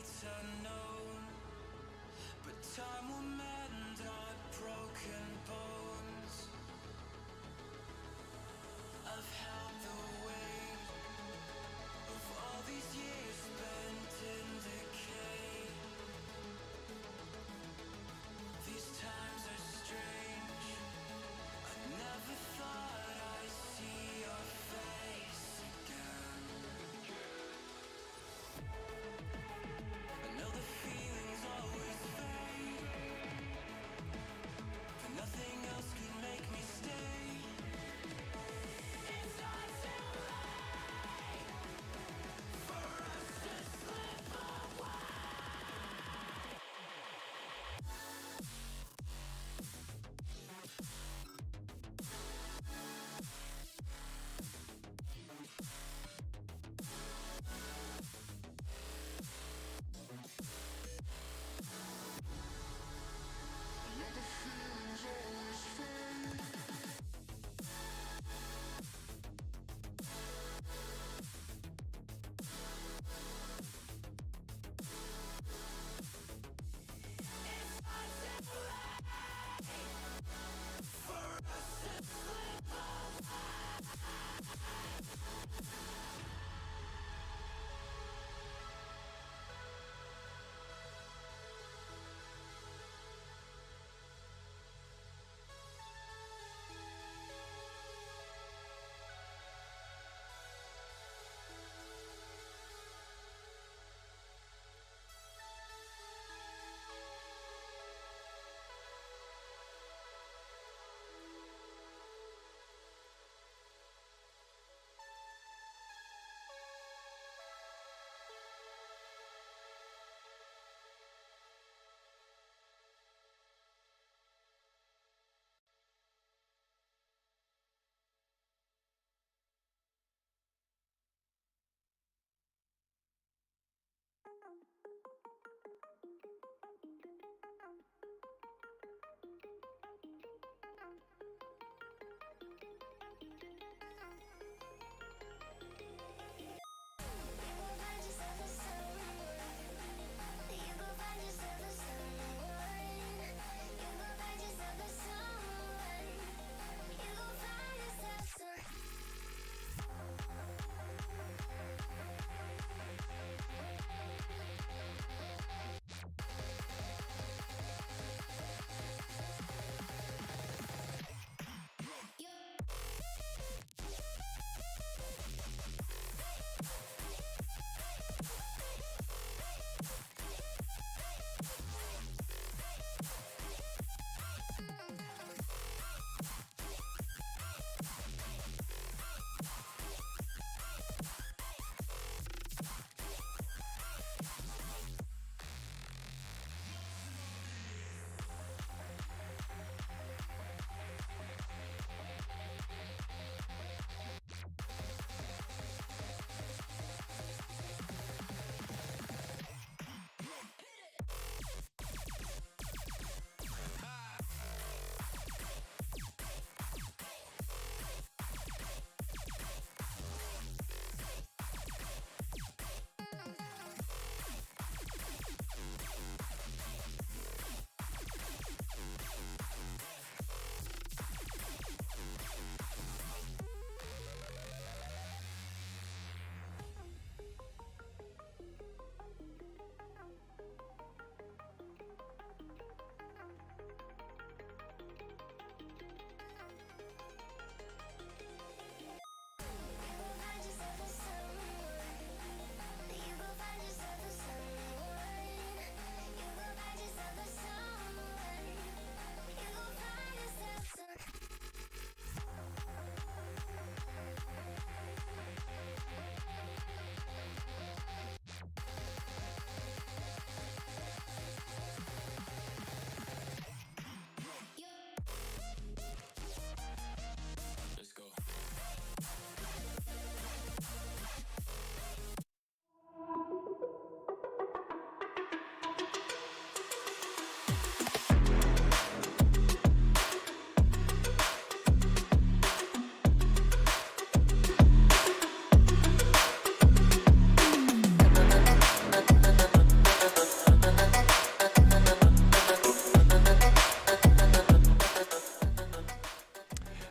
it's unknown, but time will mend our broken bones. I've held the weight of all these years spent in decay. These times are strange. I never thought I'd see your face again. I know the feelings always fade, but nothing else can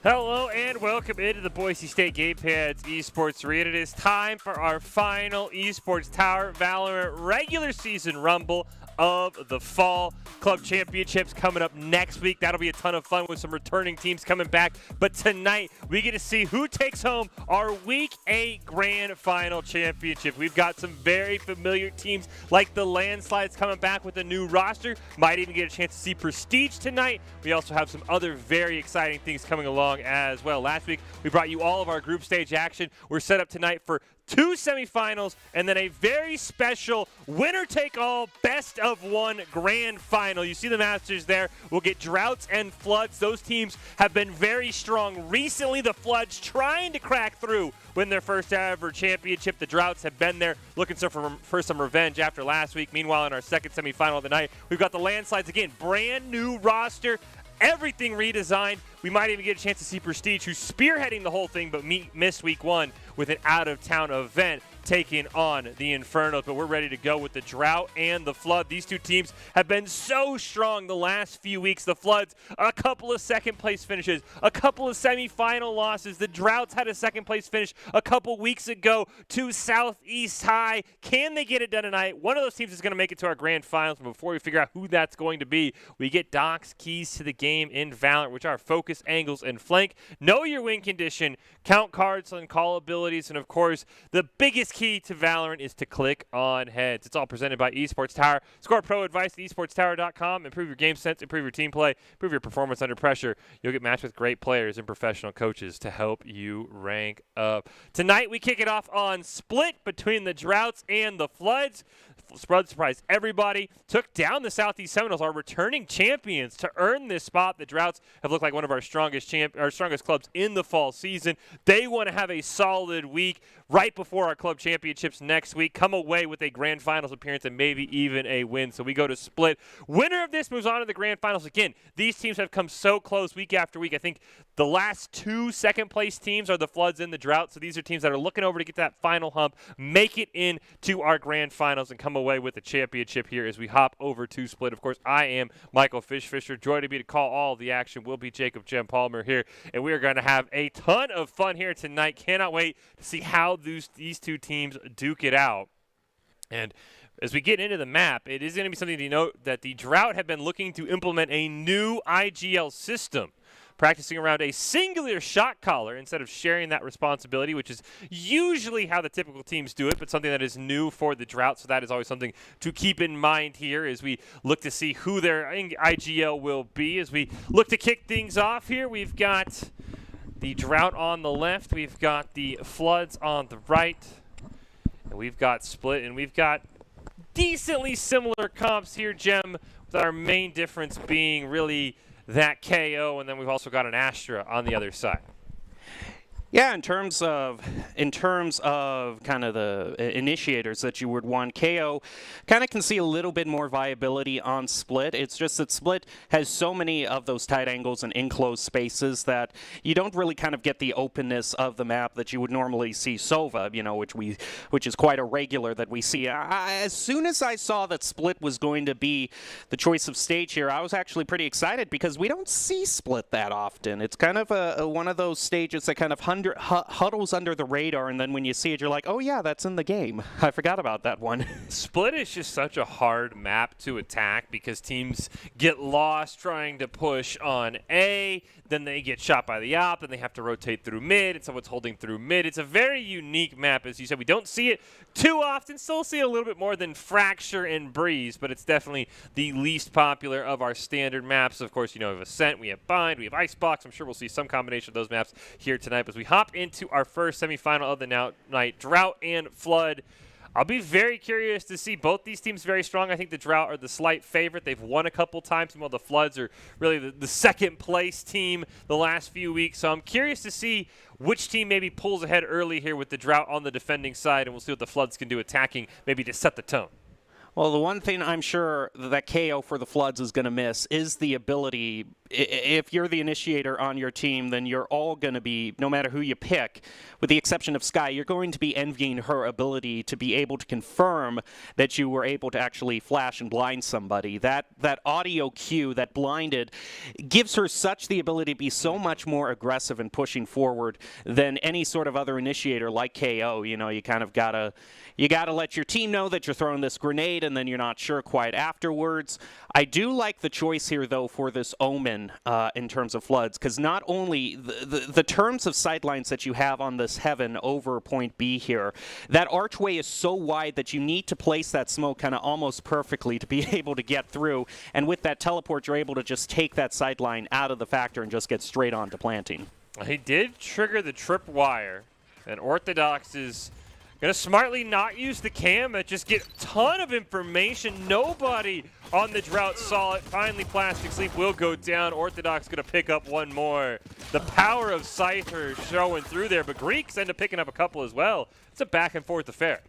Hello and welcome into the Boise State Gamepads Esports Arena. It is time for our final Esports Tower Valorant regular season rumble of the Fall. Club Championships coming up next week. That'll be a ton of fun with some returning teams coming back. But tonight, we get to see who takes home our Week 8 Grand Final Championship. We've got some very familiar teams like the Landslides coming back with a new roster. Might even get a chance to see Prestige tonight. We also have some other very exciting things coming along as well. Last week, we brought you all of our group stage action. We're set up tonight for 2 semifinals and then a very special winner-take-all best-of-1 grand final. You see the Masters there. We'll get Droughts and Floods. Those teams have been very strong. Recently, the Floods trying to crack through, win their first ever championship. The Droughts have been there looking for some revenge after last week. Meanwhile, in our second semifinal of the night, we've got the Landslides again. Brand new roster. Everything redesigned. We might even get a chance to see Prestige, who's spearheading the whole thing, but missed week 1 with an out-of-town event taking on the Infernos. But we're ready to go with the Drought and the Flood. These two teams have been so strong the last few weeks. The Floods, a couple of second-place finishes, a couple of semifinal losses. The Droughts had a second-place finish a couple weeks ago to Southeast High. Can they get it done tonight? One of those teams is going to make it to our grand finals. But before we figure out who that's going to be, we get Doc's keys to the game in Valorant, which are focus, angles, and flank. Know your win condition, count cards and call abilities, and of course, the biggest key to Valorant is to click on heads. It's all presented by Esports Tower. Score pro advice at esportstower.com. Improve your game sense, improve your team play, improve your performance under pressure. You'll get matched with great players and professional coaches to help you rank up. Tonight, we kick it off on Split between the Droughts and the Floods. Spud surprised everybody, took down the Southeast Seminoles, our returning champions, to earn this spot. The Droughts have looked like one of our strongest clubs in the fall season. They want to have a solid week right before our club championships next week, come away with a grand finals appearance and maybe even a win. So we go to Split. Winner of this moves on to the grand finals. Again, these teams have come so close week after week. I think the last 2 second-place teams are the Floods and the Droughts. So these are teams that are looking over to get that final hump, make it into our grand finals, and come away with the championship here as we hop over to Split. Of course, I am Michael Fisher. Joining me to call all the action will be Jacob Jem Palmer here, and we are going to have a ton of fun here tonight. Cannot wait to see how these two teams duke it out. And as we get into the map, it is going to be something to note that the Drought have been looking to implement a new IGL system, practicing around a singular shot caller instead of sharing that responsibility, which is usually how the typical teams do it, but something that is new for the Drought. So that is always something to keep in mind here as we look to see who their IGL will be. As we look to kick things off here, we've got the Drought on the left, we've got the Floods on the right, and we've got Split, and we've got decently similar comps here, Jem, with our main difference being really that KO, and then we've also got an Astra on the other side. Yeah, in terms of kind of the initiators that you would want, KO kind of can see a little bit more viability on Split. It's just that Split has so many of those tight angles and enclosed spaces that you don't really kind of get the openness of the map that you would normally see Sova, which is quite a regular that we see. As soon as I saw that Split was going to be the choice of stage here, I was actually pretty excited because we don't see Split that often. It's kind of one of those stages that kind of huddles under the radar, and then when you see it, you're like, oh yeah, that's in the game. I forgot about that one. Split is just such a hard map to attack because teams get lost trying to push on A, then they get shot by the op, then they have to rotate through mid, and someone's holding through mid. It's a very unique map, as you said. We don't see it too often, still see it a little bit more than Fracture and Breeze, but it's definitely the least popular of our standard maps. Of course, we have Ascent, we have Bind, we have Icebox. I'm sure we'll see some combination of those maps here tonight. But as we hop into our first semifinal of the night, Drought and Flood. I'll be very curious to see both these teams very strong. I think the Drought are the slight favorite. They've won a couple times, while the Floods are really the second place team the last few weeks. So I'm curious to see which team maybe pulls ahead early here with the Drought on the defending side, and we'll see what the Floods can do attacking maybe to set the tone. Well, the one thing I'm sure that KO for the Floods is going to miss is the ability. If you're the initiator on your team, then you're all going to be, no matter who you pick, with the exception of Sky, you're going to be envying her ability to be able to confirm that you were able to actually flash and blind somebody. That audio cue that blinded gives her such the ability to be so much more aggressive and pushing forward than any sort of other initiator like KO. You know, you kind of gotta let your team know that you're throwing this grenade, and then you're not sure quite afterwards. I do like the choice here, though, for this Omen in terms of Floods, because not only the terms of sightlines that you have on this Heaven over point B here, that archway is so wide that you need to place that smoke kind of almost perfectly to be able to get through, and with that teleport, you're able to just take that sightline out of the factor and just get straight on to planting. He did trigger the tripwire, and Orthodox is going to smartly not use the cam, but just get a ton of information. Nobody on the drought saw it. Finally, Plastic Sleep will go down. Orthodox going to pick up one more. The power of Scyther showing through there, but Greeks end up picking up a couple as well. It's a back and forth affair.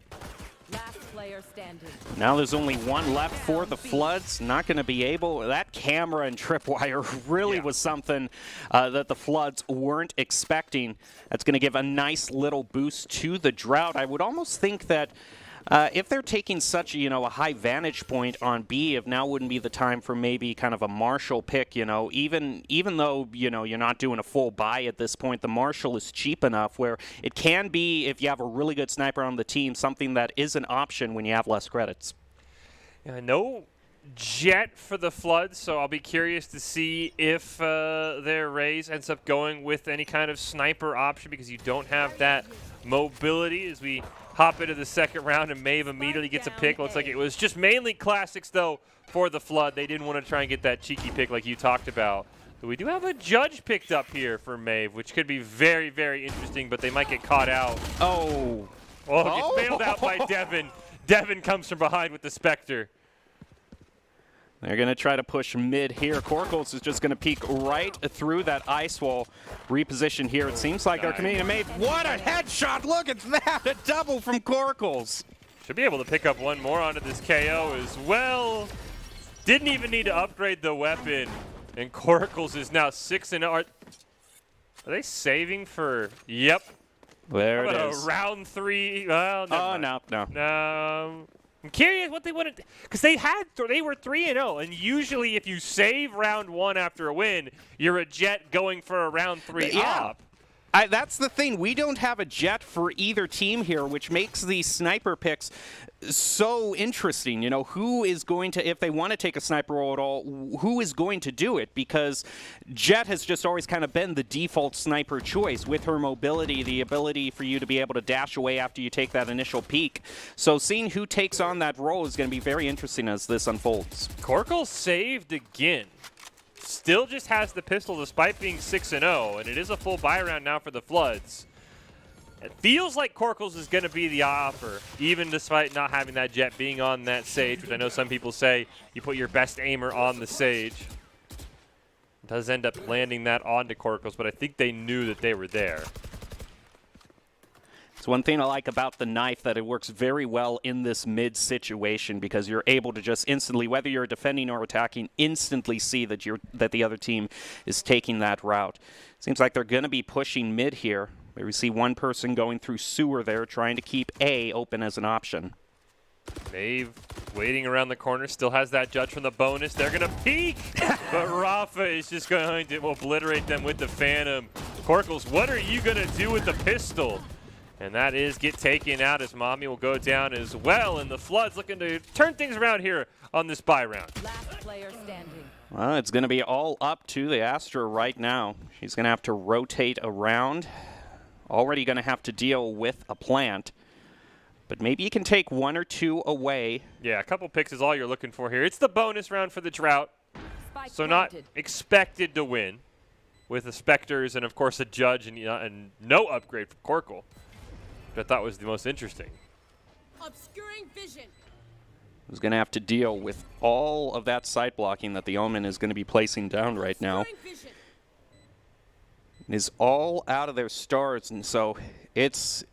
Last player standing. Now there's only one left for the Floods. Not going to be able. That camera and tripwire really was something that the Floods weren't expecting. That's going to give a nice little boost to the drought. I would almost think that if they're taking such a high vantage point on B, if now wouldn't be the time for maybe kind of a Marshall pick, even though, you're not doing a full buy at this point, the Marshall is cheap enough where it can be, if you have a really good sniper on the team, something that is an option when you have less credits. Yeah, no jet for the Floods, so I'll be curious to see if their Raze ends up going with any kind of sniper option, because you don't have that mobility as we hop into the second round, and Maeve immediately gets a pick. Looks like it was just mainly classics, though, for the Flood. They didn't want to try and get that cheeky pick like you talked about. But we do have a judge picked up here for Maeve, which could be very, very interesting, but they might get caught out. Oh. Gets bailed out by Devin. Devin comes from behind with the Spectre. They're going to try to push mid here. Corkles is just going to peek right through that ice wall. Reposition here. It seems like they're committing to Maeve. What a headshot! Look at that! A double from Corkles. Should be able to pick up one more onto this KO as well. Didn't even need to upgrade the weapon. And Corkles is now 6-0. Are they saving for? Yep. There it is. Round 3. Well, no. I'm curious what they wanted, because they were 3-0, and usually if you save round 1 after a win, you're a jet going for a round 3 up. That's the thing. We don't have a jet for either team here, which makes these sniper picks so interesting. Who is going to, if they want to take a sniper role at all, who is going to do it? Because Jet has just always kind of been the default sniper choice with her mobility, the ability for you to be able to dash away after you take that initial peek. So seeing who takes on that role is going to be very interesting as this unfolds. Corkle saved again. Still just has the pistol despite being 6-0, and it is a full buy round now for the Floods. It feels like Corkles is going to be the offer, even despite not having that jet being on that Sage, which I know some people say you put your best aimer on the Sage. It does end up landing that onto Corkles, but I think they knew that they were there. It's one thing I like about the knife, that it works very well in this mid situation, because you're able to just instantly, whether you're defending or attacking, instantly see that the other team is taking that route. Seems like they're going to be pushing mid here. We see one person going through sewer there, trying to keep A open as an option. Maeve waiting around the corner, still has that judge from the bonus. They're going to peek, but Rafa is just going to obliterate them with the Phantom. Corkles, what are you going to do with the pistol? And that is get taken out, as Mommy will go down as well. And the Floods looking to turn things around here on this buy round. Last player standing. Well, it's going to be all up to the Astra right now. She's going to have to rotate around. Already going to have to deal with a plant. But maybe you can take 1 or 2 away. Yeah, a couple picks is all you're looking for here. It's the bonus round for the drought. Spike So planted. not expected to win with the Spectres and, of course, a judge and no upgrade from Corkle. I thought was the most interesting. Obscuring vision. Who's going to have to deal with all of that sight blocking that the Omen is going to be placing down right now. Obscuring vision. It is all out of their stars, and so It's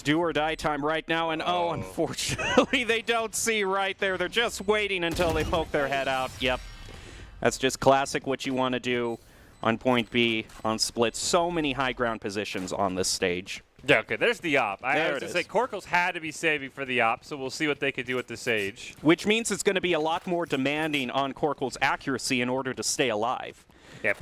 do or die time right now, and unfortunately, they don't see right there. They're just waiting until they poke their head out. Yep, that's just classic what you want to do on point B on split. So many high ground positions on this stage. Yeah, okay, there's the op. I There was it to say, is. Corkles had to be saving for the op, so we'll see what they could do with the Sage. Which means it's going to be a lot more demanding on Corkle's accuracy in order to stay alive. Yeah,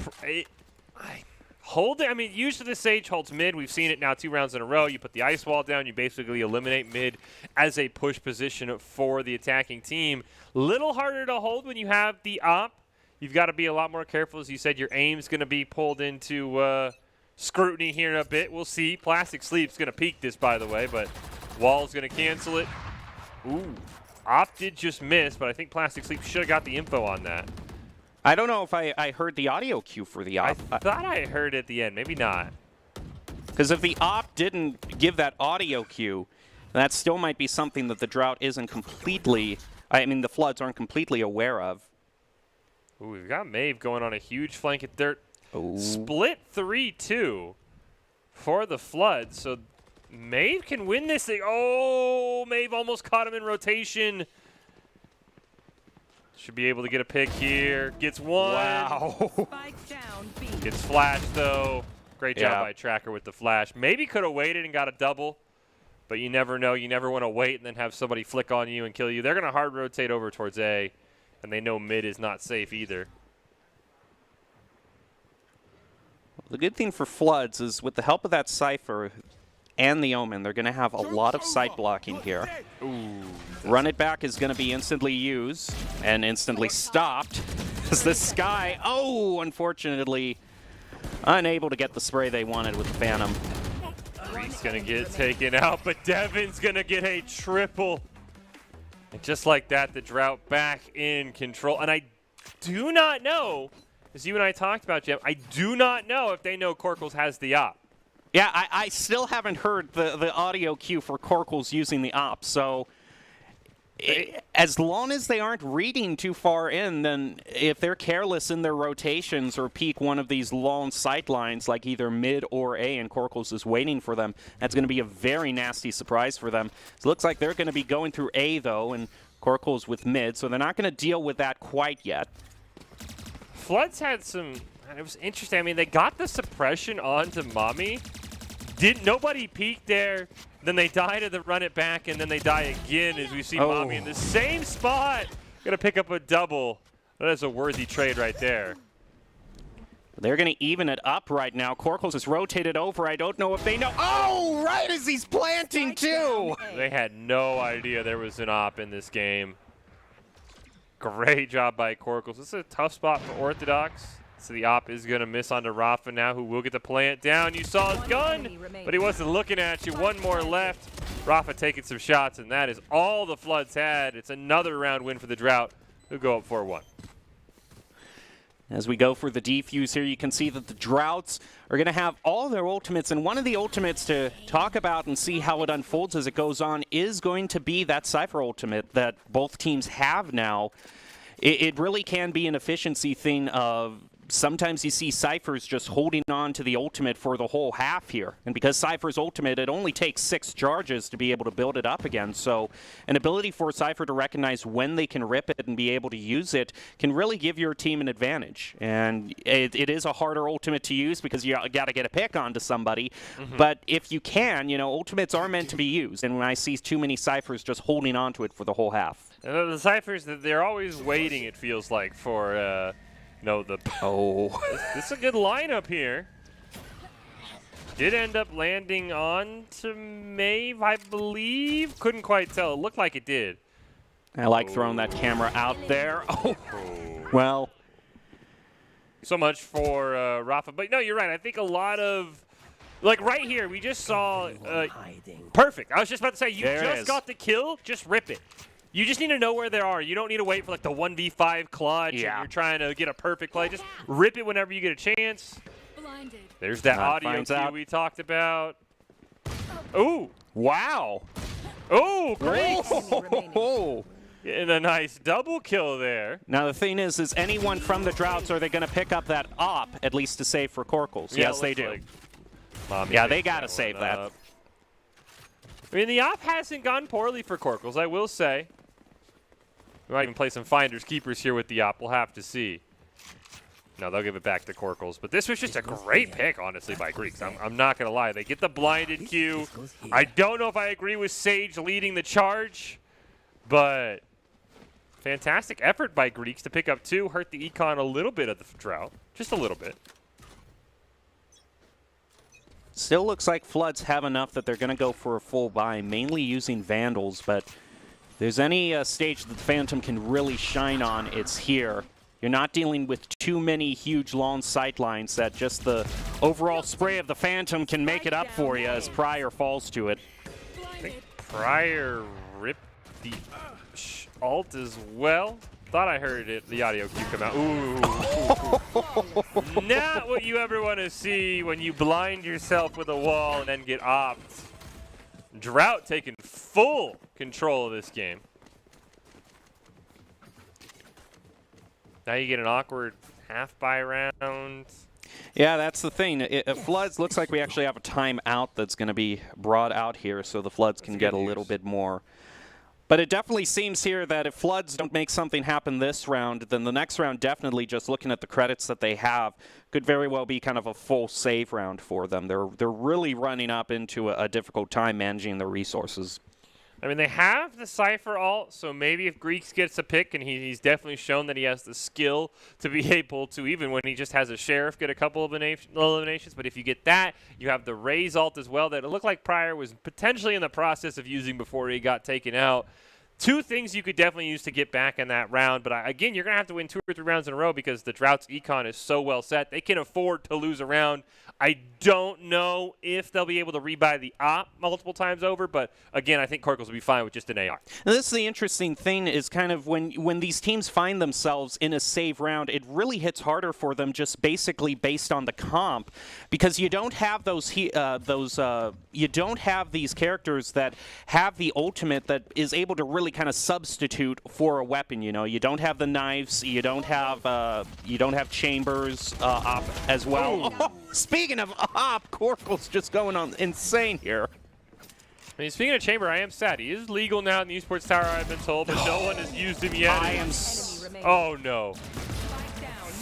hold it. I mean, usually the Sage holds mid. We've seen it now 2 rounds in a row. You put the ice wall down, you basically eliminate mid as a push position for the attacking team. Little harder to hold when you have the op. You've got to be a lot more careful. As you said, your aim's going to be pulled into scrutiny here in a bit. We'll see. Plastic Sleep's going to peek this, by the way, but Wall's going to cancel it. Ooh. Op did just miss, but I think Plastic Sleep should have got the info on that. I don't know if I heard the audio cue for the op. I thought I heard it at the end. Maybe not. Because if the op didn't give that audio cue, that still might be something that the Drought isn't completely, the Floods aren't completely aware of. Ooh, we've got Maeve going on a huge flank at dirt. Oh. Split 3-2 for the Floods. So Maeve can win this thing. Oh, Maeve almost caught him in rotation. Should be able to get a pick here. Gets one. Wow. Spike down B. Gets flashed, though. Great job Yeah. by Tracker with the flash. Maybe could have waited and got a double, but you never know. You never want to wait and then have somebody flick on you and kill you. They're going to hard rotate over towards A, and they know mid is not safe either. The good thing for Floods is with the help of that Cypher and the Omen, they're going to have a lot of sight blocking here. Ooh. Run it back is going to be instantly used and instantly stopped as this Sky, unfortunately, unable to get the spray they wanted with the Phantom. He's going to get taken out, but Devin's going to get a triple. And just like that, the Drought back in control. And I do not know, as you and I talked about, Jim, I do not know if they know Corkles has the op. Yeah, I still haven't heard the audio cue for Corkles using the op, so as long as they aren't reading too far in, then if they're careless in their rotations or peek one of these long sight lines like either mid or A and Corkles is waiting for them, that's going to be a very nasty surprise for them. So it looks like they're going to be going through A, though, and Corkles with mid, so they're not going to deal with that quite yet. Floods had some, it was interesting. I mean, they got the suppression onto Mommy. Nobody peeked there. Then they die to the run it back, and then they die again as we see Mommy in the same spot. Gonna pick up a double. That is a worthy trade right there. They're going to even it up right now. Corkles is rotated over. I don't know if they know. Oh, right as he's planting, too. They had no idea there was an op in this game. Great job by Corkles. This is a tough spot for Orthodox. So the op is going to miss onto Rafa now, who will get to plant down. You saw his gun, but he wasn't looking at you. One more left. Rafa taking some shots, and that is all the Floods had. It's another round win for the Drought, who go up 4-1. As we go for the defuse here, you can see that the Droughts are going to have all their ultimates, and one of the ultimates to talk about and see how it unfolds as it goes on is going to be that Cypher ultimate that both teams have now. It really can be an efficiency thing of sometimes you see Cypher's just holding on to the ultimate for the whole half here. And because Cypher's ultimate, it only takes 6 charges to be able to build it up again. So an ability for Cypher to recognize when they can rip it and be able to use it can really give your team an advantage. And it is a harder ultimate to use because you got to get a pick onto somebody. But if you can, ultimates are meant to be used. And when I see too many Cyphers just holding on to it for the whole half. And the Cyphers, they're always waiting, it feels like, for... This is a good lineup here. Did end up landing on to Maeve, I believe. Couldn't quite tell. It looked like it did. I like throwing that camera out there. Well. So much for Rafa. But no, you're right. I think a lot of, like right here, we just saw, perfect. I was just about to say, you just got the kill, just rip it. You just need to know where they are. You don't need to wait for like the 1v5 clutch and you're trying to get a perfect play. Just rip it whenever you get a chance. Blinded. There's that audio cue we talked about. Ooh. Wow. Oh, great. Oh. And a nice double kill there. Now the thing is anyone from the Droughts, are they going to pick up that op, at least to save for Corkles? Yeah, yes, they do. Yeah, they got to save that. Up. I mean, the op hasn't gone poorly for Corkles, I will say. We might even play some finders keepers here with the op. We'll have to see. No, they'll give it back to Corkles. But this was just a great pick, honestly, by Greeks. I'm not going to lie. They get the blinded Q. I don't know if I agree with Sage leading the charge, but fantastic effort by Greeks to pick up 2. Hurt the econ a little bit of the drought. Just a little bit. Still looks like Floods have enough that they're going to go for a full buy, mainly using Vandals, but if there's any stage that the Phantom can really shine on, it's here. You're not dealing with too many huge long sight lines that just the overall spray of the Phantom can make it up for you as Pryor falls to it. I think Pryor ripped the alt as well. Thought I heard it, the audio cue come out. Ooh. Not what you ever want to see when you blind yourself with a wall and then get opt. Drought taking full control of this game. Now you get an awkward half-buy round. Yeah, that's the thing. Floods looks like we actually have a timeout that's going to be brought out here so the Floods can get a little bit more. But it definitely seems here that if Floods don't make something happen this round, then the next round definitely, just looking at the credits that they have, could very well be kind of a full save round for them. They're really running up into a difficult time managing their resources. I mean, they have the Cypher ult, so maybe if Greeks gets a pick, and he's definitely shown that he has the skill to be able to, even when he just has a Sheriff, get a couple of eliminations. But if you get that, you have the Raze ult as well that it looked like Pryor was potentially in the process of using before he got taken out. 2 things you could definitely use to get back in that round. But again, you're going to have to win 2 or 3 rounds in a row because the Drought's econ is so well set. They can afford to lose a round. I don't know if they'll be able to rebuy the op multiple times over, but again, I think Corkles will be fine with just an AR. Now, this is the interesting thing is kind of when these teams find themselves in a save round, it really hits harder for them just basically based on the comp because you don't have you don't have these characters that have the ultimate that is able to really kind of substitute for a weapon. You know, you don't have the knives, you don't have Chambers op as well. Oh, speaking of op, Corkles just going on insane here. I mean, speaking of Chamber, I am sad. He is legal now in the Esports Tower, I've been told, but no one has used him yet. Oh, no.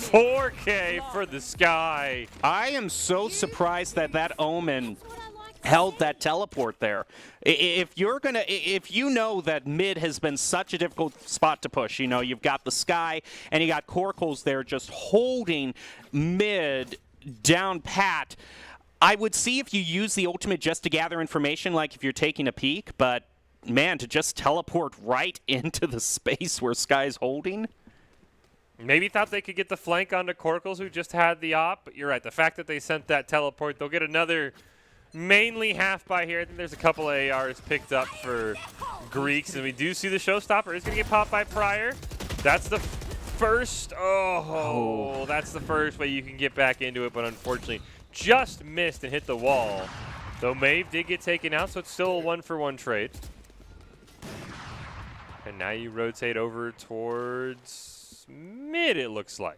4K for the sky. I am so surprised that Omen held that teleport there. If you know that mid has been such a difficult spot to push, you know, you've got the sky and you got Corkles there just holding mid down pat. I would see if you use the ultimate just to gather information, like if you're taking a peek, but man, to just teleport right into the space where Sky's holding. Maybe thought they could get the flank onto Corkles, who just had the op, but you're right. The fact that they sent that teleport, they'll get another mainly half-buy here. I think there's a couple of ARs picked up for Greeks, and we do see the showstopper is going to get popped by Pryor. That's the first. Oh, that's the first way you can get back into it, but unfortunately just missed and hit the wall. Though Maeve did get taken out, so it's still a 1-for-1 trade. And now you rotate over towards mid, it looks like.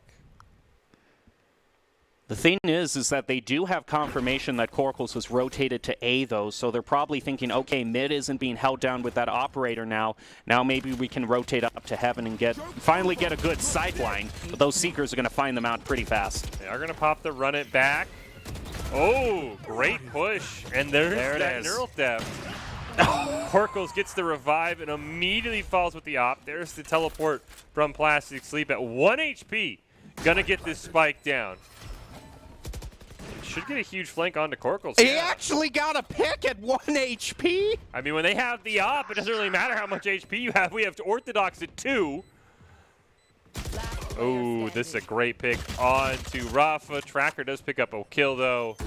The thing is that they do have confirmation that Corkles was rotated to A, though, so they're probably thinking, okay, mid isn't being held down with that operator now. Now maybe we can rotate up to heaven and finally get a good sideline. But those Seekers are going to find them out pretty fast. They are going to pop the run it back. Oh, great push. And there's that neural theft. Corkles gets the revive and immediately falls with the op. There's the teleport from Plastic Sleep at 1 HP. Gonna get this spike down. Should get a huge flank onto Corkles. He actually got a pick at 1 HP? I mean, when they have the op, it doesn't really matter how much HP you have. We have Orthodox at 2. Oh, this is a great pick onto Rafa. Tracker does pick up a kill, though.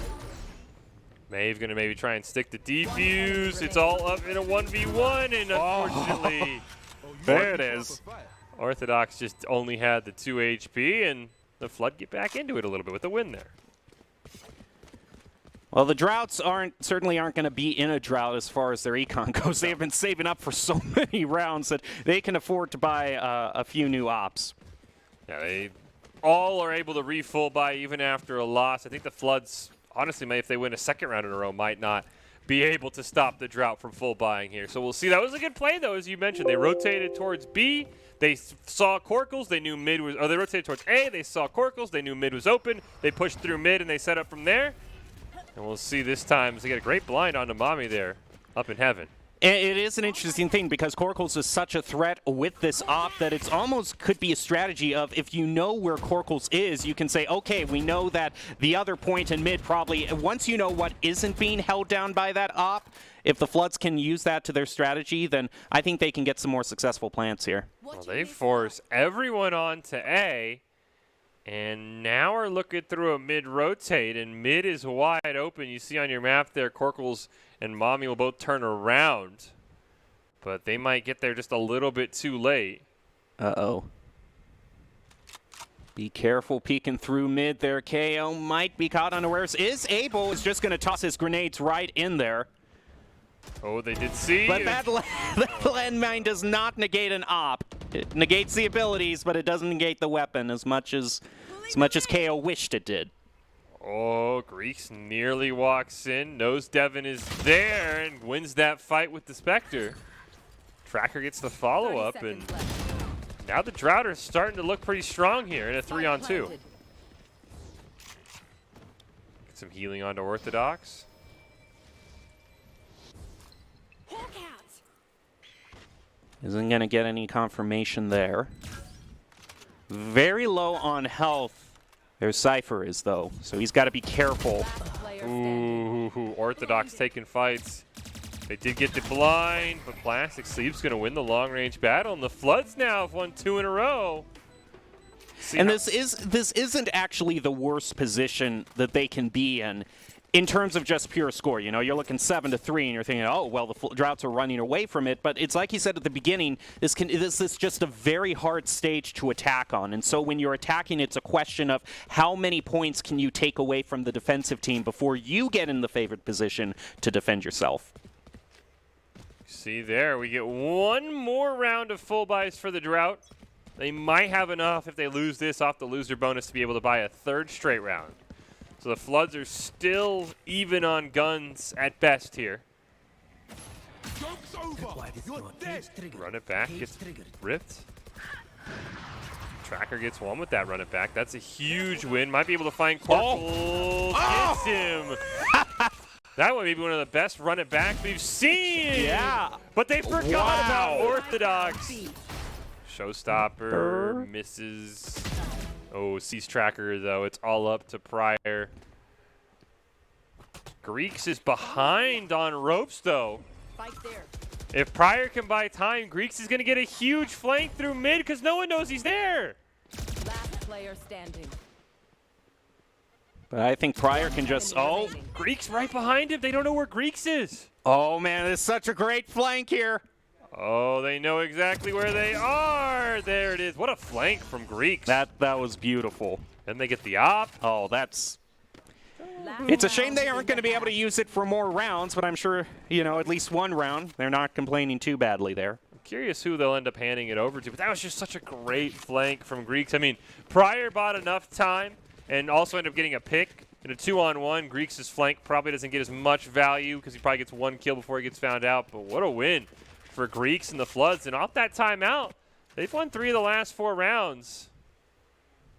Maeve going to maybe try and stick the defuse. It's all up in a 1v1, and unfortunately, there it is. Orthodox just only had the 2 HP, and the Flood get back into it a little bit with the win there. Well, the Droughts certainly aren't going to be in a drought as far as their econ goes. They have been saving up for so many rounds that they can afford to buy a few new ops. Yeah, they all are able to re-full buy even after a loss. I think the Flood's honestly, if they win a second round in a row, might not be able to stop the drought from full buying here. So we'll see. That was a good play, though, as you mentioned. They rotated towards B. They saw Corkles. They knew mid was – or they rotated towards A. They saw Corkles. They knew mid was open. They pushed through mid, and they set up from there. And we'll see this time as they get a great blind onto Mommy there up in heaven. It is an interesting thing because Corkles is such a threat with this op that it's almost could be a strategy of if you know where Corkles is, you can say, okay, we know that the other point in mid probably, once you know what isn't being held down by that op, if the Floods can use that to their strategy, then I think they can get some more successful plants here. Well, they force everyone on to A, and now we're looking through a mid rotate, and mid is wide open. You see on your map there, Corkles and Mommy will both turn around, but they might get there just a little bit too late. Uh-oh. Be careful peeking through mid there. KO might be caught unawares. Is just going to toss his grenades right in there. Oh, they did see. But that landmine does not negate an op. It negates the abilities, but it doesn't negate the weapon as much as KO wished it did. Oh, Greeks nearly walks in, knows Devin is there, and wins that fight with the Spectre. Tracker gets the follow-up, and now the Drought are starting to look pretty strong here in a 3-on-2. Get some healing onto Orthodox. Isn't going to get any confirmation there. Very low on health. Their Cypher is, though, so he's got to be careful. Ooh, Orthodox taking fights. They did get the blind, but Plastic Sleep's going to win the long-range battle, and the Floods now have won 2 in a row. And this isn't actually the worst position that they can be in terms of just pure score. You know, you're looking 7-3, and you're thinking, oh, well, the Droughts are running away from it. But it's like you said at the beginning, this is just a very hard stage to attack on. And so when you're attacking, it's a question of how many points can you take away from the defensive team before you get in the favored position to defend yourself. See there, we get one more round of full buys for the Drought. They might have enough if they lose this off the loser bonus to be able to buy a 3rd straight round. So the Floods are still even on guns at best here. Run it back, gets ripped. Tracker gets one with that run it back. That's a huge win. Might be able to find Corporal. Gets him. That might be one of the best run it backs we've seen. Yeah. But they forgot about Orthodox. Showstopper misses. Oh, sees Tracker, though. It's all up to Pryor. Greeks is behind on ropes, though. If Pryor can buy time, Greeks is going to get a huge flank through mid because no one knows he's there. Last player standing. But I think Pryor can just, oh. Greeks right behind him. They don't know where Greeks is. Oh, man, it's such a great flank here. Oh, they know exactly where they are. There it is. What a flank from Greeks. That was beautiful. Then they get the op. Oh, that's... It's a shame they aren't going to be able to use it for more rounds, but I'm sure, you know, at least one round. They're not complaining too badly there. I'm curious who they'll end up handing it over to, but that was just such a great flank from Greeks. I mean, Pryor bought enough time and also ended up getting a pick. In a 2-on-1, Greeks' flank probably doesn't get as much value because he probably gets one kill before he gets found out, but what a win for Greeks and the Floods. And off that timeout, they've won 3 of the last 4 rounds.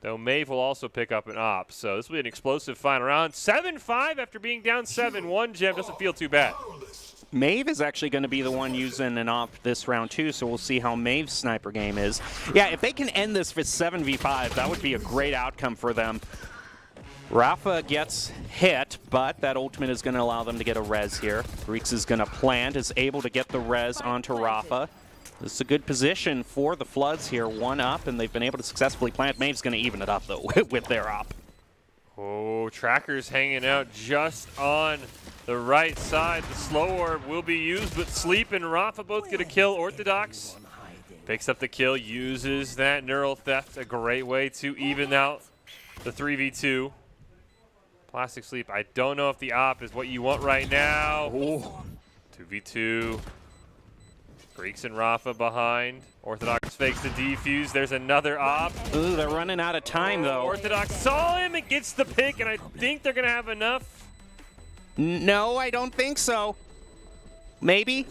Though Maeve will also pick up an op. So this will be an explosive final round. 7-5 after being down 7-1. Gem doesn't feel too bad. Maeve is actually going to be the one using an op this round too, so we'll see how Maeve's sniper game is. Yeah, if they can end this for 7v5, that would be a great outcome for them. Rafa gets hit, but that ultimate is going to allow them to get a res here. Greeks is going to plant, is able to get the res onto Rafa. This is a good position for the Floods here. 1 up, and they've been able to successfully plant. Maeve's going to even it up, though, with their op. Oh, Tracker's hanging out just on the right side. The slow orb will be used, but Sleep and Rafa both get a kill. Orthodox picks up the kill, uses that Neural Theft, a great way to even out the 3v2. Plastic Sleep, I don't know if the op is what you want right now. Ooh. 2v2. Greeks and Rafa behind. Orthodox fakes the defuse. There's another op. Ooh, they're running out of time, though. Orthodox saw him and gets the pick, and I think they're going to have enough. No, I don't think so. Maybe?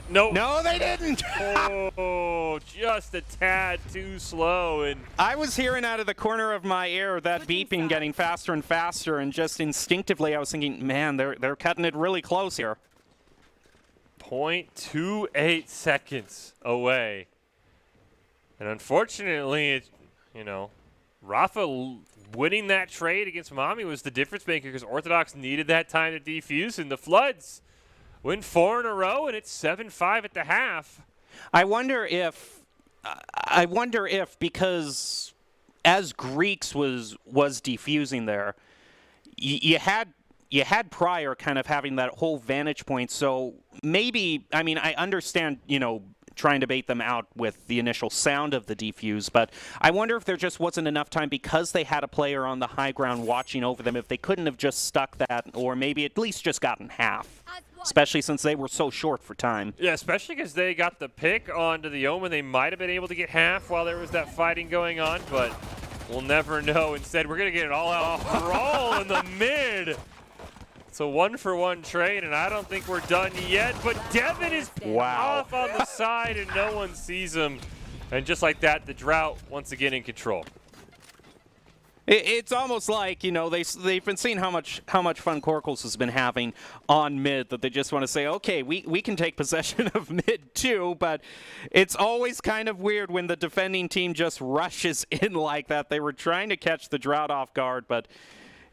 Nope. No, they didn't. Oh, just a tad too slow. And I was hearing out of the corner of my ear that beeping getting faster and faster, and just instinctively I was thinking, man, they're cutting it really close here. 0.28 seconds away. And unfortunately, Rafa winning that trade against Mami was the difference maker because Orthodox needed that time to defuse, and the Floods win 4 in a row, and it's 7-5 at the half. I wonder if because as Greeks was defusing there, you had Pryor kind of having that whole vantage point. So maybe, I mean, I understand, trying to bait them out with the initial sound of the defuse, but I wonder if there just wasn't enough time because they had a player on the high ground watching over them, if they couldn't have just stuck that, or maybe at least just gotten half, especially since they were so short for time. Yeah, especially because they got the pick onto the Omen. They might have been able to get half while there was that fighting going on, but we'll never know. Instead, we're going to get an all-out brawl in the mid. It's a 1-for-1 trade, and I don't think we're done yet, but Devin is off on the side, and no one sees him. And just like that, the Drought once again in control. It's almost like, they've been seeing how much fun Corkles has been having on mid, that they just want to say, okay, we can take possession of mid too, but it's always kind of weird when the defending team just rushes in like that. They were trying to catch the Drought off guard, but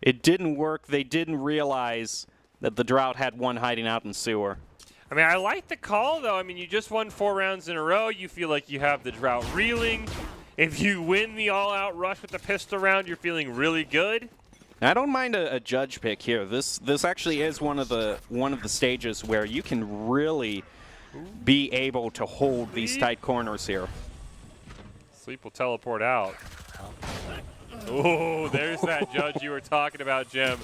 it didn't work. They didn't realize that the Drought had one hiding out in sewer. I mean, I like the call, though. I mean, you just won 4 rounds in a row. You feel like you have the Drought reeling. If you win the all-out rush with the pistol round, you're feeling really good. I don't mind a judge pick here. This actually is one of the stages where you can really be able to hold these tight corners here. Sleep will teleport out. Oh, there's that judge you were talking about, Jim.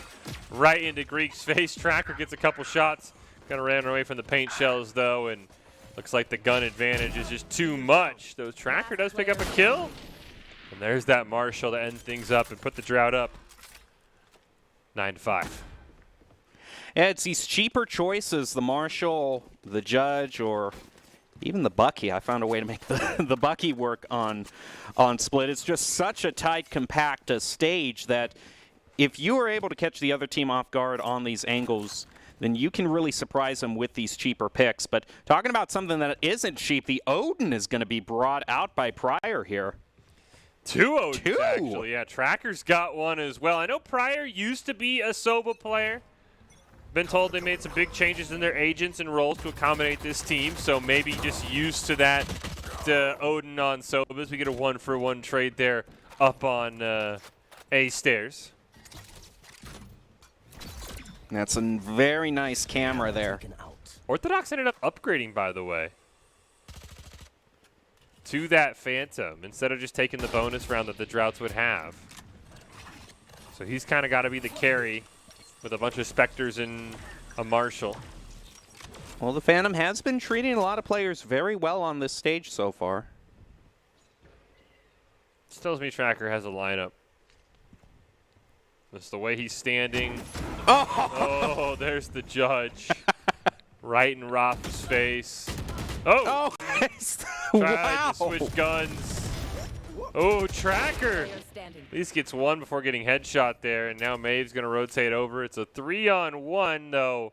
Right into Greek's face. Tracker gets a couple shots. Kind of ran away from the paint shells, though, and looks like the gun advantage is just too much. Though Tracker does pick up a kill. And there's that Marshall to end things up and put the Drought up 9-5. Yeah, it's these cheaper choices, the Marshall, the Judge, or even the Bucky. I found a way to make the Bucky work on Split. It's just such a tight, compact stage that if you are able to catch the other team off guard on these angles, then you can really surprise them with these cheaper picks. But talking about something that isn't cheap, the Odin is going to be brought out by Pryor here. 2 Odins, actually. Yeah, Tracker's got one as well. I know Pryor used to be a Soba player. Been told they made some big changes in their agents and roles to accommodate this team, so maybe just used to that Odin on Sobas. We get a 1-for-1 trade there up on A stairs. That's a very nice camera there. Orthodox ended up upgrading, by the way, to that Phantom instead of just taking the bonus round that the Droughts would have. So he's kind of got to be the carry with a bunch of Spectres and a Marshall. Well, the Phantom has been treating a lot of players very well on this stage so far. This tells me Tracker has a lineup. That's the way he's standing. Oh, there's the Judge. Right in Rafa's face. Oh! Tried to switch guns. Oh, Tracker! At least gets one before getting headshot there, and now Maeve's going to rotate over. It's a 3-on-1, though.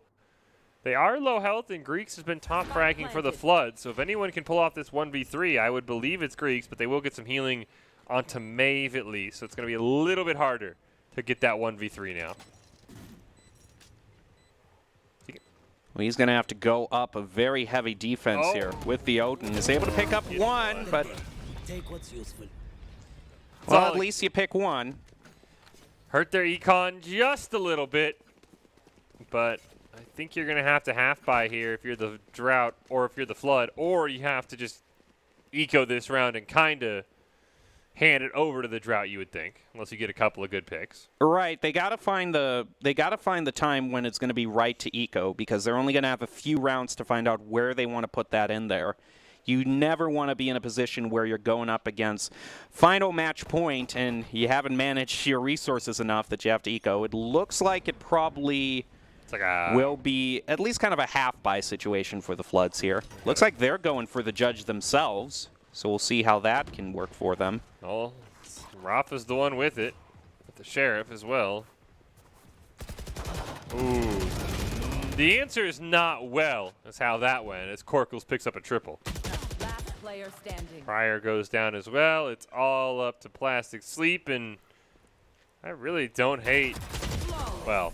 They are low health, and Greeks has been top fragging for the Flood. So if anyone can pull off this 1v3, I would believe it's Greeks, but they will get some healing onto Maeve at least. So it's going to be a little bit harder to get that 1v3 now. Well, he's going to have to go up a very heavy defense here with the Odin. He's able to pick up one, but Take what's useful. well, at least you pick one. Hurt their econ just a little bit, but I think you're going to have to half-buy here if you're the Drought or if you're the Flood, or you have to just eco this round and kind of hand it over to the Drought, you would think, unless you get a couple of good picks. Right, they gotta find the time when it's gonna be right to eco, because they're only gonna have a few rounds to find out where they want to put that in there. You never want to be in a position where you're going up against final match point and you haven't managed your resources enough that you have to eco. It looks like it probably will be at least kind of a half-buy situation for the Floods here. Looks like they're going for the judge themselves, so we'll see how that can work for them. Oh, Rafa's the one with it, with the Sheriff as well. Ooh. The answer is not well, is how that went, as Corkles picks up a triple. Last player standing. Pryor goes down as well. It's all up to Plastic Sleep, and I really don't hate, well,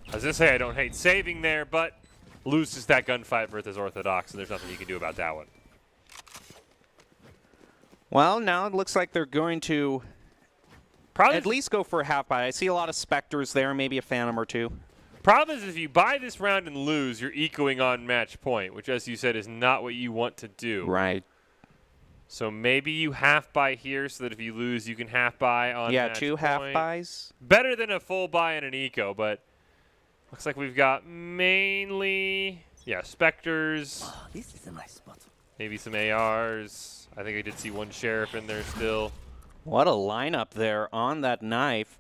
I was going to say I don't hate saving there, but loses that gunfight versus Orthodox, and there's nothing you can do about that one. Well, now it looks like they're going to probably at least go for a half-buy. I see a lot of Spectres there, maybe a Phantom or two. Problem is, if you buy this round and lose, you're ecoing on match point, which, as you said, is not what you want to do. Right. So maybe you half-buy here so that if you lose, you can half-buy on match point. Yeah, 2 half-buys. Better than a full buy and an eco, but looks like we've got mainly, Spectres. Oh, this is a nice spot. Maybe some ARs. I think I did see one Sheriff in there still. What a lineup there on that knife.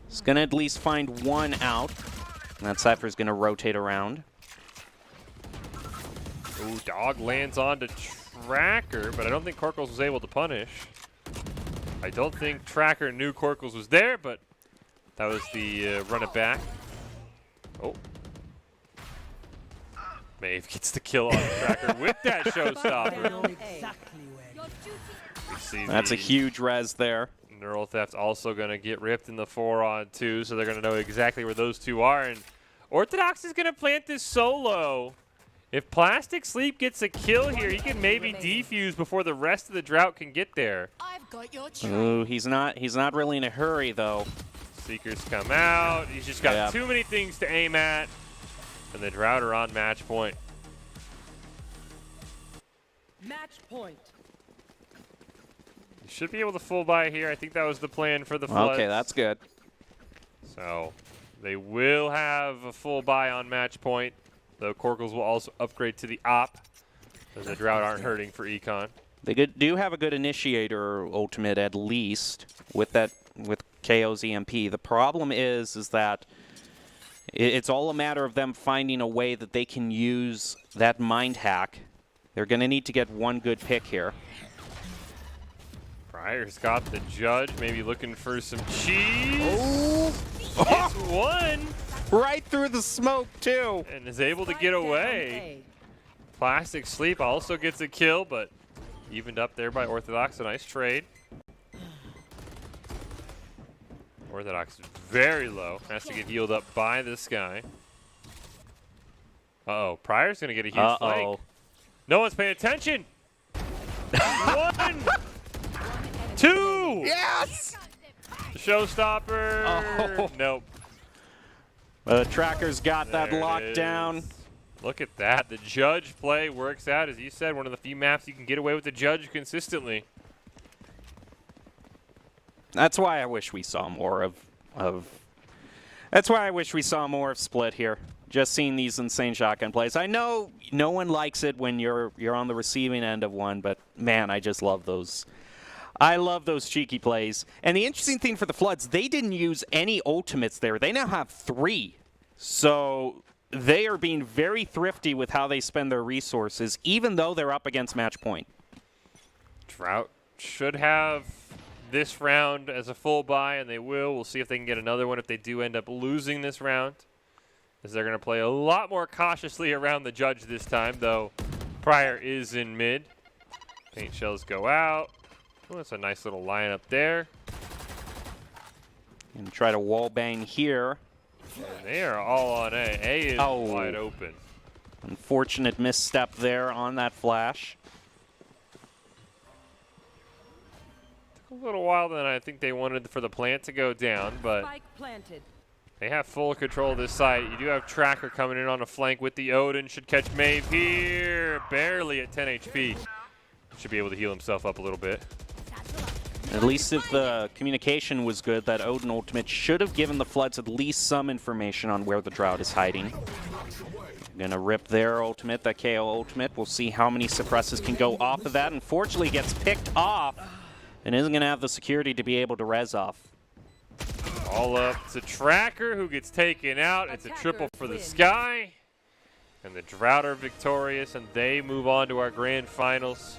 It's going to at least find one out. And that Cypher's going to rotate around. Ooh, Dog lands onto Tracker, but I don't think Corkles was able to punish. I don't think Tracker knew Corkles was there, but that was the run it back. Oh. Maeve gets the kill on Tracker with that showstopper. That's a huge res there. Neural Theft also going to get ripped in the 4-on-2, so they're going to know exactly where those two are. And Orthodox is going to plant this solo. If Plastic Sleep gets a kill here, he can maybe defuse before the rest of the Drought can get there. I've got your Ooh, he's not really in a hurry though. Seekers come out. He's just got too many things to aim at. And the Drought are on match point. match point. You should be able to full buy here. I think that was the plan for the Floods. Okay, that's good. So they will have a full buy on match point, though Corkles will also upgrade to the op, as the Drought aren't hurting for Econ. They do have a good initiator ultimate at least with KO's EMP. The problem is that it's all a matter of them finding a way that they can use that mind hack. They're going to need to get one good pick here. Pryor's got the judge, maybe looking for some cheese. Oh! It's one! Right through the smoke, too. And is able to get away. Plastic Sleep also gets a kill, but evened up there by Orthodox. A nice trade. Orthodox is very low. Has to get healed up by this guy. Uh-oh. Pryor's going to get a huge flank. No one's paying attention. 1, 2. Yes! Showstopper. Oh. Nope. Tracker's got that locked down. Look at that. The judge play works out. As you said, one of the few maps you can get away with the judge consistently. That's why I wish we saw more of That's why I wish we saw more of Split here. Just seeing these insane shotgun plays. I know no one likes it when you're on the receiving end of one, but man, I just love those. I love those cheeky plays. And the interesting thing for the Floods, they didn't use any ultimates there. They now have 3. So they are being very thrifty with how they spend their resources, even though they're up against match point. Drought should have this round as a full buy, and they will. We'll see if they can get another one if they do end up losing this round, as they're going to play a lot more cautiously around the judge this time, though Pryor is in mid. Paint shells go out. Oh, that's a nice little lineup there. And try to wall bang here. And they are all on A. A is wide open. Unfortunate misstep there on that flash. Took a little while than I think they wanted for the plant to go down, but Spike planted. they have full control of this site. You do have Tracker coming in on a flank with the Odin. Should catch Maeve here. Barely at 10 HP. Should be able to heal himself up a little bit. At least if the communication was good, that Odin ultimate should have given the Floods at least some information on where the Drought is hiding. Gonna rip their ultimate, that KO ultimate. We'll see how many suppresses can go off of that. Unfortunately, gets picked off and isn't gonna have the security to be able to res off. All up to Tracker, who gets taken out. It's a triple for the Sky. And the Drought are victorious, and they move on to our grand finals.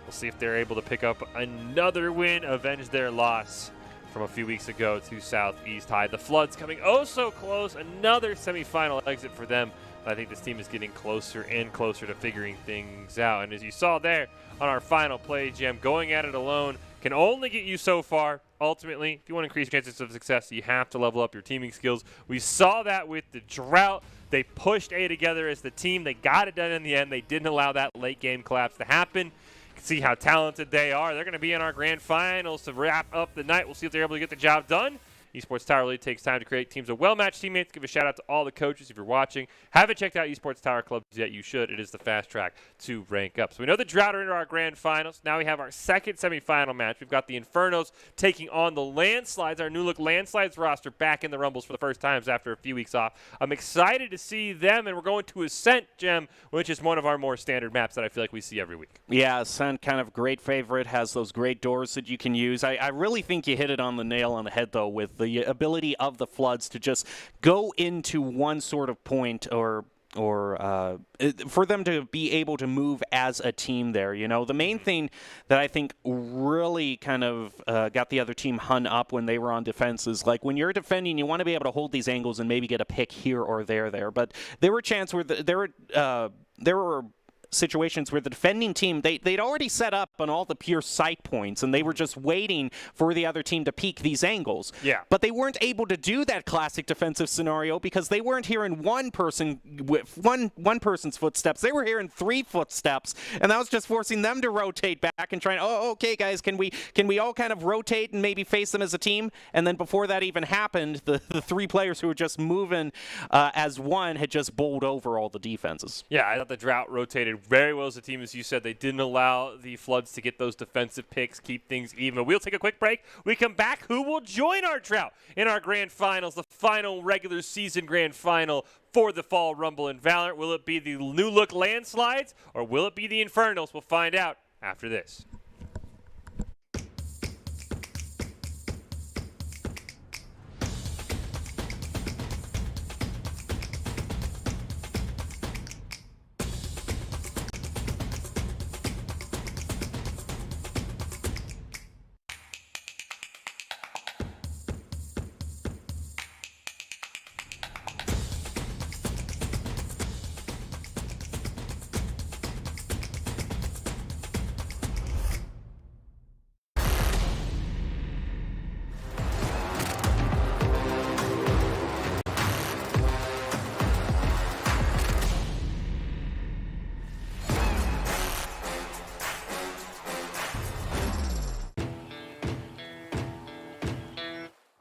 We'll see if they're able to pick up another win, avenge their loss from a few weeks ago to Southeast High. The Floods coming oh so close, another semifinal exit for them. I think this team is getting closer and closer to figuring things out. And as you saw there on our final play, Gem, going at it alone can only get you so far. Ultimately, if you want to increase your chances of success, you have to level up your teaming skills. We saw that with the Drought. They pushed A together as the team. They got it done in the end. They didn't allow that late game collapse to happen. See how talented they are. They're going to be in our grand finals to wrap up the night. We'll see if they're able to get the job done. Esports Tower really takes time to create teams of well-matched teammates. Give a shout-out to all the coaches if you're watching. Haven't checked out Esports Tower clubs yet, you should. It is the fast track to rank up. So we know the Drought are into our grand finals. Now we have our second semifinal match. We've got the Infernos taking on the Landslides, our new look Landslides roster back in the Rumbles for the first times after a few weeks off. I'm excited to see them, and we're going to Ascent, Gem, which is one of our more standard maps that I feel like we see every week. Yeah, Ascent, kind of great favorite, has those great doors that you can use. I really think you hit it on the nail on the head, though, with the ability of the Floods to just go into one sort of point or for them to be able to move as a team there. You know, the main thing that I think really kind of got the other team hung up when they were on defense is, like, when you're defending, you want to be able to hold these angles and maybe get a pick here or there. But there were chances where there were situations where the defending team, they'd already set up on all the pure sight points, and they were just waiting for the other team to peek these angles. Yeah. But they weren't able to do that classic defensive scenario because they weren't hearing one person with one person's footsteps. They were hearing 3 footsteps, and that was just forcing them to rotate back and trying, oh, okay, guys, can we all kind of rotate and maybe face them as a team? And then before that even happened, the 3 players who were just moving as one had just bowled over all the defenses. Yeah, I thought the Drought rotated very well as a team. As you said, they didn't allow the Floods to get those defensive picks, keep things even. We'll take a quick break. We come back. Who will join our Drought in our grand finals, the final regular season grand final for the Fall Rumble in Valorant? Will it be the new look Landslides, or will it be the Infernals? We'll find out after this.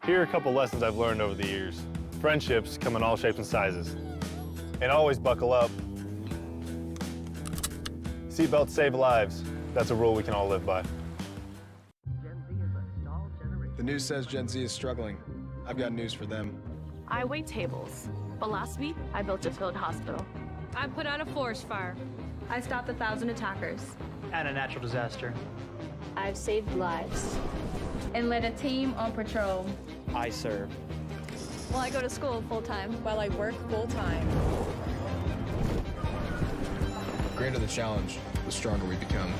Here are a couple lessons I've learned over the years. Friendships come in all shapes and sizes. And always buckle up. Seatbelts save lives. That's a rule we can all live by. The news says Gen Z is struggling. I've got news for them. I wait tables, but last week I built a field hospital. I put out a forest fire. I stopped 1,000 attackers. And a natural disaster. I've saved lives. And led a team on patrol. I serve. Well, I go to school full-time. While I work full-time. The greater the challenge, the stronger we become.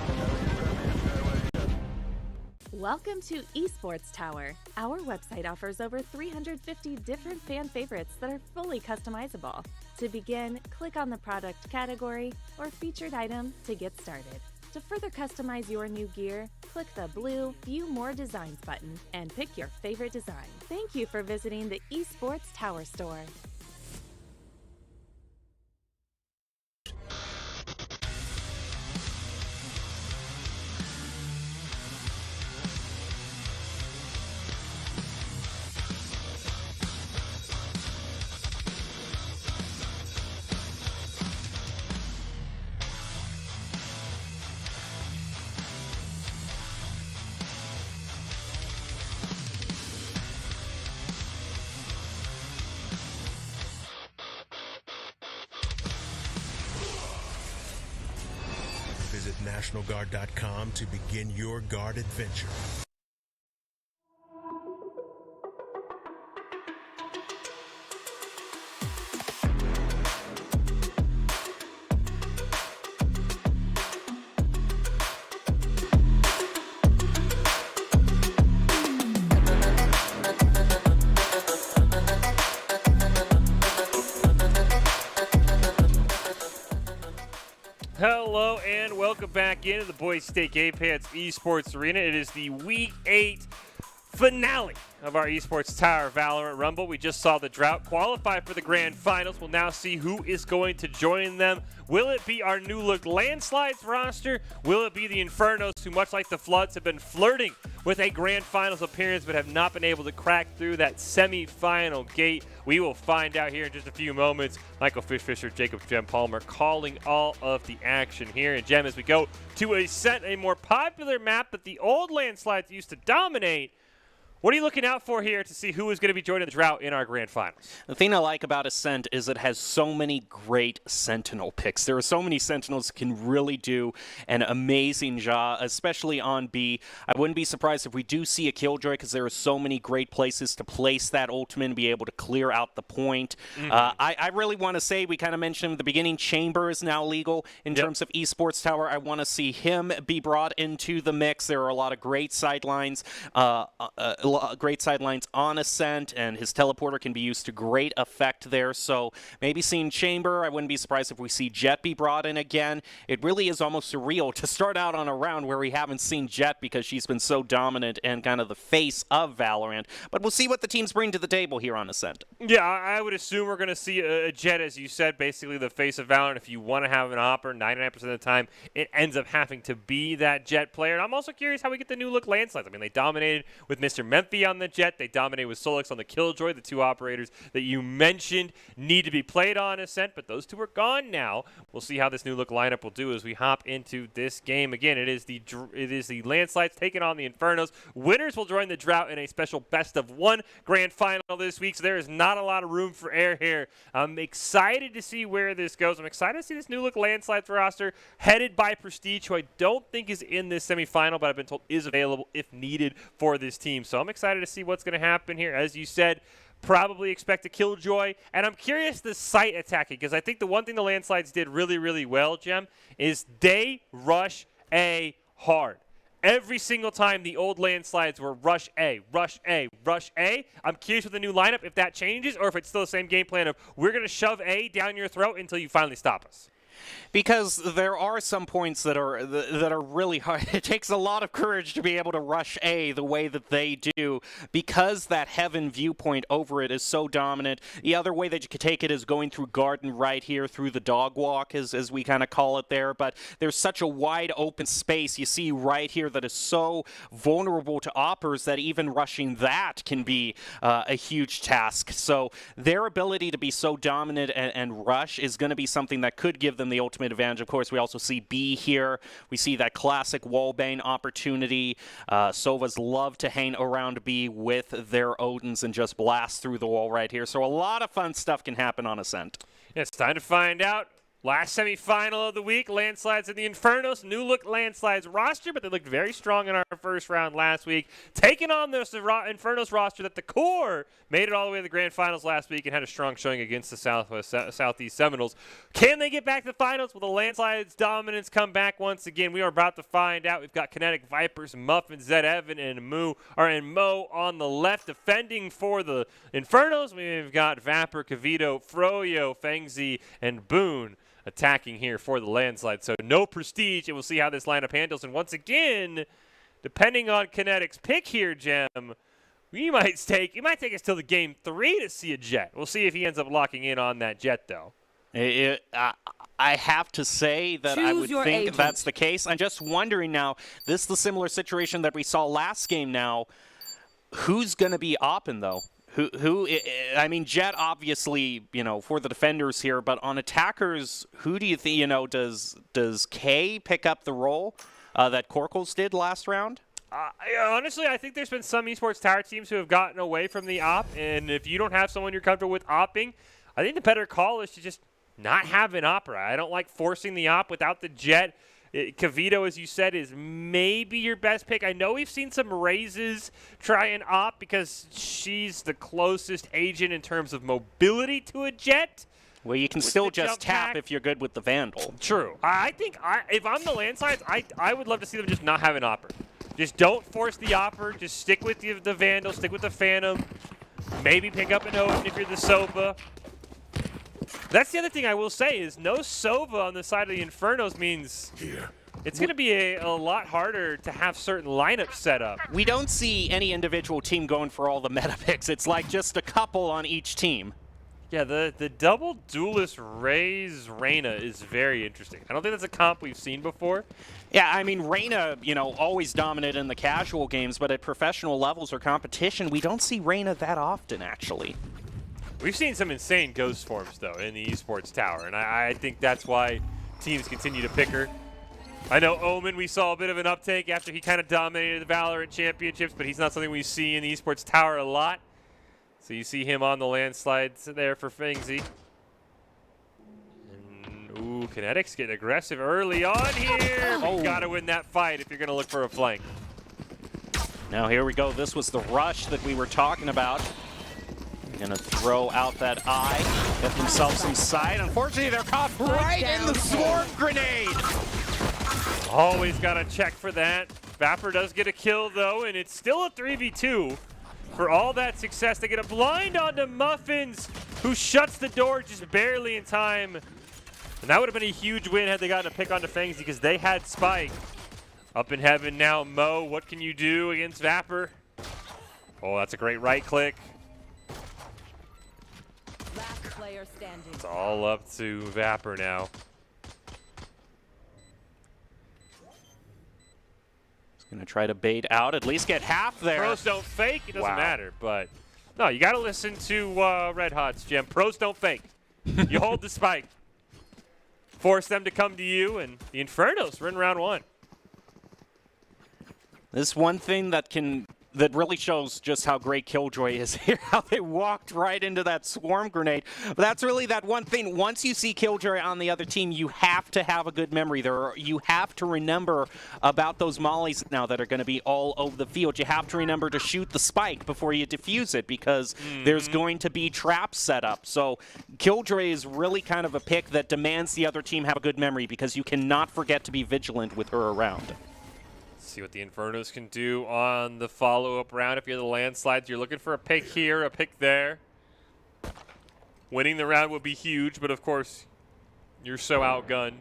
Welcome to Esports Tower. Our website offers over 350 different fan favorites that are fully customizable. To begin, click on the product category or featured item to get started. To further customize your new gear, click the blue View More Designs button and pick your favorite design. Thank you for visiting the Esports Tower store. NationalGuard.com to begin your guard adventure. Hello and welcome back into the Boise State Game Pants Esports Arena. It is the Week 8 finale of our Esports Tower Valorant Rumble. We just saw the Drought qualify for the Grand Finals. We'll now see who is going to join them. Will it be our new look Landslides roster? Will it be the Infernos, who much like the Floods have been flirting with a Grand Finals appearance but have not been able to crack through that semi-final gate? We will find out here in just a few moments. Michael Fisher, Jacob Jem Palmer calling all of the action here. And Jem, as we go to a more popular map that the old Landslides used to dominate, what are you looking out for here to see who is going to be joining the Drought in our Grand Finals? The thing I like about Ascent is it has so many great Sentinel picks. There are so many Sentinels that can really do an amazing job, especially on B. I wouldn't be surprised if we do see a Killjoy, because there are so many great places to place that ultimate and be able to clear out the point. I really want to say, we kind of mentioned in the beginning, Chamber is now legal in terms of Esports Tower. I want to see him be brought into the mix. There are a lot of great sidelines. Great sidelines on Ascent, and his teleporter can be used to great effect there. So maybe seeing Chamber, I wouldn't be surprised if we see Jet be brought in again. It really is almost surreal to start out on a round where we haven't seen Jet, because she's been so dominant and kind of the face of Valorant. But we'll see what the teams bring to the table here on Ascent. Yeah, I would assume we're going to see a Jet, as you said, basically the face of Valorant. If you want to have an Opper, 99% of the time, it ends up having to be that Jet player. And I'm also curious how we get the new look Landslides. I mean, they dominated with Mr. Memphi on the Jet. They dominated with Solix on the Killjoy. The two operators that you mentioned need to be played on Ascent, but those two are gone now. We'll see how this new look lineup will do as we hop into this game. Again, it is the Landslides taking on the Infernos. Winners will join the Drought in a special best-of-1 grand final this week, so there is not a lot of room for error here. I'm excited to see where this goes. I'm excited to see this new look Landslides roster headed by Prestige, who I don't think is in this semifinal, but I've been told is available if needed for this team. So I'm excited to see what's going to happen here. As you said, probably expect a Killjoy. And I'm curious the site attacking, because I think the one thing the Landslides did really, really well, Jem, is they rush A hard. Every single time the old Landslides were rush A, rush A, rush A. I'm curious with the new lineup if that changes, or if it's still the same game plan of we're going to shove A down your throat until you finally stop us. Because there are some points that are really hard. It takes a lot of courage to be able to rush A the way that they do, because that heaven viewpoint over it is so dominant. The other way that you could take it is going through Garden right here through the dog walk, as we kind of call it there. But there's such a wide open space you see right here that is so vulnerable to oppers that even rushing that can be a huge task. So their ability to be so dominant and rush is going to be something that could give them the ultimate advantage. Of course, we also see B here. We see that classic wallbang opportunity. Sovas love to hang around B with their Odins and just blast through the wall right here. So a lot of fun stuff can happen on Ascent. It's time to find out. Last semifinal of the week, Landslides and the Infernos. New look Landslides roster, but they looked very strong in our first round last week. Taking on this Infernos roster that the core made it all the way to the grand finals last week and had a strong showing against the Southeast Seminoles. Can they get back to the finals? Will the Landslides dominance come back once again? We are about to find out. We've got Kinetic Vipers, Muffin, Zed Evan, and Mo on the left defending for the Infernos. We've got Vapor, Cavito, Froyo, Fengzi, and Boone attacking here for the Landslide. So no Prestige, and we'll see how this lineup handles. And once again, depending on Kinetic's pick here, Jem, it might take us till the game 3 to see a Jet. We'll see if he ends up locking in on that Jet, though. I have to say that I would think that's the case. I'm just wondering now, this is the similar situation that we saw last game now. Who's going to be open, though? I mean, Jet obviously, for the defenders here, but on attackers, who do you think, does K pick up the role that Corkles did last round? Honestly, I think there's been some esports tower teams who have gotten away from the op, and if you don't have someone you're comfortable with opping, I think the better call is to just not have an opera. I don't like forcing the op without the Jet. Cavito, as you said, is maybe your best pick. I know we've seen some raises try and opt because she's the closest agent in terms of mobility to a Jet. Well, you can still just tap if you're good with the Vandal. True. I think if I'm the landslides, I would love to see them just not have an Opper. Just don't force the Opper. Just stick with the Vandal, stick with the Phantom. Maybe pick up an Omen if you're the Sova. That's the other thing I will say is no Sova on the side of the Infernos means it's going to be a lot harder to have certain lineups set up. We don't see any individual team going for all the meta picks. It's like just a couple on each team. Yeah, the double duelist Raze Reyna is very interesting. I don't think that's a comp we've seen before. Yeah, I mean, Reyna, always dominant in the casual games, but at professional levels or competition, we don't see Reyna that often, actually. We've seen some insane ghost forms, though, in the Esports Tower, and I think that's why teams continue to pick her. I know Omen, we saw a bit of an uptake after he kind of dominated the Valorant Championships, but he's not something we see in the Esports Tower a lot. So you see him on the landslides there for Fengsy. And, ooh, Kinetic's getting aggressive early on here. Oh. You gotta win that fight if you're gonna look for a flank. Now here we go. This was the rush that we were talking about. Gonna throw out that eye, get themselves some sight. Unfortunately, they're caught right in the swarm grenade. Always gotta check for that. Vapor does get a kill though, and it's still a 3v2. For all that success, they get a blind onto Muffins, who shuts the door just barely in time. And that would have been a huge win had they gotten a pick onto Fengsy because they had Spike. Up in heaven now, Mo, what can you do against Vapor? Oh, that's a great right click. Last player standing. It's all up to Vapor now. Gonna try to bait out, at least get half there. Pros don't fake, it doesn't matter, but no, you gotta listen to Red Hot's Gem. Pros don't fake. You hold the spike. Force them to come to you, and the Infernos are in round one. This one thing that really shows just how great Killjoy is here, how they walked right into that swarm grenade. But that's really that one thing. Once you see Killjoy on the other team, you have to have a good memory. You have to remember about those mollies now that are going to be all over the field. You have to remember to shoot the spike before you defuse it because there's going to be traps set up. So Killjoy is really kind of a pick that demands the other team have a good memory because you cannot forget to be vigilant with her around. See what the Infernos can do on the follow-up round. If you're the landslides, you're looking for a pick here, a pick there. Winning the round would be huge, but of course, you're so outgunned.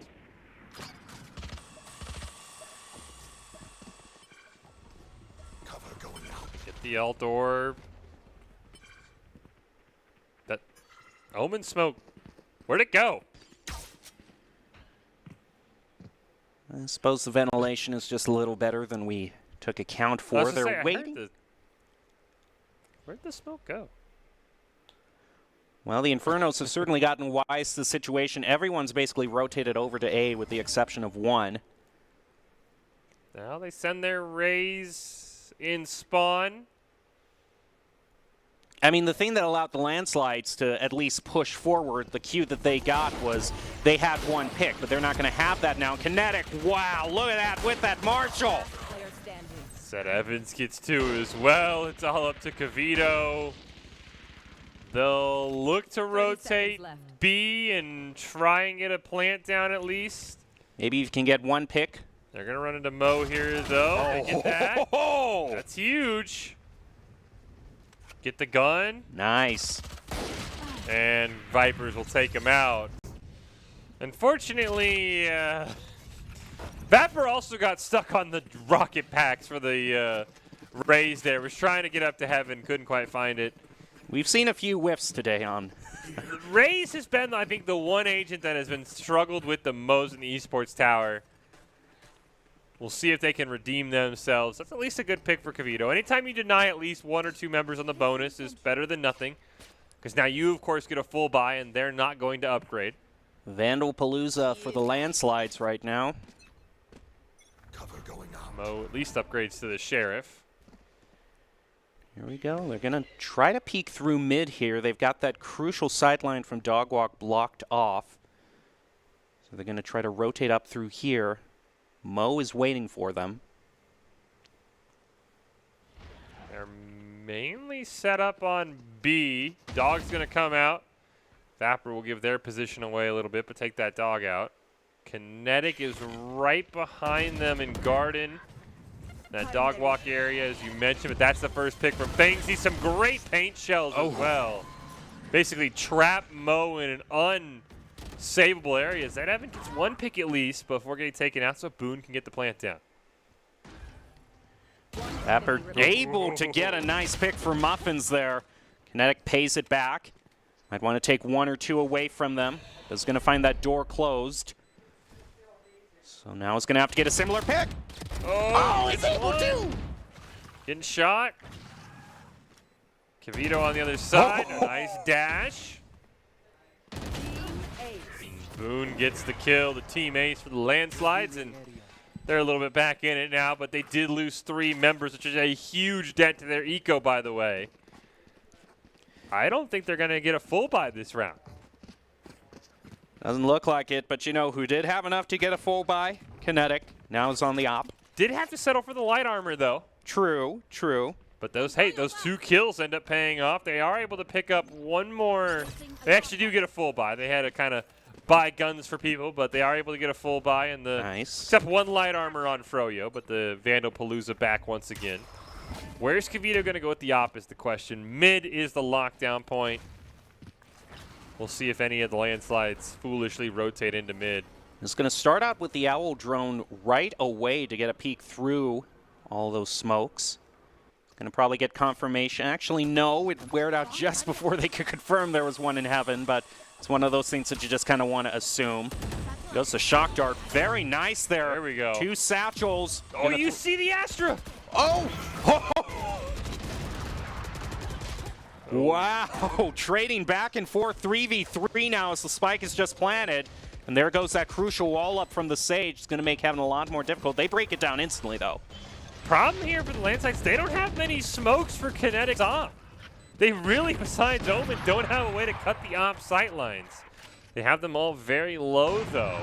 Cover going out. Get the Eldor. That Omen smoke. Where'd it go? I suppose the ventilation is just a little better than we took account for. They're waiting. Where'd the smoke go? Well, the Infernos have certainly gotten wise to the situation. Everyone's basically rotated over to A with the exception of one. Now they send their Rays in spawn. I mean, the thing that allowed the landslides to at least push forward, the cue that they got was they had one pick, but they're not going to have that now. Kinetic, wow, look at that with that Marshall. Said Evans gets two as well. It's all up to Cavito. They'll look to rotate B and try and get a plant down at least. Maybe you can get one pick. They're going to run into Mo here, though. They get that. That's huge. Get the gun. Nice. And Vipers will take him out. Unfortunately, Vapor also got stuck on the rocket packs for the Rays there. Was trying to get up to heaven, couldn't quite find it. We've seen a few whiffs today on. Rays has been, I think, the one agent that has been struggled with the most in the Esports Tower. We'll see if they can redeem themselves. That's at least a good pick for Cavito. Anytime you deny at least one or two members on the bonus is better than nothing. Because now you, of course, get a full buy, and they're not going to upgrade. Vandal Palooza for the landslides right now. Cover going out. Mo at least upgrades to the Sheriff. Here we go. They're going to try to peek through mid here. They've got that crucial sideline from Dogwalk blocked off. So they're going to try to rotate up through here. Mo is waiting for them. They're mainly set up on B. Dog's going to come out. Vapor will give their position away a little bit, but take that dog out. Kinetic is right behind them in Garden. That dog walk area, as you mentioned, but that's the first pick from Fangsy. Some great paint shells as well. Basically trap Mo in an unsavable area. That Evan gets one pick at least before getting taken out, so Boone can get the plant down. Vapor able to get a nice pick for Muffins there. Kinetic pays it back. Might want to take one or two away from them. Is going to find that door closed. So now it's going to have to get a similar pick. Oh, it's able to! Getting shot. Kavito on the other side. A nice dash. Boone gets the kill, the team ace for the landslides, and they're a little bit back in it now, but they did lose 3 members, which is a huge dent to their eco, by the way. I don't think they're going to get a full buy this round. Doesn't look like it, but you know who did have enough to get a full buy? Kinetic. Now is on the op. Did have to settle for the light armor, though. True, true. But those 2 kills end up paying off. They are able to pick up one more. They actually do get a full buy. They had to kind of buy guns for people, but they are able to get a full buy. And except 1 light armor on Froyo, but the Vandal Palooza back once again. Where's Kavito going to go with the op is the question. Mid is the lockdown point. We'll see if any of the landslides foolishly rotate into mid. It's going to start out with the Owl drone right away to get a peek through all those smokes. Going to probably get confirmation. Actually, no, it weared out just before they could confirm there was one in heaven, but it's one of those things that you just kind of want to assume. Goes to Shock Dart. Very nice there. There we go. 2 satchels. Oh, you see the Astra. Oh! Wow. Trading back and forth 3v3 now as the spike is just planted. And there goes that crucial wall up from the Sage. It's going to make having a lot more difficult. They break it down instantly, though. Problem here for the landslides, they don't have many smokes for Kinetic's op. They really, besides Omen, don't have a way to cut the op sight lines. They have them all very low, though.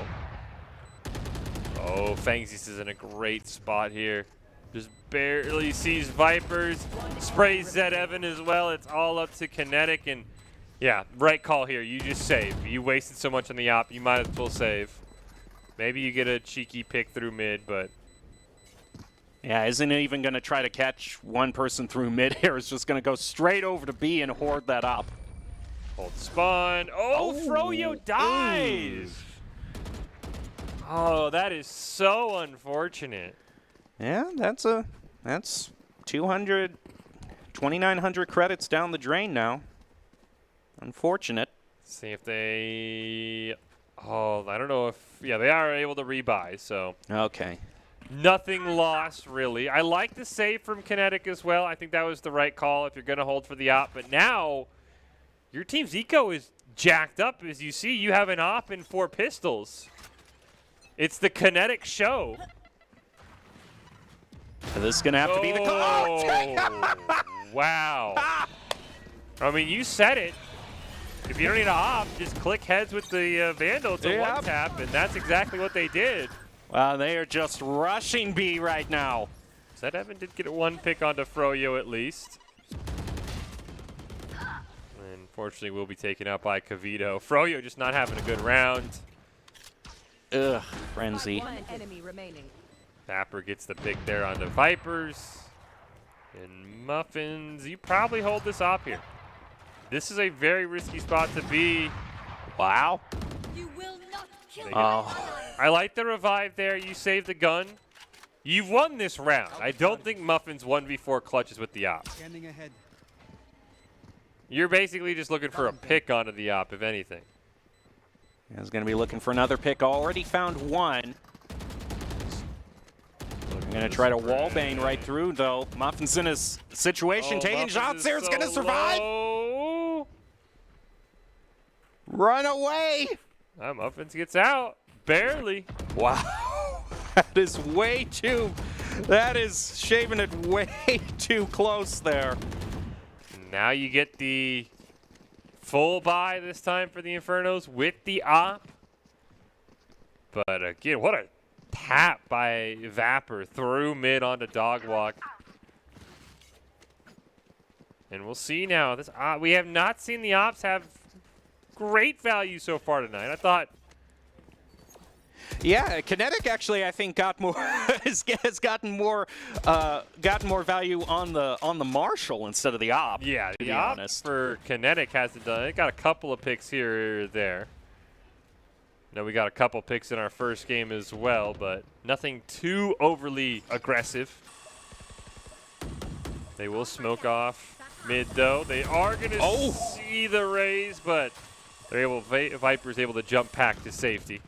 Oh, Fangsy's is in a great spot here. Just barely sees Vipers. Sprays Zed Evan as well. It's all up to Kinetic. And yeah, right call here. You just save. You wasted so much on the op. You might as well save. Maybe you get a cheeky pick through mid, but yeah, isn't even going to try to catch one person through mid-air. It's just going to go straight over to B and hoard that up. Hold spawn. Oh, Froyo dies. Oh, that is so unfortunate. Yeah, that's 200, 2,900 credits down the drain now. Unfortunate. See if they. Oh, I don't know if. Yeah, they are able to rebuy, so. Okay. Nothing lost, really. I like the save from Kinetic as well. I think that was the right call if you're going to hold for the op. But now, your team's eco is jacked up. As you see, you have an op and 4 pistols. It's the Kinetic show. This is going to have to be the call. Oh, wow. I mean, you said it. If you don't need a op, just click heads with the Vandal to one tap, and that's exactly what they did. Wow, they are just rushing B right now. Zed Evan did get 1 pick onto Froyo at least. And unfortunately, will be taken out by Kavito. Froyo just not having a good round. Ugh, frenzy. 1 enemy remaining. Dapper gets the pick there onto Vipers. And Muffins, you probably hold this op here. This is a very risky spot to be. Wow. You will not kill I like the revive there. You saved the gun. You've won this round. I don't think Muffins 1v4 clutches with the op. You're basically just looking for a pick onto the op, if anything. He's going to be looking for another pick. Already found 1. Going to try to wallbang right through, though. Muffins in his situation, taking Muffins shots there. It's going to survive. Low. Run away. Muffins gets out. Barely. Wow. That is way too, that is shaving it way too close there. Now you get the full buy this time for the Infernos with the op. But again, what a tap by Vapor through mid onto Dog Walk. And we'll see now. This we have not seen the Ops have great value so far tonight. I thought. Yeah, Kinetic actually I think got more has gotten more value on the Marshall instead of the Op. Yeah, to the be Op honest. for Kinetic hasn't done. It got a couple of picks here or there. No, we got a couple picks in our first game as well, but nothing too overly aggressive. They will smoke off mid though. They are gonna see the raise, but they're able. Viper's able to jump pack to safety.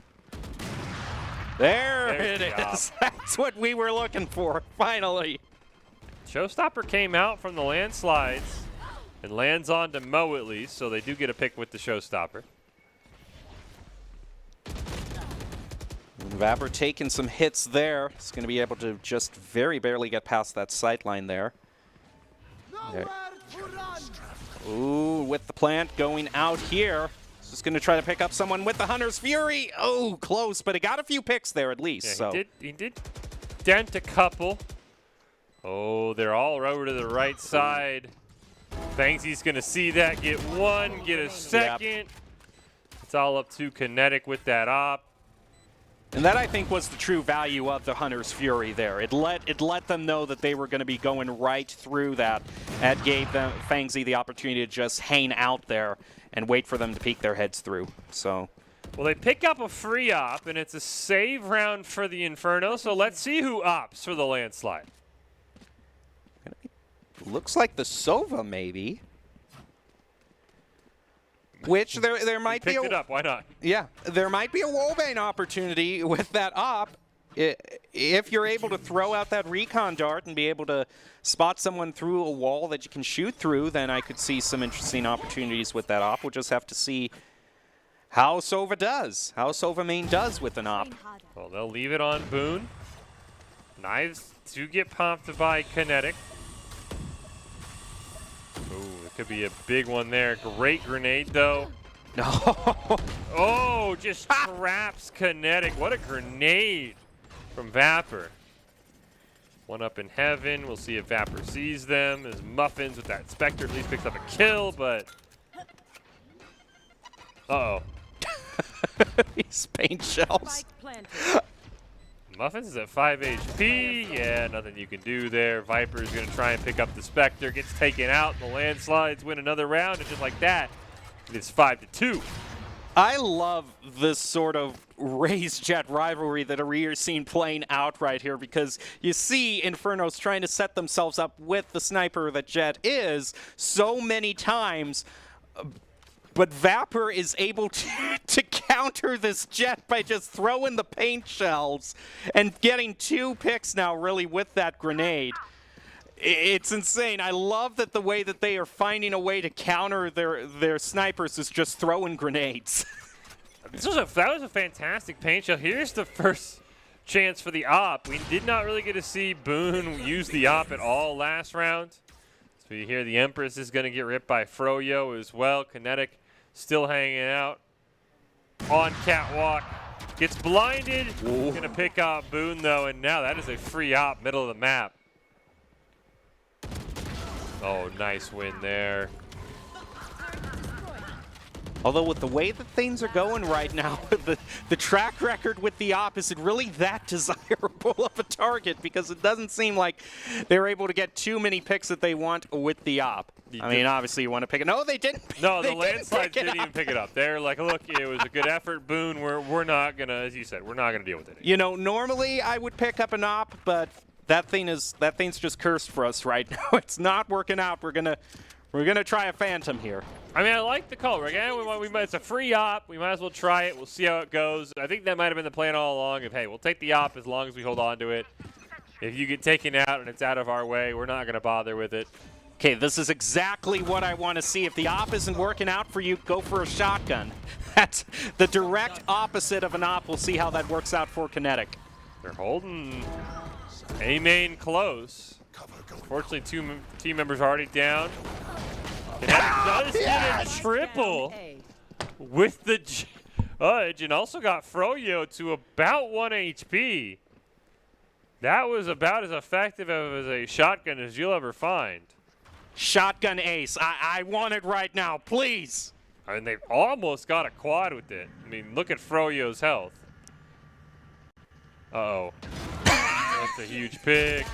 There it is. That's what we were looking for, finally. Showstopper came out from the landslides and lands on to Mo at least, so they do get a pick with the Showstopper. Vapor taking some hits there. He's going to be able to just very barely get past that sight line there. Ooh, with the plant going out here. Just going to try to pick up someone with the Hunter's Fury. Oh, close, but he got a few picks there at least. Yeah, so. he did dent a couple. Oh, they're all over to the right side. Fangsy's going to see that, get one, get a second. Yep. It's all up to Kinetic with that Op. And that, I think, was the true value of the Hunter's Fury there. It let them know that they were going to be going right through that. That gave them Fangsy the opportunity to just hang out there and wait for them to peek their heads through. So, well, they pick up a free Op, and it's a save round for the Inferno. So let's see who opts for the landslide. Looks like the Sova, maybe. Which there might be. Picked it up. Why not? Yeah, there might be a wallbang opportunity with that Op. If you're able to throw out that recon dart and be able to spot someone through a wall that you can shoot through, then I could see some interesting opportunities with that Op. We'll just have to see how Sova does, how Sova main does with an Op. Well, they'll leave it on Boone. Knives do get popped by Kinetic. Ooh, it could be a big one there. Great grenade, though. No. Oh, just traps Kinetic. What a grenade from Vapor. One up in heaven. We'll see if Vapor sees them. As Muffins with that Spectre at least picks up a kill, but... Uh-oh. These paint shells. Muffins is at 5 HP. Yeah, nothing you can do there. Viper's going to try and pick up the Spectre. Gets taken out. The landslides win another round. And just like that, it's 5-2. I love this sort of Raze Jet rivalry that we're seeing playing out right here, because you see Inferno's trying to set themselves up with the sniper that Jet is so many times. But Vapor is able to counter this Jet by just throwing the paint shells and getting 2 picks now, really, with that grenade. It's insane. I love that the way that they are finding a way to counter their snipers is just throwing grenades. That was a fantastic paint shell. Here's the first chance for the Op. We did not really get to see Boone use the Op at all last round. So you hear the Empress is going to get ripped by Froyo as well. Kinetic still hanging out on catwalk. Gets blinded. Going to pick up Boone, though, and now that is a free Op, middle of the map. Oh, nice win there. Although with the way that things are going right now, the track record with the Op isn't really that desirable of a target, because it doesn't seem like they're able to get too many picks that they want with the Op. I mean, obviously you want to pick it. No, they didn't. No, the landslides didn't even pick it up. They're like, look, it was a good effort, Boone. We're not going to, as you said, we're not going to deal with it. You know, normally I would pick up an Op, but that thing's just cursed for us right now. It's not working out. We're gonna try a Phantom here. I mean, I like the call. Again, it's a free Op. We might as well try it. We'll see how it goes. I think that might have been the plan all along. Of hey, we'll take the Op as long as we hold on to it. If you get taken out and it's out of our way, we're not gonna bother with it. Okay, this is exactly what I want to see. If the Op isn't working out for you, go for a shotgun. That's the direct opposite of an Op. We'll see how that works out for Kinetic. They're holding A main close. Unfortunately, 2 team members are already down. Kinetic does get a triple with the Judge, and also got Froyo to about 1 HP. That was about as effective as a shotgun as you'll ever find. Shotgun ace. I want it right now, please. I mean, they've almost got a quad with it. I mean, look at Froyo's health. Uh-oh. That's a huge pick.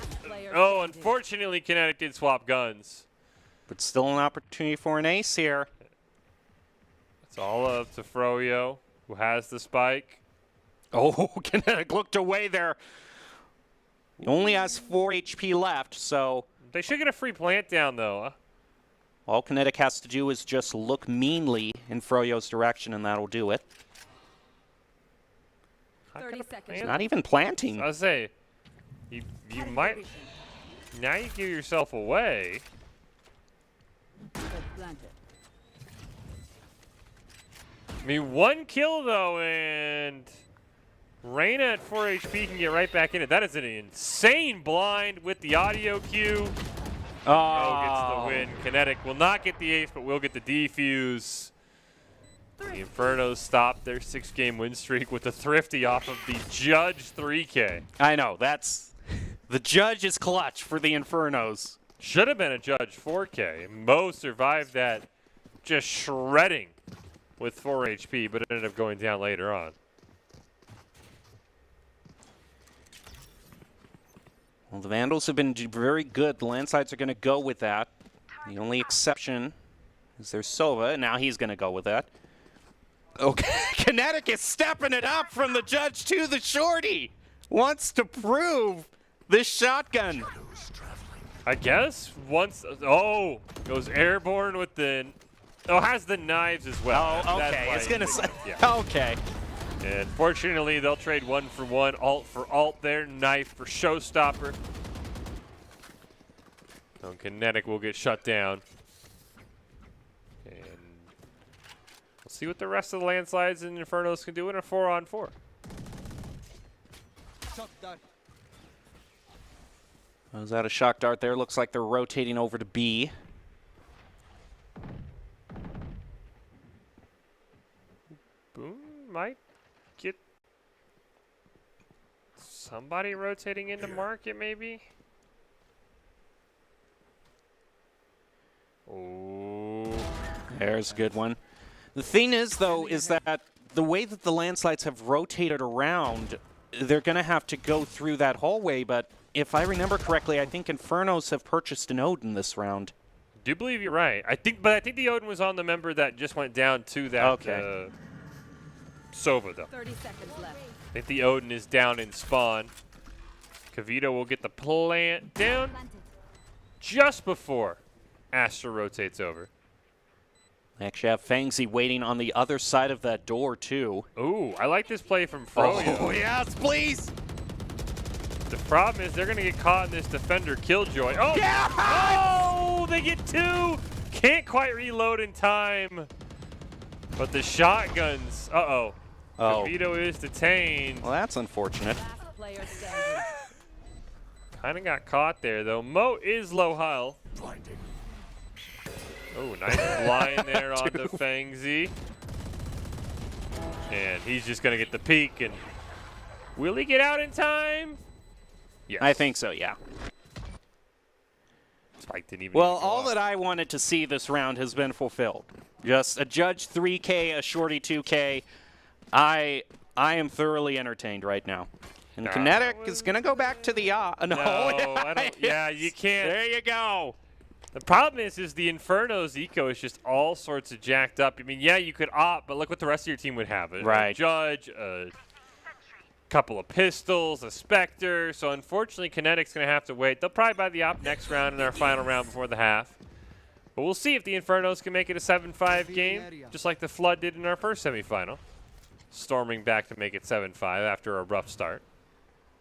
Oh, unfortunately, Kinetic did swap guns. But still an opportunity for an ace here. It's all up to Froyo, who has the spike. Oh, Kinetic looked away there. He only has 4 HP left, so... They should get a free plant down, though. All Kinetic has to do is just look meanly in Froyo's direction, and that'll do it. 30 seconds. He's not even planting. I was say, you might... Now you give yourself away. I mean, 1 kill, though, and Reyna at 4 HP can get right back in it. That is an insane blind with the audio cue. Oh, gets the win. Kinetic will not get the ace, but will get the defuse. The Infernos stopped their 6-game win streak with a thrifty off of the Judge 3K. I know, that's... The Judge is clutch for the Infernos. Should have been a Judge 4K. Mo survived that just shredding with 4 HP, but it ended up going down later on. Well, the Vandals have been very good. The Landsides are going to go with that. The only exception is there's Sova. Now he's going to go with that. Okay, Kinetic is stepping it up from the Judge to the Shorty. Wants to prove this shotgun. I guess once, oh, goes airborne with the, oh, has the knives as well. Oh, okay, it's going to say, yeah. Okay. And fortunately, they'll trade 1 for 1, alt for alt there, knife for showstopper. So Kinetic will get shut down. And we'll see what the rest of the Landslides and Infernos can do in a 4-on-4. Was that a shock dart there? Looks like they're rotating over to B. Boom might get somebody rotating into market, maybe. Oh, there's a good one. The thing is, though, is that the way that the Landslides have rotated around, they're going to have to go through that hallway, but if I remember correctly, I think Infernos have purchased an Odin this round. Do believe you're right. I think the Odin was on the member that just went down to that Sova, though. 30 seconds left. I think the Odin is down in spawn. Kavito will get the plant down just before Astra rotates over. They actually have Fangzy waiting on the other side of that door, too. Ooh, I like this play from Froyo. Oh, yes, please! The problem is they're going to get caught in this defender killjoy. Oh, yeah! Oh, they get 2. Can't quite reload in time. But the shotguns, uh-oh. Oh. Kavito is detained. Well, that's unfortunate. Kind of got caught there, though. Mo is low health. Oh, nice blind there on the Fangzy. And he's just going to get the peek. And will he get out in time? Yes. I think so, yeah. Spike didn't even well, all that I wanted to see this round has been fulfilled. Just a Judge 3K, a Shorty 2K. I am thoroughly entertained right now. And Kinetic is going to go back to the no, I don't, yeah, you can't. There you go. The problem is the Inferno's eco is just all sorts of jacked up. I mean, yeah, you could opt, but look what the rest of your team would have. A Judge, a couple of pistols, a Spectre. So unfortunately, Kinetic's going to have to wait. They'll probably buy the op next round in our final round before the half. But we'll see if the Infernos can make it a 7-5 game, just like the Flood did in our first semifinal. Storming back to make it 7-5 after a rough start.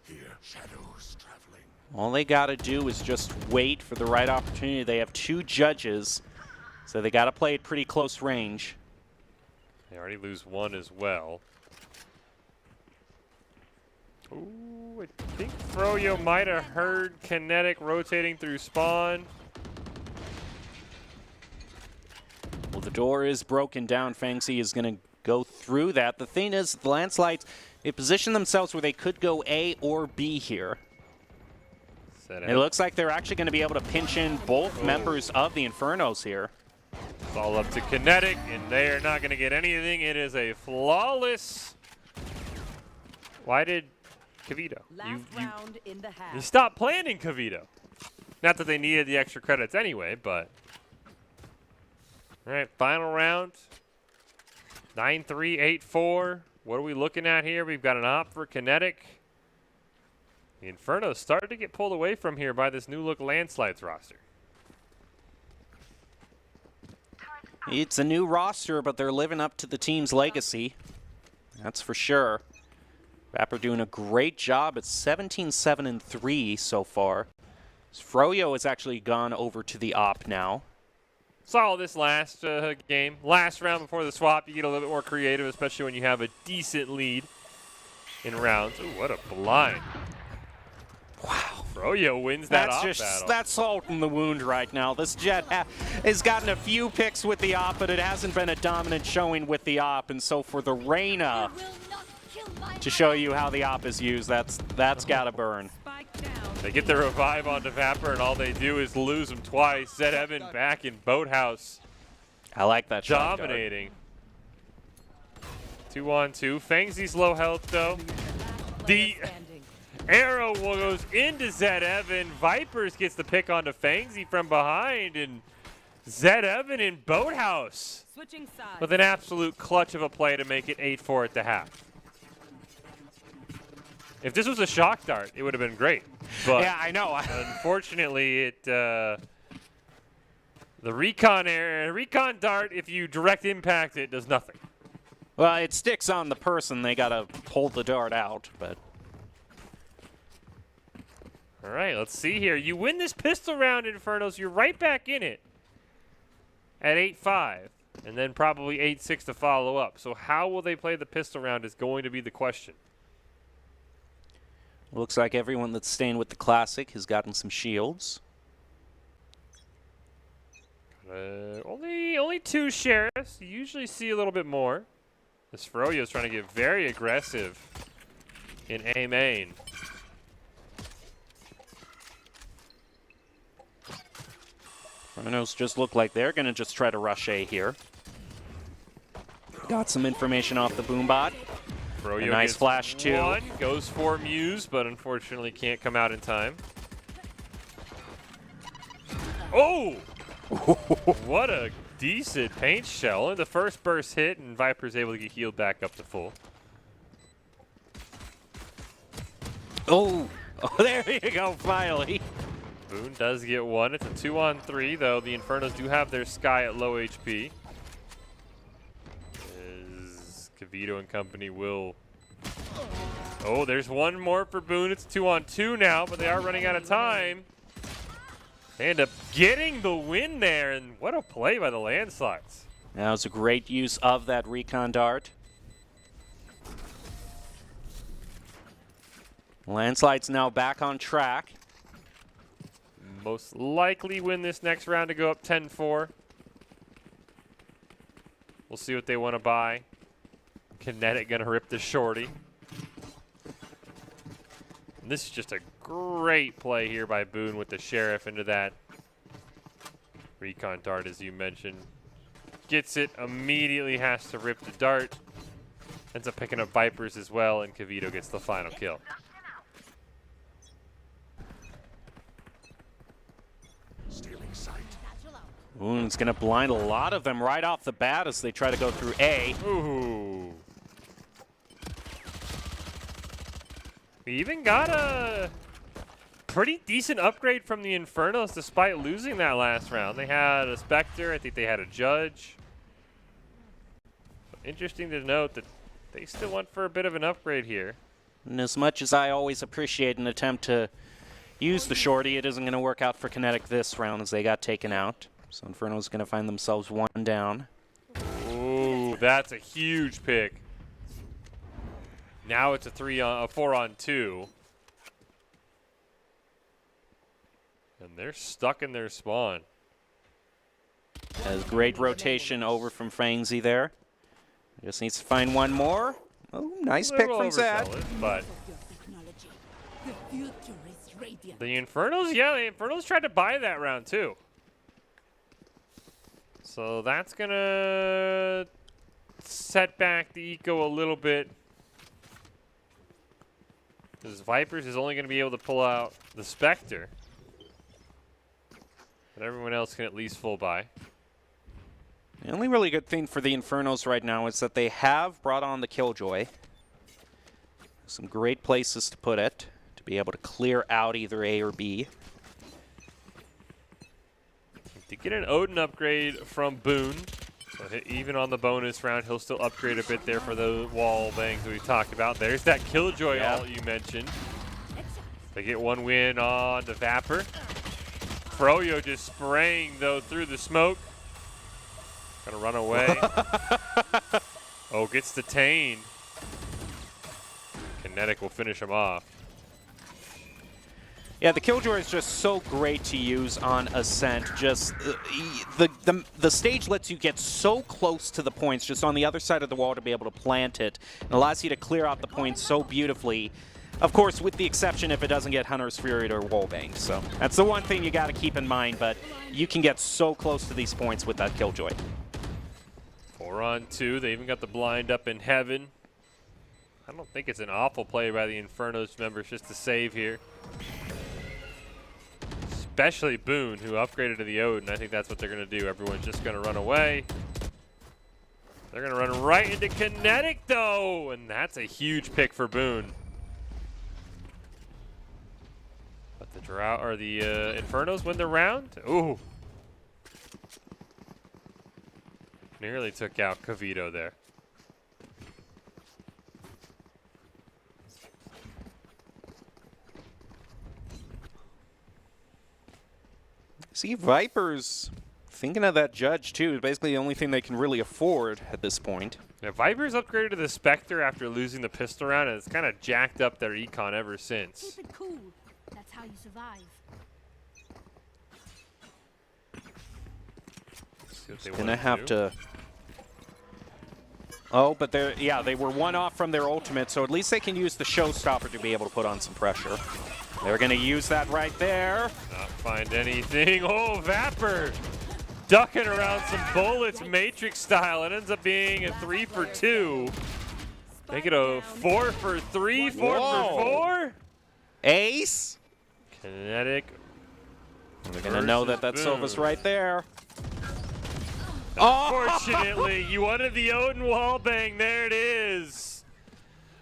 Here, shadows traveling. All they got to do is just wait for the right opportunity. They have 2 judges, so they got to play at pretty close range. They already lose 1 as well. Ooh, I think Froyo might have heard Kinetic rotating through spawn. Well, the door is broken down. Fangzy is going to go through that. The thing is, the Landslides, they position themselves where they could go A or B here. It looks like they're actually going to be able to pinch in both members of the Infernos here. It's all up to Kinetic, and they are not going to get anything. It is a flawless. Why did Kavito? You stopped playing in Kavito. Not that they needed the extra credits anyway, but. All right, final round. 9-3, 8-4. What are we looking at here? We've got an op for Kinetic. The Inferno started to get pulled away from here by this new look Landslides roster. It's a new roster, but they're living up to the team's legacy. That's for sure. Vapor doing a great job at 17-7-3 so far. Froyo has actually gone over to the op now. Saw this last game. Last round before the swap, you get a little bit more creative, especially when you have a decent lead in rounds. Ooh, what a blind. Wow. Froyo wins that op battle. That's salt in the wound right now. This Jet has gotten a few picks with the op, but it hasn't been a dominant showing with the op. And so for the Reyna to show you how the op is used, that's got to burn. They get the revive onto Vapor, and all they do is lose him twice. Zed Evan back in Boathouse. I like that shot. Dominating. 2-on-2. Fangsy's low health, though. The arrow goes into Zed Evan. Vipers gets the pick onto Fangsy from behind, and Zed Evan in Boathouse with an absolute clutch of a play to make it 8-4 at the half. If this was a shock dart, it would have been great. But yeah, I know. Unfortunately, the recon dart, if you direct impact it, does nothing. Well, it sticks on the person. They got to pull the dart out, but. All right, let's see here. You win this pistol round, Infernos. You're right back in it at 8-5, and then probably 8-6 to follow up. So how will they play the pistol round is going to be the question. Looks like everyone that's staying with the Classic has gotten some shields. Only 2 sheriffs. You usually see a little bit more. This Froyo is trying to get very aggressive in A main. Infernos just look like they're going to just try to rush A here. Got some information off the boombot. Froyo a nice flash, too. One, goes for Muse, but unfortunately can't come out in time. Oh! What a decent paint shell. Only the first burst hit, and Viper's able to get healed back up to full. Oh, there you go, finally. Boone does get one. It's a 2-on-3, though. The Infernos do have their Sky at low HP. Kavito and company will. Oh, there's one more for Boone. It's 2-on-2 now, but they are running out of time. They end up getting the win there, and what a play by the Landslides. That was a great use of that recon dart. Landslides now back on track. Most likely win this next round to go up 10-4. We'll see what they want to buy. Kinetic gonna rip the shorty. And this is just a great play here by Boone with the Sheriff into that recon dart, as you mentioned. Gets it, immediately has to rip the dart. Ends up picking up Vipers as well, and Kavito gets the final kill. Boone's gonna blind a lot of them right off the bat as they try to go through A. Ooh. We even got a pretty decent upgrade from the Infernos despite losing that last round. They had a Spectre. I think they had a Judge. Interesting to note that they still went for a bit of an upgrade here. And as much as I always appreciate an attempt to use the shorty, it isn't going to work out for Kinetic this round as they got taken out. So Inferno's going to find themselves one down. Ooh, that's a huge pick. Now it's a 4-on-2. And they're stuck in their spawn. Has great rotation over from Fangsy there. Just needs to find one more. Oh, nice pick from Zed. But The Infernos, yeah, the Infernos tried to buy that round too. So that's gonna set back the eco a little bit. Because Vipers is only gonna be able to pull out the Spectre. But everyone else can at least full buy. The only really good thing for the Infernos right now is that they have brought on the Killjoy. Some great places to put it, to be able to clear out either A or B. To get an Odin upgrade from Boone, so even on the bonus round, he'll still upgrade a bit there for the wall bangs we talked about. There's that Killjoy ult you mentioned. They get one win on the Vapor. Froyo just spraying, though, through the smoke. Gonna run away. Oh, gets detained. Kinetic will finish him off. Yeah, the Killjoy is just so great to use on Ascent. Just the stage lets you get so close to the points, just on the other side of the wall to be able to plant it. It allows you to clear out the points so beautifully. Of course, with the exception if it doesn't get Hunter's Fury or Wallbang. So that's the one thing you got to keep in mind, but you can get so close to these points with that Killjoy. 4 on 2. They even got the blind up in heaven. I don't think it's an awful play by the Infernos members just to save here. Especially Boone, who upgraded to the Odin. I think that's what they're going to do. Everyone's just going to run away. They're going to run right into Kinetic, though, and that's a huge pick for Boone. But the Infernos win the round. Ooh. Nearly took out Cavito there. See, Vipers thinking of that Judge, too. Basically the only thing they can really afford at this point. Yeah, Vipers upgraded to the Spectre after losing the pistol round, and it's kind of jacked up their econ ever since. Keep it cool. That's how you survive. They're gonna have to. Oh, but they were one off from their ultimate, so at least they can use the showstopper to be able to put on some pressure. They're going to use that right there. Not find anything. Oh, Vapor ducking around some bullets, Matrix style. It ends up being a 3 for 2. Make it a 4 for 3, 4 for 4. Ace. Kinetic. We're going to know that that's Silva's right there. Unfortunately, you wanted the Odin wallbang. There it is.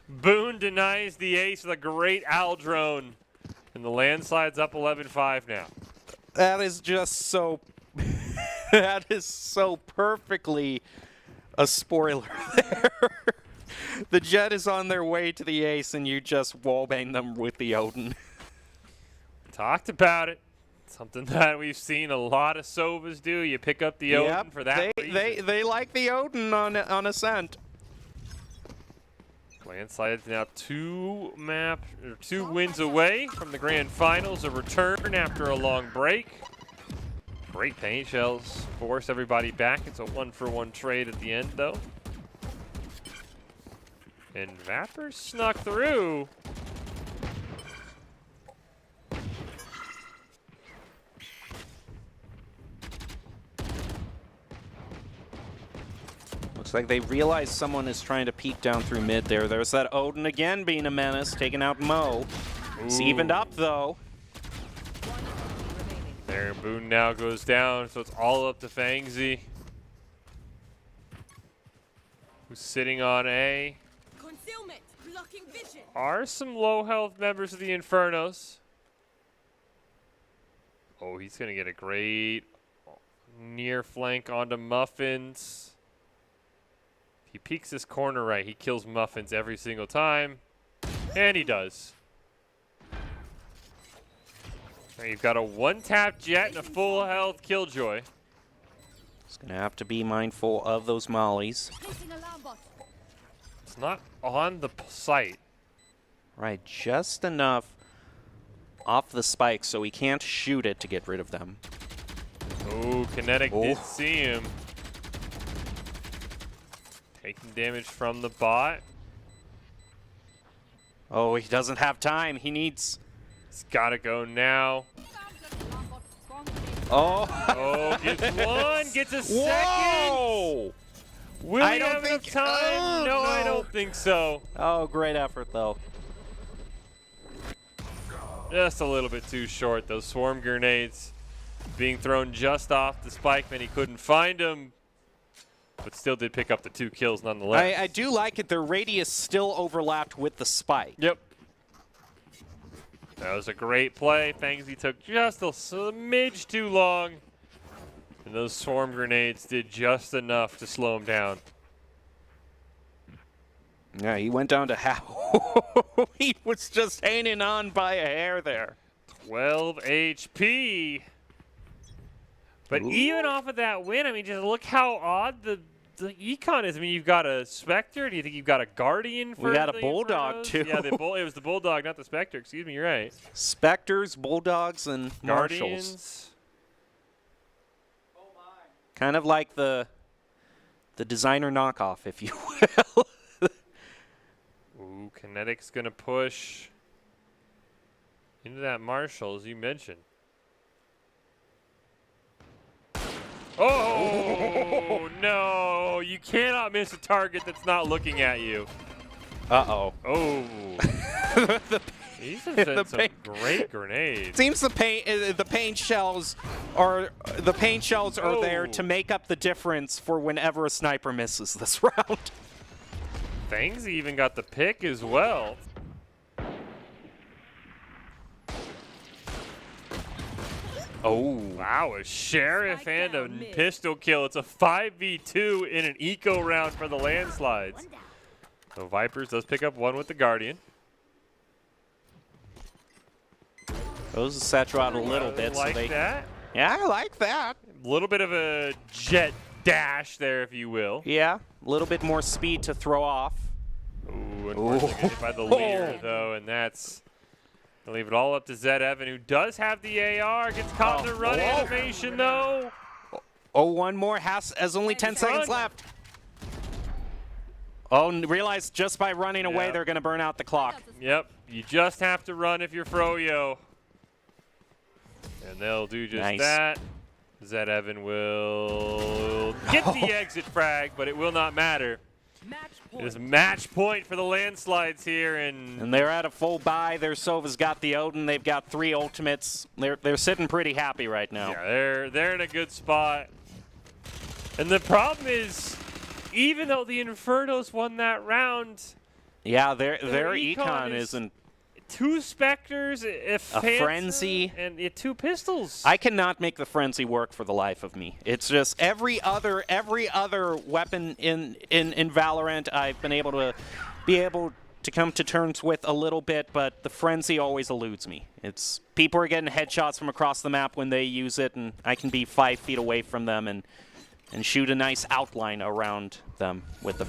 Boone denies the ace with a great owl drone. And the landslide's up 11-5 now. That is just so... that is so perfectly a spoiler there. The Jet is on their way to the ace, and you just wallbang them with the Odin. Talked about it. Something that we've seen a lot of Sovas do. You pick up the Odin for that reason. They like the Odin on Ascent. Landslide is now 2 wins away from the grand finals. A return after a long break. Great paint shells force everybody back. It's a 1-for-1 trade at the end, though. And Vapor snuck through. Looks like they realize someone is trying to peek down through mid there. There's that Odin again being a menace, taking out Mo. It's evened up, though. There, Boone now goes down, so it's all up to Fangzy, who's sitting on A. Concealment, blocking vision. Are some low health members of the Infernos. Oh, he's going to get a great near flank onto Muffins. He peeks this corner right. He kills Muffins every single time. And he does. Now you've got a 1-tap Jet and a full health Killjoy. He's going to have to be mindful of those mollies. It's not on the site. Right, just enough off the spike so he can't shoot it to get rid of them. Oh, Kinetic did see him. Taking damage from the bot. Oh, he doesn't have time. He needs It's got to go now. Oh. Gets one, gets a second. Whoa! Will he have enough time? No, I don't think so. Oh, great effort, though. Just a little bit too short. Those swarm grenades being thrown just off the spikeman. He couldn't find him, but still did pick up the 2 kills nonetheless. I do like it. Their radius still overlapped with the spike. Yep. That was a great play. Fangsy took just a smidge too long, and those swarm grenades did just enough to slow him down. Yeah, he went down to how he was just hanging on by a hair there. 12 HP. But even off of that win, I mean, just look how odd the econ is. I mean, you've got a Spectre. Do you think you've got a Guardian for We got a the Bulldog, Infernos? too. Yeah, it was the Bulldog, not the Spectre. Excuse me, you're right. Spectres, Bulldogs, and Marshals. Guardians. Kind of like the designer knockoff, if you will. Ooh, Kinetic's going to push into that Marshal, as you mentioned. Oh, no. You cannot miss a target that's not looking at you. Uh-oh. Oh. These have sent some great grenades. Seems the paint shells are there to make up the difference for whenever a sniper misses this round. Fangs even got the pick as well. Oh. Wow, a Sheriff and a pistol kill. It's a 5v2 in an eco round for the landslides. So Vipers does pick up one with the Guardian. Those Satchel out a little bit. Like so that? Yeah, I like that. A little bit of a jet dash there, if you will. Yeah, a little bit more speed to throw off. Ooh, unfortunately get hit by the leader, though, and that's going to leave it all up to Zed Evan, who does have the AR. Gets caught in the run animation, though. Oh, one more. Has only 10 seconds left. Oh, realize just by running away, they're going to burn out the clock. Yep, you just have to run if you're Froyo. And they'll do just that. Zed Evan will get the exit frag, but it will not matter. It is match point for the landslides here, and they're at a full buy. Their Sova's got the Odin. They've got 3 ultimates. They're sitting pretty happy right now. Yeah, they're in a good spot. And the problem is, even though the Infernos won that round, yeah, their econ isn't. 2 Spectres, a Frenzy, and 2 pistols. I cannot make the Frenzy work for the life of me. It's just every other weapon in Valorant I've been able to come to terms with a little bit, but the Frenzy always eludes me. It's people are getting headshots from across the map when they use it, and I can be 5 feet away from them and shoot a nice outline around them with the.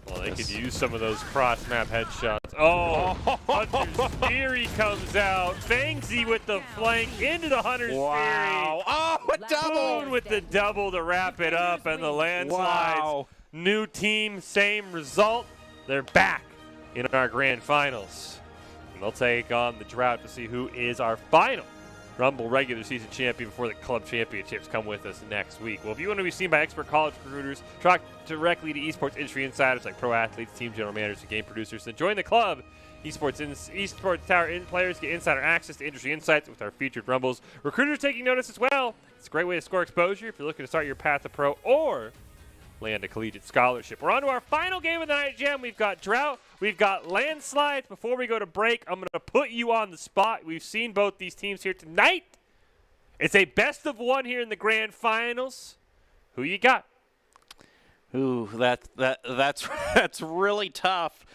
Well, they could use some of those cross-map headshots. Oh, Hunter's Fury comes out. Fangsy with the flank into the Hunter's Fury. Oh, a double! Boone with the double to wrap it up, and the landslides. Wow. New team, same result. They're back in our grand finals. And they'll take on the Drought to see who is our final Rumble regular season champion before the club championships come with us next week. Well, if you want to be seen by expert college recruiters, talk directly to esports industry insiders like pro athletes, team general managers, and game producers, then join the club. Esports Tower players get insider access to industry insights with our featured Rumbles. Recruiters taking notice as well. It's a great way to score exposure if you're looking to start your path to pro or land a collegiate scholarship. We're on to our final game of the night, Jam. We've got Drought. We've got Landslides. Before we go to break, I'm going to put you on the spot. We've seen both these teams here tonight. It's a best of 1 here in the grand finals. Who you got? Ooh, that's really tough.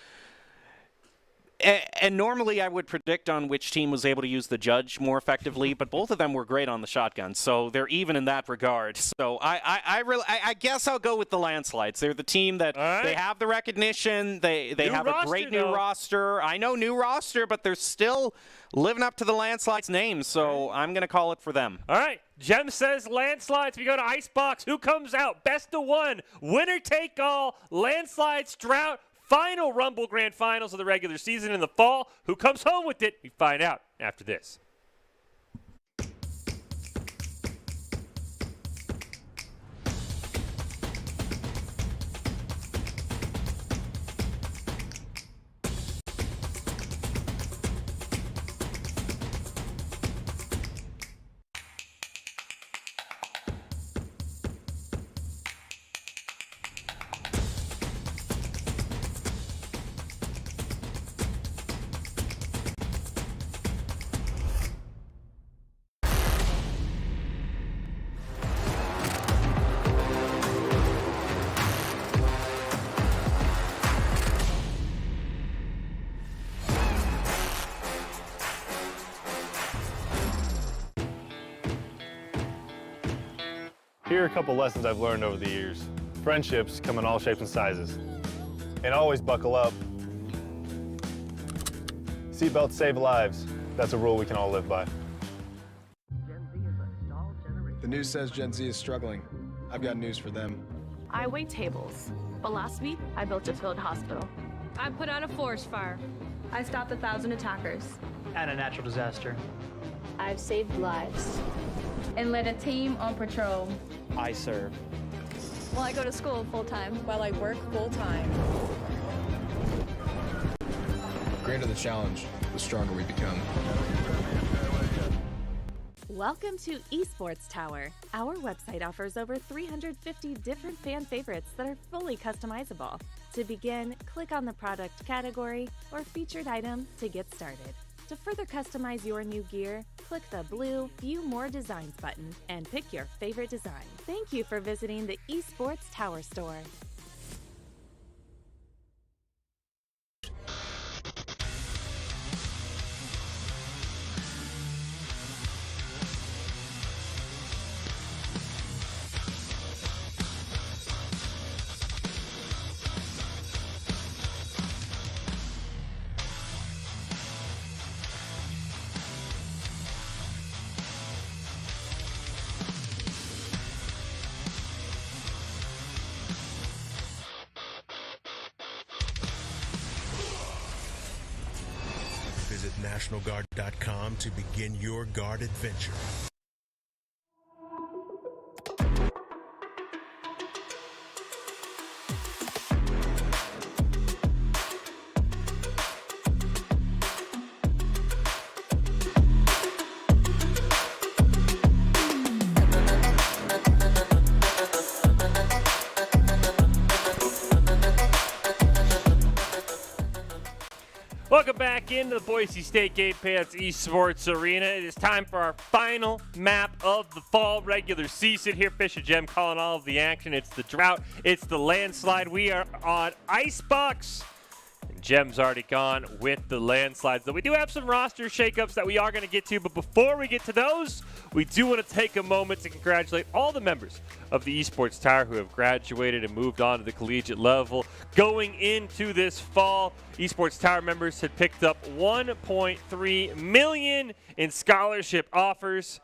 And normally I would predict on which team was able to use the judge more effectively, but both of them were great on the shotgun, so they're even in that regard. So I guess I'll go with the Landslides. They're the team that they have the recognition. They have a great new roster. I know new roster, but they're still living up to the Landslides name, so I'm going to call it for them. All right. Jem says Landslides. We go to Icebox. Who comes out? Best of 1. Winner take all. Landslides, Drought. Final Rumble Grand Finals of the regular season in the fall. Who comes home with it? We find out after this. Here are a couple lessons I've learned over the years. Friendships come in all shapes and sizes. And always buckle up. Seatbelts save lives. That's a rule we can all live by. The news says Gen Z is struggling. I've got news for them. I wait tables, but last week I built a field hospital. I put out a forest fire. I stopped 1,000 attackers. And a natural disaster. I've saved lives. And led a team on patrol. I serve. Well, I go to school full-time. While I work full-time. The greater the challenge, the stronger we become. Welcome to Esports Tower. Our website offers over 350 different fan favorites that are fully customizable. To begin, click on the product category or featured item to get started. To further customize your new gear, click the blue View More Designs button and pick your favorite design. Thank you for visiting the Esports Tower store. Visit NationalGuard.com to begin your guard adventure. Welcome back into the Boise State Game Pants Esports Arena. It is time for our final map of the fall regular season. Here, Fish and Gem calling all of the action. It's the drought. It's the landslide. We are on Icebox. And Gem's already gone with the landslides. Though we do have some roster shakeups that we are going to get to. But before we get to those, we do want to take a moment to congratulate all the members of the Esports Tower who have graduated and moved on to the collegiate level. Going into this fall, Esports Tower members had picked up $1.3 million in scholarship offers.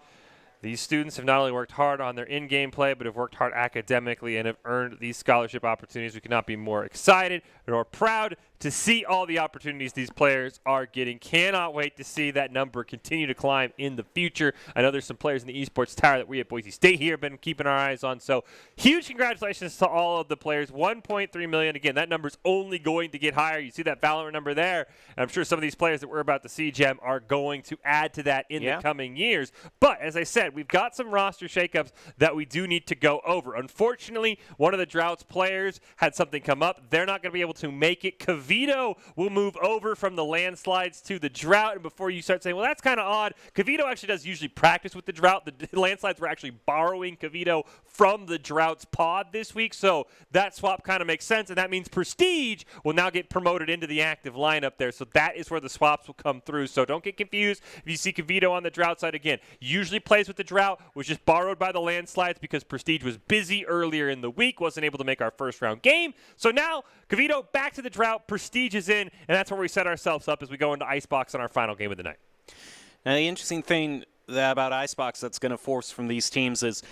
These students have not only worked hard on their in-game play, but have worked hard academically and have earned these scholarship opportunities. We cannot be more excited nor proud to see all the opportunities these players are getting. Cannot wait to see that number continue to climb in the future. I know there's some players in the Esports Tower that we at Boise State here have been keeping our eyes on. So huge congratulations to all of the players. $1.3 million. Again, that number's only going to get higher. You see that Valorant number there. And I'm sure some of these players that we're about to see, Gem, are going to add to that in the coming years. But as I said, we've got some roster shakeups that we do need to go over. Unfortunately, one of the Drought's players had something come up. They're not going to be able to make it. Cavito will move over from the landslides to the Drought. And before you start saying, well, that's kind of odd, Cavito actually does usually practice with the Drought. The landslides were actually borrowing Cavito from the Drought's pod this week. So that swap kind of makes sense. And that means Prestige will now get promoted into the active lineup there. So that is where the swaps will come through. So don't get confused if you see Cavito on the Drought side again. Usually plays with the Drought, was just borrowed by the landslides because Prestige was busy earlier in the week, wasn't able to make our first round game. So now Cavito back to the Drought, Prestige is in, and that's where we set ourselves up as we go into Icebox on our final game of the night. Now, the interesting thing about Icebox that's going to force from these teams is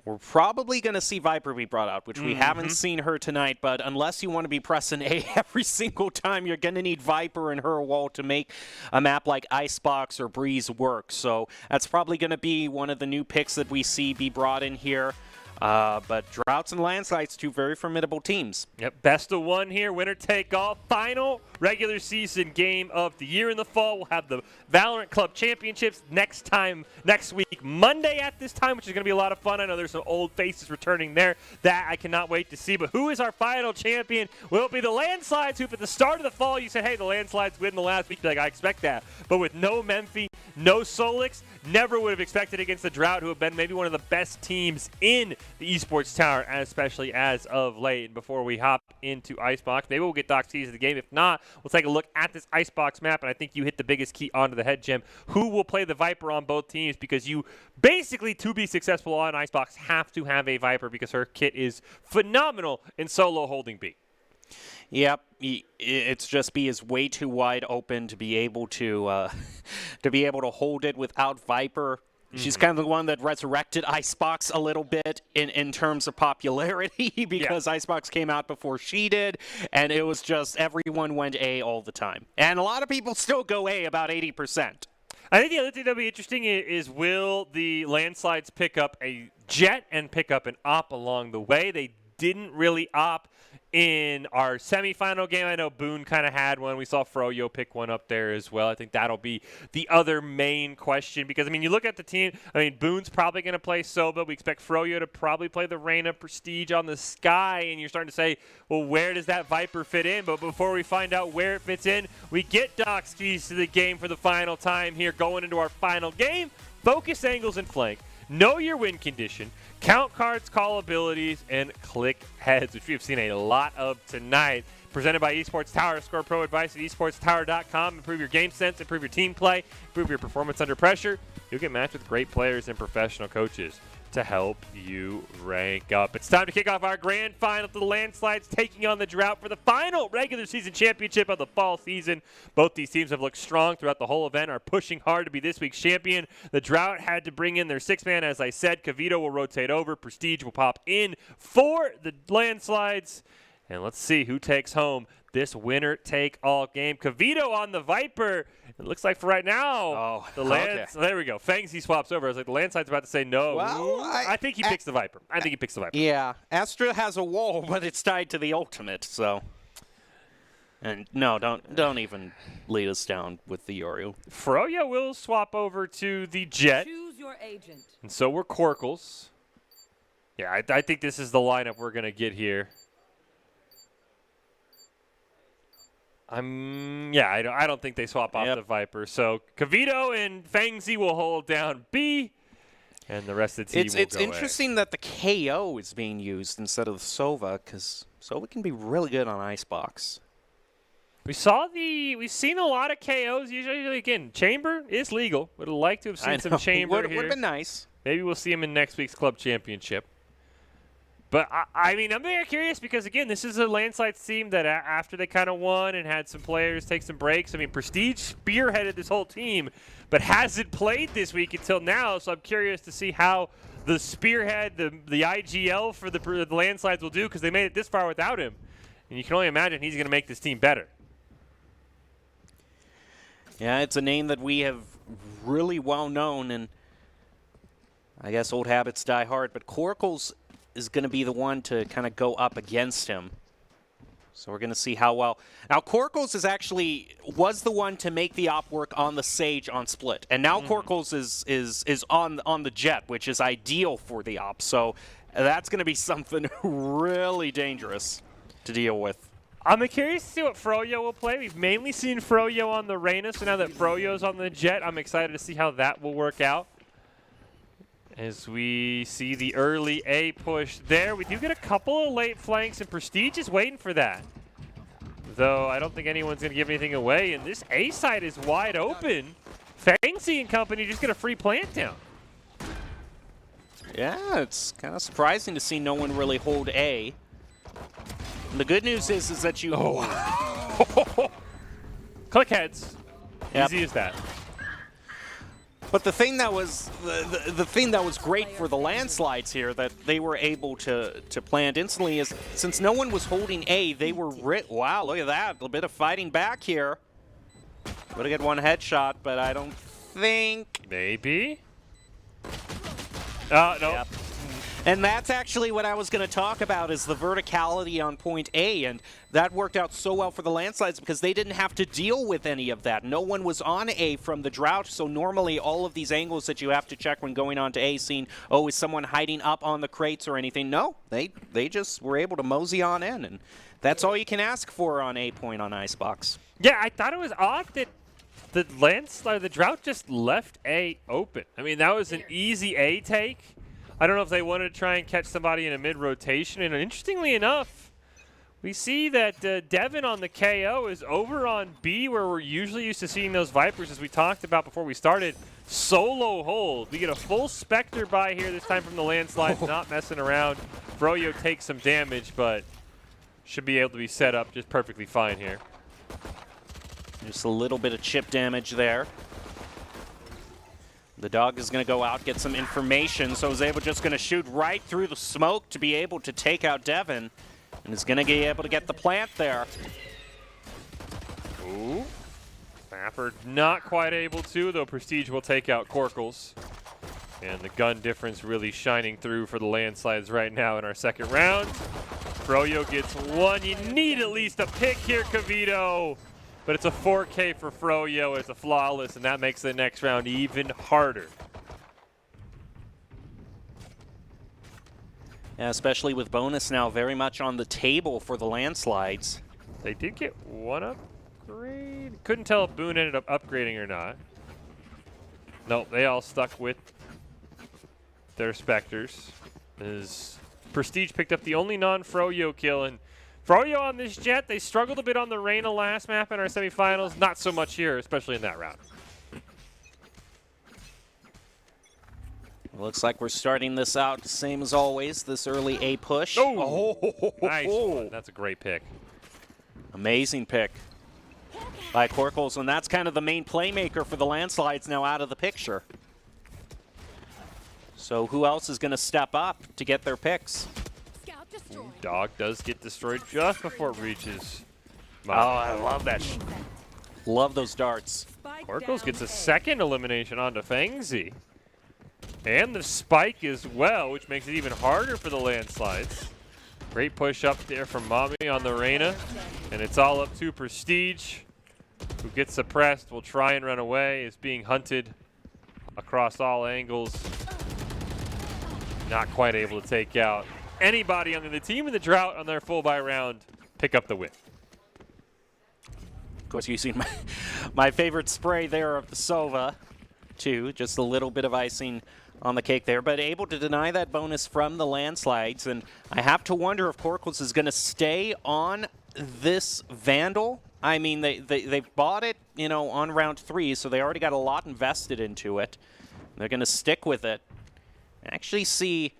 We're probably going to see Viper be brought out, which we haven't seen her tonight, but unless you want to be pressing A every single time, you're going to need Viper and her wall to make a map like Icebox or Breeze work. So that's probably going to be one of the new picks that we see be brought in here. But Droughts and Landslides, two very formidable teams. Yep, best of one here, winner take all. Final regular season game of the year in the fall. We'll have the Valorant Club Championships next week, Monday at this time, which is going to be a lot of fun. I know there's some old faces returning there. That I cannot wait to see. But who is our final champion? Will it be the Landslides, who at the start of the fall you said, hey, the Landslides win the last week? You're like, I expect that. But with no Memphi, no Solix, never would have expected against the Drought, who have been maybe one of the best teams in the Esports Tower, especially as of late. And before we hop into Icebox, maybe we'll get Doc's keys of the game. If not, we'll take a look at this Icebox map, and I think you hit the biggest key onto the head, Jim. Who will play the Viper on both teams? Because you basically, to be successful on Icebox, have to have a Viper because her kit is phenomenal in solo holding B. Yep, it's just B is way too wide open to be able to hold it without Viper. She's kind of the one that resurrected Icebox a little bit in terms of popularity because Icebox came out before she did, and it was just everyone went A all the time. And a lot of people still go A, about 80%. I think the other thing that'll be interesting is will the Landslides pick up a Jet and pick up an Op along the way? They didn't really Op in our semifinal game. I know Boone kind of had one. We saw Froyo pick one up there as well. I think that'll be the other main question because, I mean, you look at the team. I mean, Boone's probably going to play Soba. We expect Froyo to probably play the Reyna Prestige on the Sky, and you're starting to say, well, where does that Viper fit in? But before we find out where it fits in, we get Doc's keys to the game for the final time here going into our final game. Focus angles and flank. Know your win condition, count cards, call abilities, and click heads, which we have seen a lot of tonight. Presented by Esports Tower. Score pro advice at esportstower.com. Improve your game sense, improve your team play, improve your performance under pressure. You'll get matched with great players and professional coaches to help you rank up. It's time to kick off our grand final to the Landslides taking on the Drought for the final regular season championship of the fall season. Both these teams have looked strong throughout the whole event, are pushing hard to be this week's champion. The Drought had to bring in their six-man, as I said. Cavito will rotate over. Prestige will pop in for the Landslides. And let's see who takes home this winner-take-all game. Cavito on the Viper. It looks like for right now, there we go. Fangsy swaps over. I was like, the Landside's about to say no. Well, I think he picks the Viper. I think he picks the Viper. Yeah, Astra has a wall, but it's tied to the ultimate, so. And no, don't even lead us down with the Yoru. Froyo will swap over to the Jet. Choose your agent. And so we're Corkles. Yeah, I think this is the lineup we're going to get here. I don't think they swap off the Viper. So Cavito and Fangsy will hold down B, and the rest of the team will go It's interesting that the KO is being used instead of the Sova, because Sova can be really good on Icebox. We've seen a lot of KOs. Usually, again, Chamber is legal. Would have liked to have seen some Chamber here. Would have been nice. Maybe we'll see him in next week's club championship. But, I mean, I'm very curious because, again, this is a Landslides team that after they kind of won and had some players take some breaks. I mean, Prestige spearheaded this whole team, but hasn't played this week until now. So I'm curious to see how the spearhead, the IGL for the Landslides will do because they made it this far without him. And you can only imagine he's going to make this team better. Yeah, it's a name that we have really well known, and I guess old habits die hard. But Corkles is going to be the one to kind of go up against him. So we're going to see how well. Now, Corkles was the one to make the op work on the Sage on Split. And now Corkles is on the Jet, which is ideal for the op. So that's going to be something really dangerous to deal with. I'm curious to see what Froyo will play. We've mainly seen Froyo on the Reyna, so now that Froyo's on the Jet, I'm excited to see how that will work out. As we see the early A push there, we do get a couple of late flanks, and Prestige is waiting for that. Though I don't think anyone's going to give anything away, and this A side is wide open. Fangsy and company just get a free plant down. Yeah, it's kind of surprising to see no one really hold A. And the good news is that you... Click heads. Yep. Easy as that. But the thing that was the thing that was great for the landslides here that they were able to plant instantly is since no one was holding A, they were wow, look at that. A bit of fighting back here. Would have get one headshot, but I don't think. Maybe. No. Yep. And that's actually what I was going to talk about is the verticality on point A, and that worked out so well for the landslides because they didn't have to deal with any of that. No one was on A from the drought, so normally all of these angles that you have to check when going on to A, seeing, oh, is someone hiding up on the crates or anything? No, they just were able to mosey on in, and that's all you can ask for on A point on Icebox. Yeah, I thought it was odd that the landslide, the drought just left A open. I mean, that was an easy A take. I don't know if they wanted to try and catch somebody in a mid-rotation. And interestingly enough, we see that Devin on the KO is over on B, where we're usually used to seeing those Vipers, as we talked about before we started. Solo hold. We get a full Spectre buy here, this time from the landslide, not messing around. Froyo takes some damage, but should be able to be set up just perfectly fine here. Just a little bit of chip damage there. The dog is going to go out, get some information, so is able just going to shoot right through the smoke to be able to take out Devin, and is going to be able to get the plant there. Ooh. Mapper not quite able to, though Prestige will take out Corkles. And the gun difference really shining through for the landslides right now in our second round. Froyo gets one. You need at least a pick here, Kavito. But it's a 4K for Froyo. It's a flawless, and that makes the next round even harder. Yeah, especially with bonus now very much on the table for the landslides. They did get one upgrade. Couldn't tell if Boone ended up upgrading or not. Nope, they all stuck with their Spectres. As Prestige picked up the only non-Froyo kill, and Froyo on this jet, they struggled a bit on the Reyna last map in our semifinals. Not so much here, especially in that round. Looks like we're starting this out same as always, this early A push. Oh, nice one. That's a great pick. Amazing pick by Corkles, and that's kind of the main playmaker for the landslides now out of the picture. So who else is going to step up to get their picks? Ooh, dog does get destroyed just before it reaches. Oh, I love that. Love those darts. Corkles gets a second elimination onto Fangzy. And the spike as well, which makes it even harder for the landslides. Great push up there from Mommy on the Reyna. And it's all up to Prestige, who gets suppressed, will try and run away, is being hunted across all angles. Not quite able to take out anybody on the team in the drought on their full buy round. Pick up the win. Of course, using my favorite spray there of the Sova, too. Just a little bit of icing on the cake there, but able to deny that bonus from the landslides. And I have to wonder if Corkles is going to stay on this Vandal. I mean, they bought it, you know, on round 3, so they already got a lot invested into it. They're going to stick with it. Actually see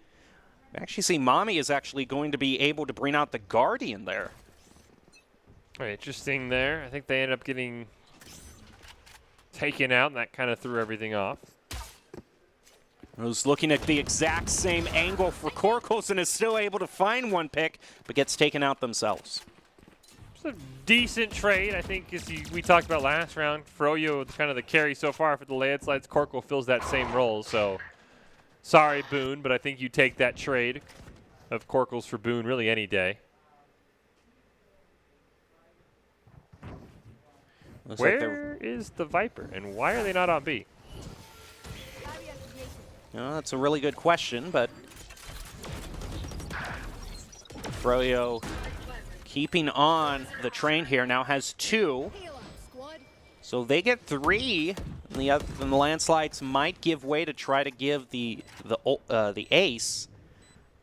Mommy is actually going to be able to bring out the Guardian there. Right, interesting there. I think they ended up getting taken out, and that kind of threw everything off. I was looking at the exact same angle for Corkles and is still able to find one pick, but gets taken out themselves. It's a decent trade, I think, as we talked about last round. Froyo, kind of the carry so far for the landslides. Corkle fills that same role, so sorry, Boone, but I think you take that trade of Corkles for Boone really any day. Where is the Viper, and why are they not on B? That's a really good question, but Froyo keeping on the train here now has 2. So they get 3, and the landslides might give way to try to give the ace,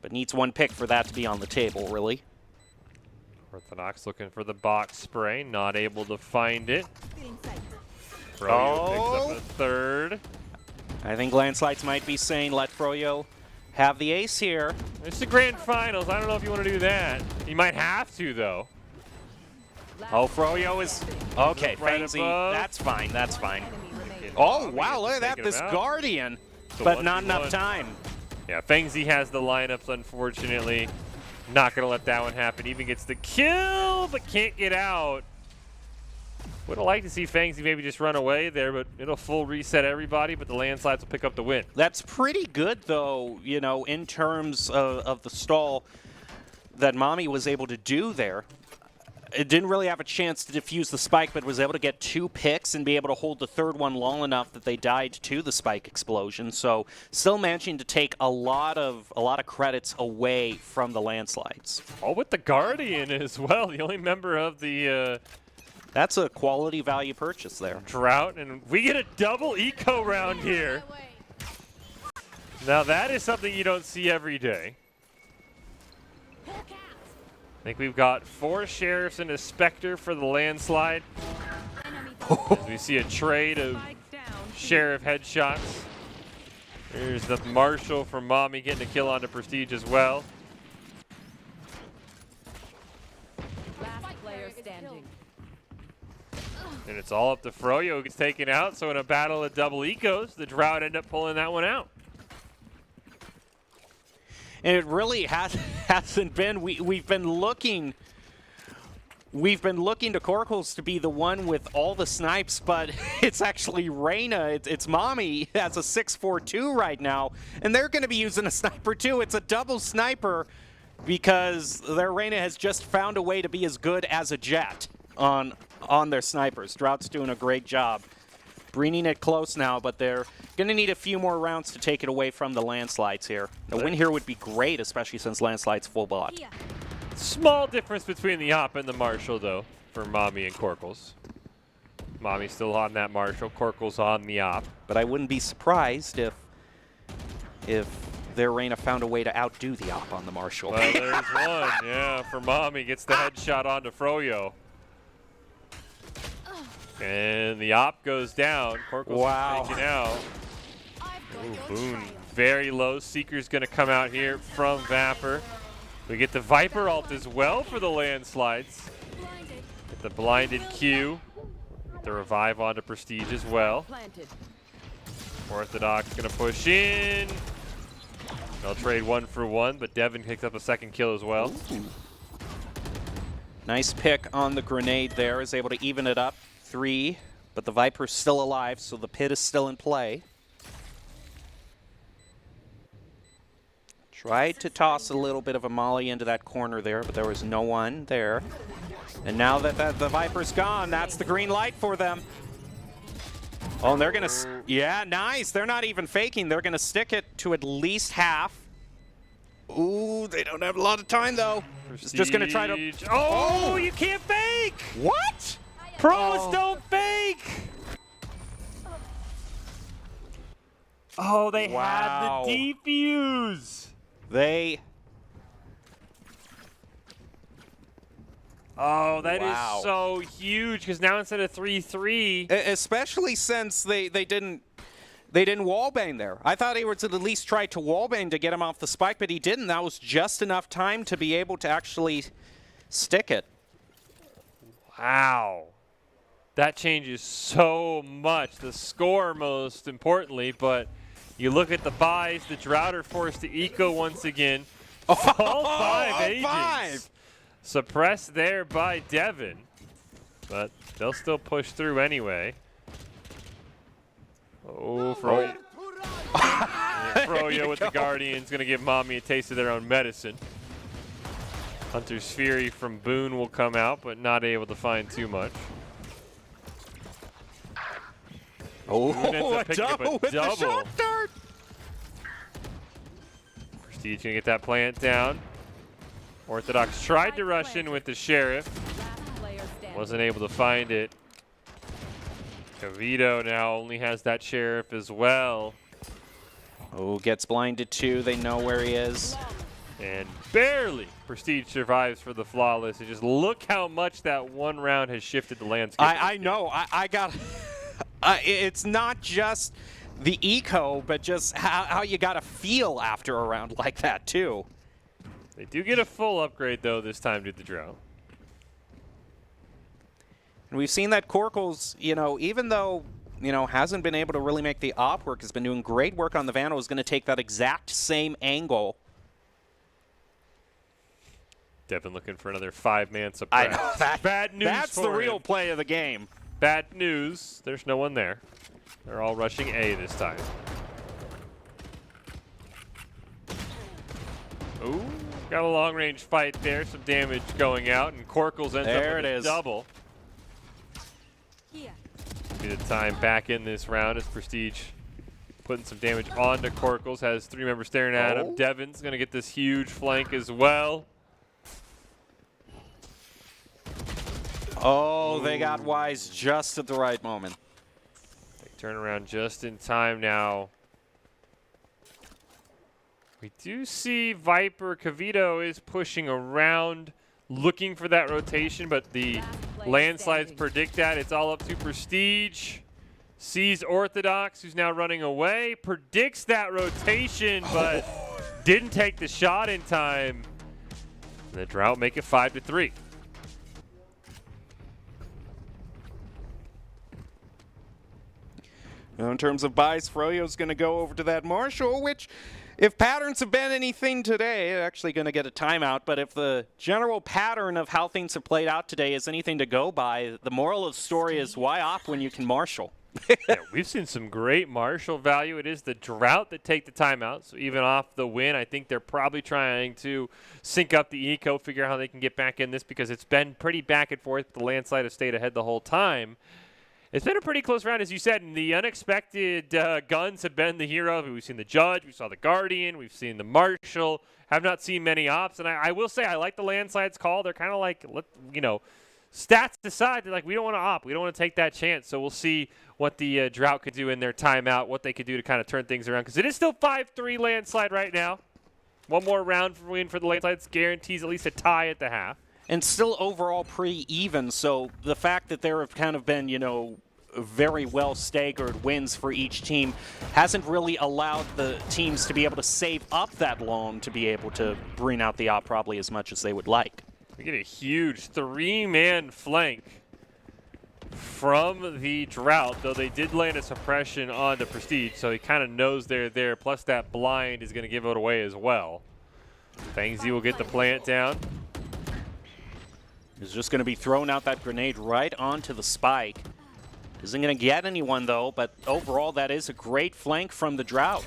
but needs 1 pick for that to be on the table, really. Orthodox looking for the box spray, not able to find it. Froyo picks up a third. I think landslides might be saying, let Froyo have the ace here. It's the grand finals. I don't know if you want to do that. You might have to, though. Oh, Froyo is... Okay, right Fangzy, above. that's fine, that's fine. Get Oh, wow, look at that, this Guardian. But not enough time. Yeah, Fengzi has the lineups, unfortunately. Not going to let that one happen. Even gets the kill, but can't get out. Would have liked to see Fengzi maybe just run away there, but it'll full reset everybody, but the landslides will pick up the win. That's pretty good, though, you know, in terms of the stall that Mommy was able to do there. It didn't really have a chance to defuse the spike, but was able to get 2 picks and be able to hold the third one long enough that they died to the spike explosion. So still managing to take a lot of credits away from the landslides. All with the Guardian as well, the only member of the that's a quality value purchase there. Drought, and we get a double eco round here. Now that is something you don't see every day. I think we've got 4 Sheriffs and a Spectre for the landslide. As we see a trade of Sheriff headshots. There's the Marshal from Mommy getting a kill onto Prestige as well. Last player standing. And it's all up to Froyo who gets taken out. So in a battle of double ecos, the Drought end up pulling that one out. And it really hasn't been. We've been looking to Corkles to be the one with all the snipes, but it's actually Reyna. It's Mommy has a 6-4-2 right now, and they're going to be using a sniper too. It's a double sniper because their Reyna has just found a way to be as good as a Jet on their snipers. Drought's doing a great job. Bringing it close now, but they're going to need a few more rounds to take it away from the landslides here. A win here would be great, especially since landslide's full bot. Small difference between the Op and the Marshal, though, for Mommy and Corkles. Mommy's still on that Marshal, Corkles on the Op. But I wouldn't be surprised if their Reyna found a way to outdo the Op on the Marshal. Well, there's one, yeah, for Mommy. Gets the headshot onto Froyo. And the Op goes down. Corkles is taken out. Ooh, Boone very low. Seeker's going to come out here from Vapor. We get the Viper ult as well for the landslides. Get the blinded Q. Get the revive onto Prestige as well. Orthodox going to push in. They'll trade 1 for 1, but Devin picks up a second kill as well. Nice pick on the grenade there. Is able to even it up. 3, but the Viper's still alive, so the pit is still in play. Tried to toss a little bit of a molly into that corner there, but there was no one there. And now that the Viper's gone, that's the green light for them. Oh, and they're going to... Yeah, nice. They're not even faking. They're going to stick it to at least half. Ooh, they don't have a lot of time, though. It's just going to try to... Oh, you can't fake! What? Pros don't fake! Oh, they had the defuse! Oh, that is so huge, because now instead of 3-3... Especially since they didn't wallbang there. I thought he would at least try to wallbang to get him off the spike, but he didn't. That was just enough time to be able to actually stick it. Wow. That changes so much. The score, most importantly, but you look at the buys, the Drought are forced to eco once again. All 5 agents. Suppressed there by Devin, but they'll still push through anyway. Oh, Froyo. Froyo with the Guardian's going to give Mommy a taste of their own medicine. Hunter's Fury from Boone will come out, but not able to find too much. Oh, a double with the shot dart! Prestige going to get that plant down. Orthodox tried to rush in with the Sheriff. Wasn't able to find it. Cavito now only has that Sheriff as well. Oh, gets blinded too. They know where he is. And barely Prestige survives for the flawless. And just look how much that one round has shifted the landscape. I know. I got... it's not just the eco, but just how you got to feel after a round like that, too. They do get a full upgrade, though, this time to the Drow. And we've seen that Corkles, you know, even though you know, hasn't been able to really make the op work. Has been doing great work on the Vandal. Is going to take that exact same angle. Devin looking for another 5-man surprise. I know that. Bad news. That's the real play of the game. Bad news. There's no one there. They're all rushing A this time. Ooh, got a long-range fight there. Some damage going out, and Corkles ends up with a double. Be the time back in this round as Prestige putting some damage onto Corkles. Has 3 members staring at him. Devin's going to get this huge flank as well. Oh, they got wise just at the right moment. They turn around just in time now. We do see Viper. Cavito is pushing around, looking for that rotation, but the landslides predict that. It's all up to Prestige. Sees Orthodox, who's now running away. Predicts that rotation, but didn't take the shot in time. And the Drought make it 5-3. Now, in terms of buys, Froyo's going to go over to that Marshall, which, if patterns have been anything today, actually going to get a timeout, but if the general pattern of how things have played out today is anything to go by, the moral of the story is why op when you can Marshall? Yeah, we've seen some great Marshall value. It is the Drought that take the timeout, so even off the win, I think they're probably trying to sync up the eco, figure out how they can get back in this, because it's been pretty back and forth. The landslide has stayed ahead the whole time. It's been a pretty close round, as you said, and the unexpected guns have been the hero. We've seen the Judge, we saw the Guardian, we've seen the Marshall. Have not seen many ops, and I will say I like the landslides call. They're kind of like, you know, stats aside, they're like, we don't want to op. We don't want to take that chance. So we'll see what the Drought could do in their timeout, what they could do to kind of turn things around, because it is still 5-3 landslide right now. One more round for win for the landslides guarantees at least a tie at the half. And still overall pretty even, so the fact that there have kind of been, you know, very well staggered wins for each team hasn't really allowed the teams to be able to save up that long to be able to bring out the op probably as much as they would like. We get a huge 3-man flank from the Drought, though they did land a suppression on the Prestige, so he kind of knows they're there, plus that blind is going to give it away as well. Fangsy will get the plant down. He's just going to be throwing out that grenade right onto the spike. Isn't going to get anyone, though, but overall that is a great flank from the Drought.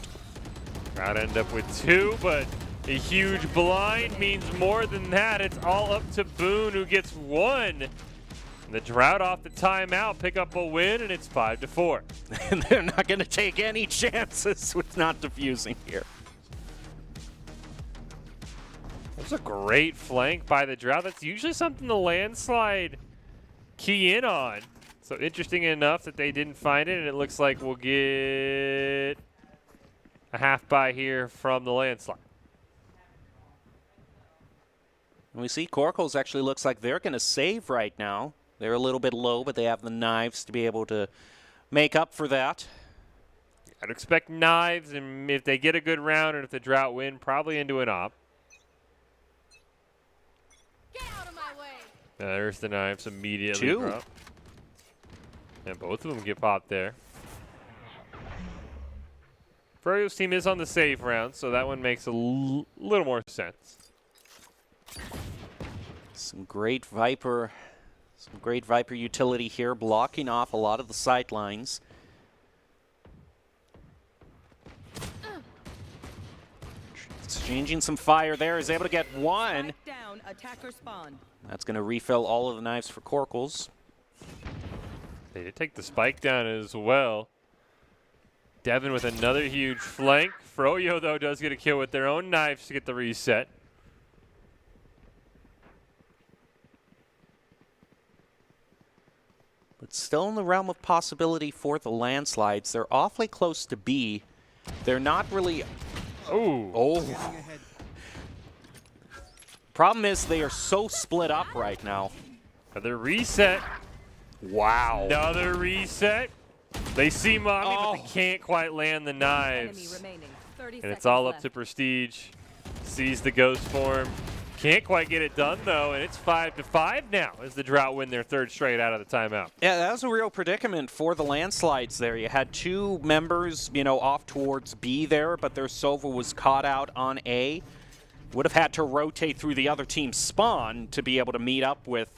Drought end up with 2, but a huge blind means more than that. It's all up to Boone, who gets 1. And the Drought off the timeout pick up a win, and it's 5-4. And they're not going to take any chances with not defusing here. That's a great flank by the Drought. That's usually something the landslide key in on. So interesting enough that they didn't find it, and it looks like we'll get a half buy here from the landslide. And we see Corkles actually looks like they're going to save right now. They're a little bit low, but they have the knives to be able to make up for that. I'd expect knives, and if they get a good round and if the Drought win, probably into an op. Get out of my way. There's the knives immediately. 2. Drop. And both of them get popped there. Furrio's team is on the save round, so that one makes a little more sense. Some great Viper utility here, blocking off a lot of the sight lines. Exchanging some fire there, is able to get 1. Down, attacker spawn. That's going to refill all of the knives for Corkles. They did take the spike down as well. Devin with another huge flank. Froyo, though, does get a kill with their own knives to get the reset. But still in the realm of possibility for the landslides. They're awfully close to B. They're not really... Ooh. Oh. Problem is they are so split up right now. Another reset. Wow. Another reset. They see Mommy, but they can't quite land the knives. And it's all up to Prestige. Sees the ghost form. Can't quite get it done, though, and it's 5-5 now as the Drought win their third straight out of the timeout. Yeah, that was a real predicament for the landslides there. You had two members, off towards B there, but their Sova was caught out on A. Would have had to rotate through the other team's spawn to be able to meet up with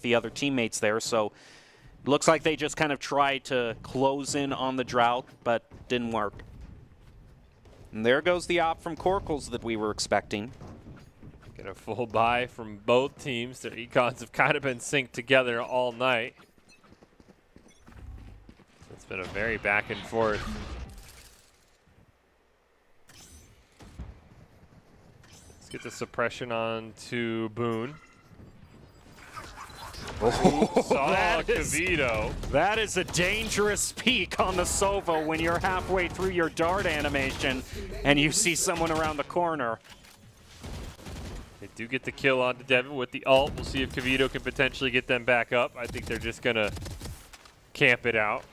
the other teammates there. So looks like they just kind of tried to close in on the Drought, but didn't work. And there goes the op from Corkles that we were expecting. Get a full buy from both teams. Their econs have kind of been synced together all night. It's been a very back and forth. Let's get the suppression on to Boone. Saw Kavito. That is a dangerous peek on the Sova when you're halfway through your dart animation and you see someone around the corner. They do get the kill onto Devin with the ult. We'll see if Kavito can potentially get them back up. I think they're just going to camp it out.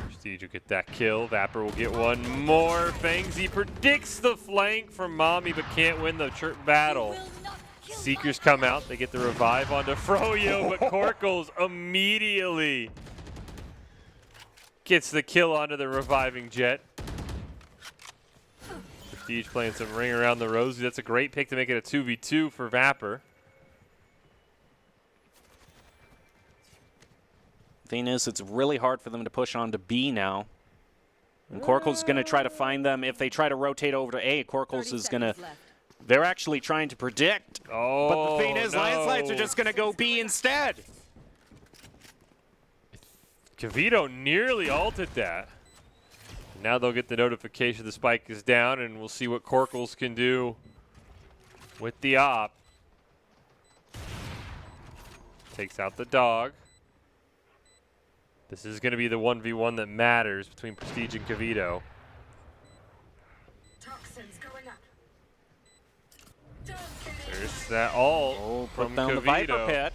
Prestige will get that kill. Vapor will get one more. Fangsy predicts the flank from Mommy, but can't win the battle. Seekers come out. They get the revive onto Froyo, but Corkles immediately gets the kill onto the reviving Jet. Prestige playing some ring around the rosy. That's a great pick to make it a 2v2 for Vapor. Thing is, it's really hard for them to push on to B now. And Corkles is going to try to find them. If they try to rotate over to A, Corkles is going to... They're actually trying to predict. Oh, but the thing is, no. Landslides are just going to go B instead. Kavito nearly ulted that. Now they'll get the notification the spike is down, and we'll see what Corkles can do with the op. Takes out the dog. This is going to be the 1v1 that matters between Prestige and Kavito. There's that ult from down Kavito. the Viper pit.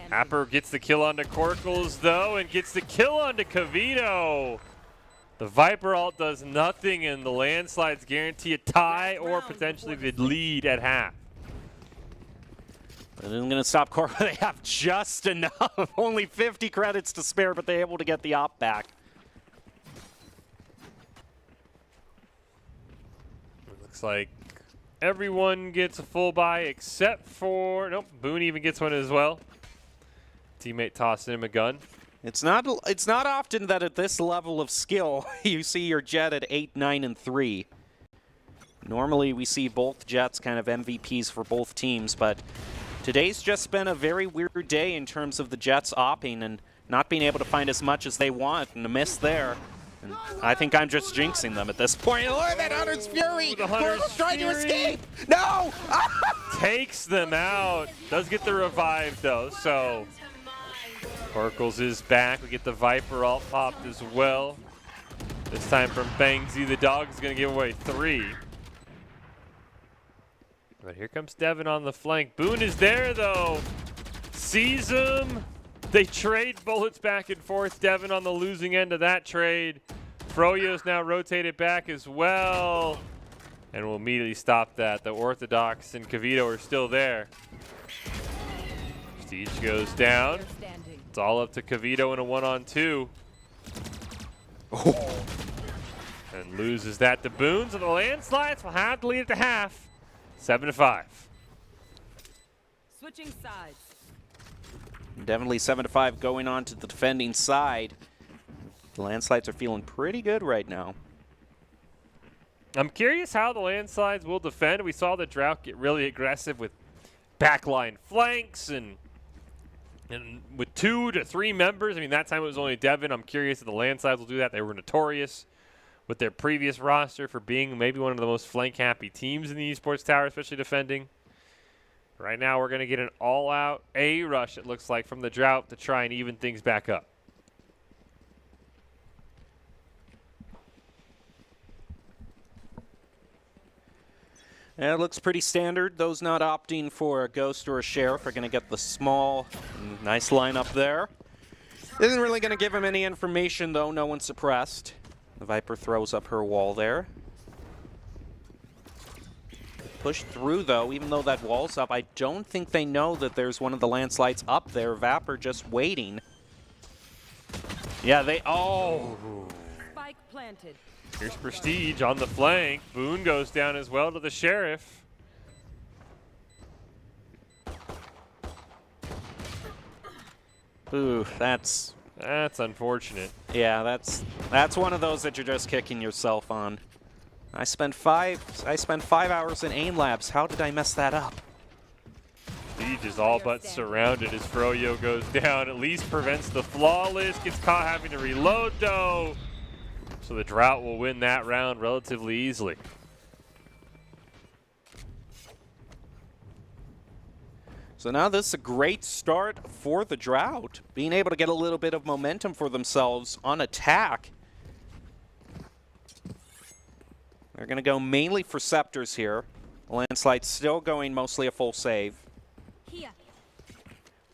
Happer gets the kill onto Corkles, though, and gets the kill onto Kavito. The Viper ult does nothing, and the landslides guarantee a tie or potentially the lead at half. It isn't going to stop Corkles. They have just enough. Only 50 credits to spare, but they're able to get the op back. It looks like everyone gets a full buy except for... Nope, Boone even gets one as well. Teammate tossing him a gun. It's not often that at this level of skill you see your Jet at 8, 9, and 3. Normally we see both Jets kind of MVPs for both teams, but today's just been a very weird day in terms of the Jets opping and not being able to find as much as they want, and a miss there. And I think I'm just jinxing them at this point. Look at that Hunter's Fury! Corkles trying to escape! No! Takes them out. Does get the revive, though, so... Corkles is back. We get the Viper ult popped as well. This time from Fangsy. The dog's going to give away 3. But here comes Devin on the flank. Boone is there, though. Sees him. They trade bullets back and forth. Devin on the losing end of that trade. Froyo's now rotated back as well. And we'll immediately stop that. The Orthodox and Kavito are still there. Prestige goes down. It's all up to Kavito in a 1-on-2. Oh. And loses that to Boone. So the landslides will have to lead at the half. 7-5. Switching sides. Definitely 7-5 going on to the defending side. The landslides are feeling pretty good right now. I'm curious how the landslides will defend. We saw the Drought get really aggressive with backline flanks and with 2 to 3 members. I mean, that time it was only Devin. I'm curious if the landslides will do that. They were notorious with their previous roster for being maybe one of the most flank-happy teams in the Esports Tower, especially defending. Right now, we're going to get an all-out A rush, it looks like, from the Drought to try and even things back up. Yeah, it looks pretty standard. Those not opting for a Ghost or a Sheriff are going to get the small, nice lineup there. Isn't really going to give him any information, though. No one suppressed. The Viper throws up her wall there. Pushed through, though, even though that wall's up. I don't think they know that there's one of the landslides up there. Vapor just waiting. Yeah, they... Oh! Spike planted. Here's Prestige on the flank. Boone goes down as well to the Sheriff. Ooh, that's unfortunate. Yeah, that's one of those that you're just kicking yourself on. I spent 5 hours in aim labs. How did I mess that up? Siege is all but surrounded as Froyo goes down. At least prevents the flawless. Gets caught having to reload though. So the Drought will win that round relatively easily. So now this is a great start for the Drought, being able to get a little bit of momentum for themselves on attack. They're going to go mainly for Scepters here. Landslide still going mostly a full save.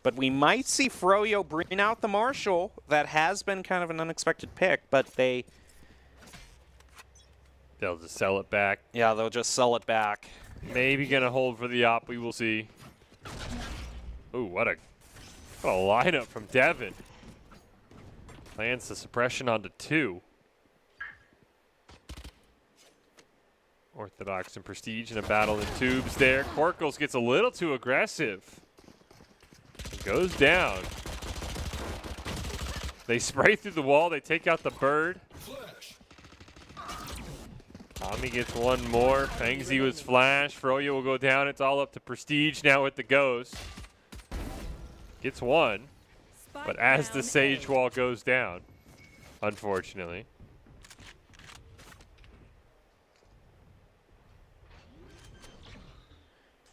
But we might see Froyo bring out the Marshall. That has been kind of an unexpected pick, but they'll just sell it back. Yeah, they'll just sell it back. Maybe going to hold for the op. We will see. Ooh, what a lineup from Devin. Lands the suppression onto 2. Orthodox and Prestige in a battle in tubes there. Corkles gets a little too aggressive. Goes down. They spray through the wall. They take out the bird. Tommy gets one more. Fengzi was flash. Froyo will go down. It's all up to Prestige now with the Ghost. Gets one. But as the Sage Wall goes down, unfortunately.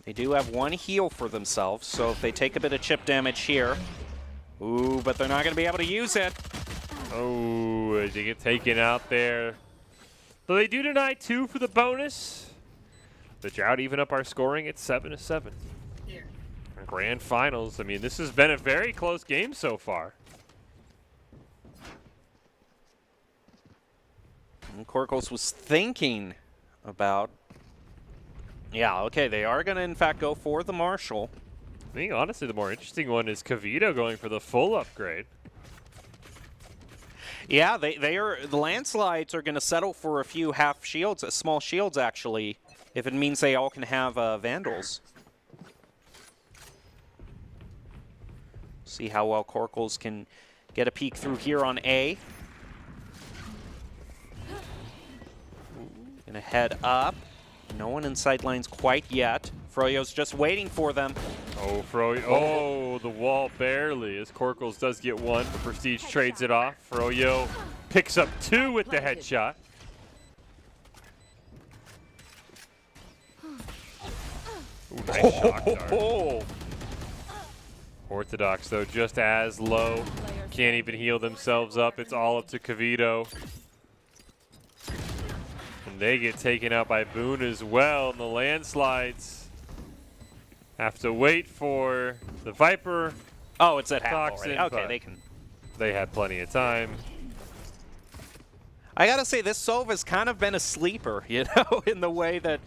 They do have one heal for themselves, so if they take a bit of chip damage here. Ooh, but they're not going to be able to use it. Oh, they get taken out there. So they do deny 2 for the bonus. The Drought even up our scoring at 7-7. Grand finals. I mean, this has been a very close game so far. And Corkles was thinking about... Yeah, okay, they are going to, in fact, go for the Marshall. I think, honestly, the more interesting one is Cavito going for the full upgrade. Yeah, the landslides are going to settle for a few half shields, small shields, actually, if it means they all can have Vandals. See how well Corkles can get a peek through here on A. Gonna head up. No one in sidelines quite yet. Froyo's just waiting for them. Oh, Froyo. Oh, the wall barely as Corkles does get one, but Prestige trades it off. Froyo picks up 2 with the headshot. Ooh, nice shock dart. Orthodox, though, just as low. Can't even heal themselves up. It's all up to Cavito. And they get taken out by Boone as well. And the landslides have to wait for the Viper. Oh, it's at half Toxin, already. Okay, they can. They had plenty of time. I gotta say, this Sova's kind of been a sleeper, you know, in the way that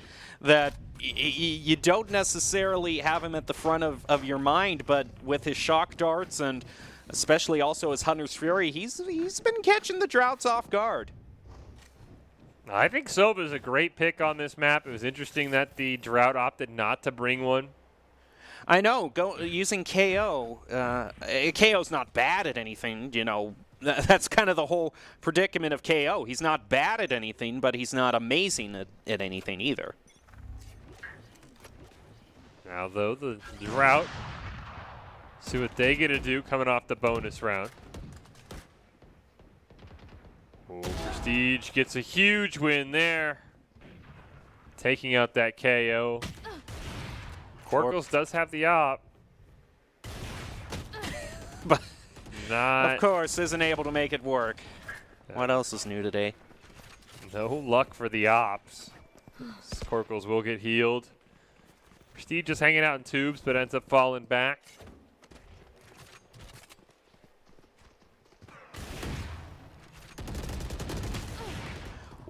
you don't necessarily have him at the front of your mind, but with his shock darts and especially also his Hunter's Fury, he's been catching the Droughts off guard. I think Sova's a great pick on this map. It was interesting that the Drought opted not to bring one. I know, using KO. KO's not bad at anything, you know. That's kind of the whole predicament of KO. He's not bad at anything, but he's not amazing at anything either. Now, though, the Drought, see what they get to do coming off the bonus round. Oh, Prestige gets a huge win there. Taking out that KO. Corkles does have the op. But not, of course, isn't able to make it work. What else is new today? No luck for the ops. Corkles will get healed. Prestige just hanging out in tubes, but ends up falling back.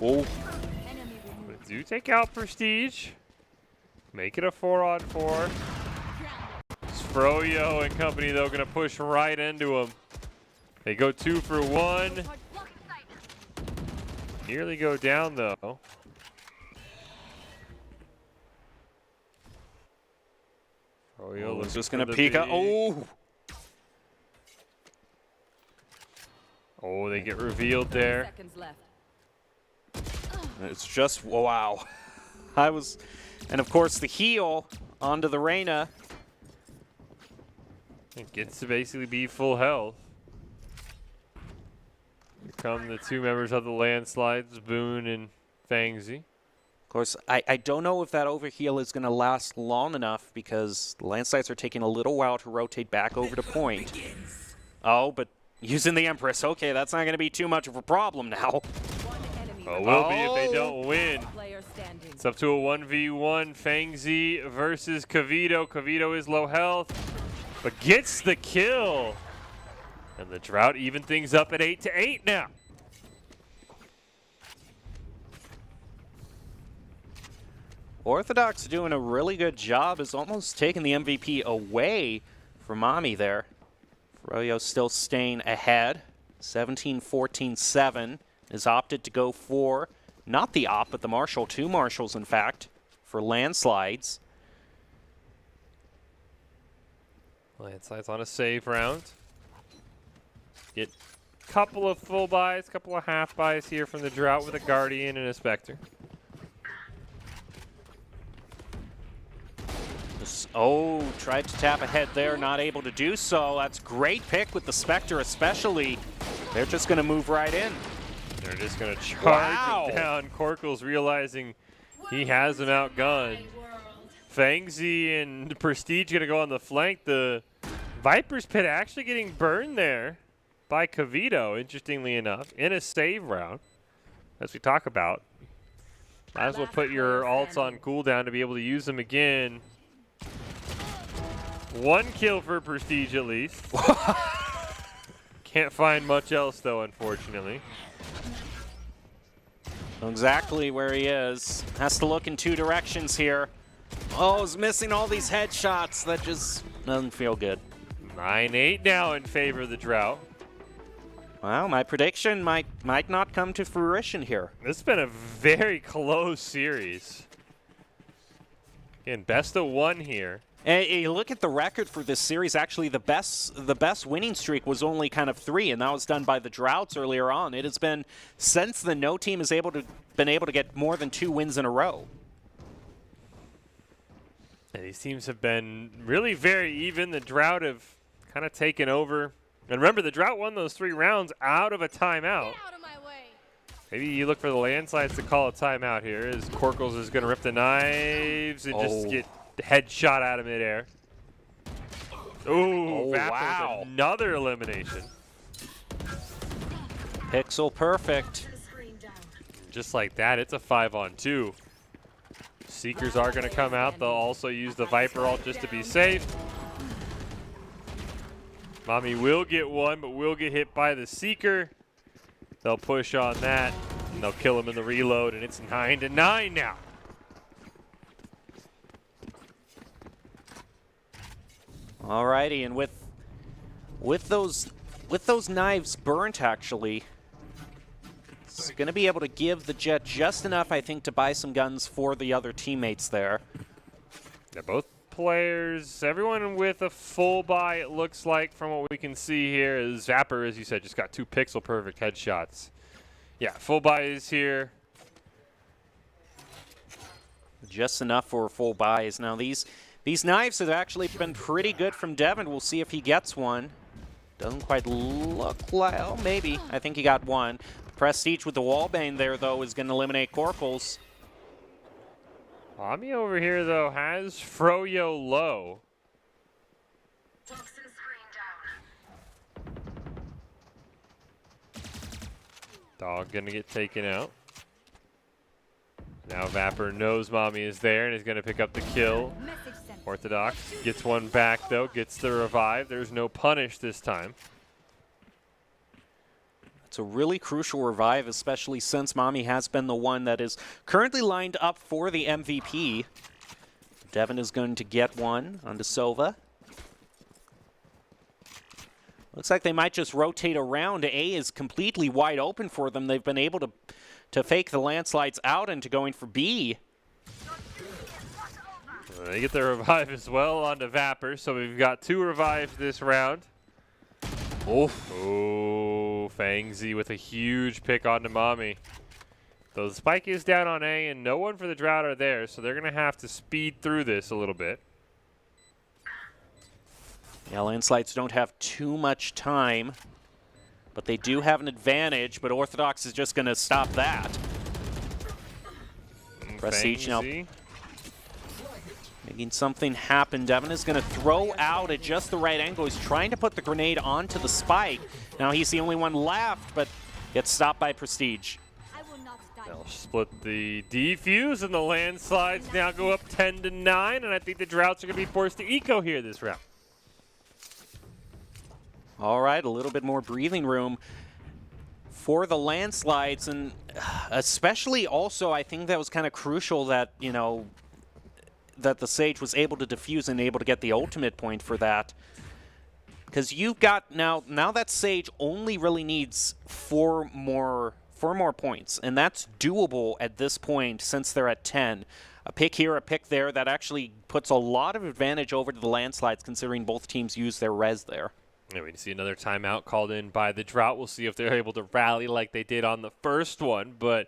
Oh. But do take out Prestige. Make it a 4-on-4. Froyo and company, though, going to push right into him. They go 2 for 1. Nearly go down, though. Froyo looks just going to peek out. Oh! Oh, they get revealed there. Seconds left. It's just, wow. And of course the heal onto the Reyna. It gets to basically be full health. Here come the 2 members of the landslides, Boone and Fangzy. Of course, I don't know if that overheal is going to last long enough because the landslides are taking a little while to rotate back over to point. Oh, but using the Empress. Okay, that's not going to be too much of a problem now. Well, will be if they don't win. Player standing. It's up to a 1v1. Fangzy versus Kavito. Kavito is low health, but gets the kill. And the Drought even things up at 8-8 now. Orthodox doing a really good job, is almost taking the MVP away from Mami there. Froyo still staying ahead. 17-14-7 is opted to go for, not the op, but the Marshal, 2 Marshals in fact, for landslides. Landslides on a save round. Get a couple of full buys, couple of half buys here from the Drought with a Guardian and a Spectre. Oh, tried to tap ahead there, not able to do so. That's great pick with the Spectre especially. They're just going to move right in. They're just going to charge him down. Korkles realizing he has him outgunned. Fangzy and Prestige going to go on the flank. The Viper's Pit actually getting burned there by Kavito, interestingly enough, in a save round, as we talk about. Might as well put your alts on cooldown to be able to use them again. 1 kill for Prestige at least. Can't find much else though, unfortunately. Exactly where he is. Has to look in 2 directions here. Oh, he's missing all these headshots. That just doesn't feel good. 9-8 now in favor of the Drought. Well, my prediction might not come to fruition here. This has been a very close series. Again, best of 1 here. And you look at the record for this series, actually the best winning streak was only kind of 3, and that was done by the Droughts earlier on. It has been since the No team has been able to get more than 2 wins in a row. And these teams have been really very even. The Drought have kind of taken over. And remember, the Drought won those 3 rounds out of a timeout. Get out of my way. Maybe you look for the landslides to call a timeout here, as Korkles is going to rip the knives and just get headshot out of midair. Ooh, wow. Another elimination. Pixel perfect. Just like that, it's a 5-on-2. Seekers are going to come out. They'll also use the Viper ult just to be safe. Mami will get 1, but will get hit by the Seeker. They'll push on that, and they'll kill him in the reload, and it's 9-9 now. Alrighty, and with those knives burnt, actually, it's going to be able to give the Jet just enough, I think, to buy some guns for the other teammates there. Yeah, both players, everyone with a full buy, it looks like, from what we can see here. Is Zapper, as you said, just got 2 pixel perfect headshots. Yeah, full buy is here. Just enough for full buys. Now these knives have actually been pretty good from Devin. We'll see if he gets one. Doesn't quite look like, oh, maybe. I think he got 1. Prestige with the wallbang there, though, is going to eliminate Korkles. Mami over here, though, has Froyo low. Dog going to get taken out. Now Vapor knows Mami is there and is going to pick up the kill. Orthodox gets 1 back, though, gets the revive. There's no punish this time. It's a really crucial revive, especially since Mami has been the one that is currently lined up for the MVP. Devin is going to get one onto Sova. Looks like they might just rotate around. A is completely wide open for them. They've been able to fake the landslides out into going for B. They get their revive as well onto Vapor, so we've got 2 revives this round. Oh, Fangzy with a huge pick onto Mommy. So the spike is down on A, and no one for the Drought are there, so they're going to have to speed through this a little bit. Yeah, landslides don't have too much time, but they do have an advantage, but Orthodox is just going to stop that. Prestige now making something happen. Devin is going to throw out at just the right angle. He's trying to put the grenade onto the spike. Now he's the only one left, but gets stopped by Prestige. They'll split the defuse, and the landslides now go up 10-9, and I think the Droughts are going to be forced to eco here this round. All right, a little bit more breathing room for the landslides, and especially also I think that was kind of crucial that, you know, that the Sage was able to defuse and able to get the ultimate point for that. Because you've got now that Sage only really needs four more points, and that's doable at this point since they're at 10. A pick here, a pick there, that actually puts a lot of advantage over to the landslides considering both teams use their res there. Yeah, we see another timeout called in by the Drought. We'll see if they're able to rally like they did on the first one, but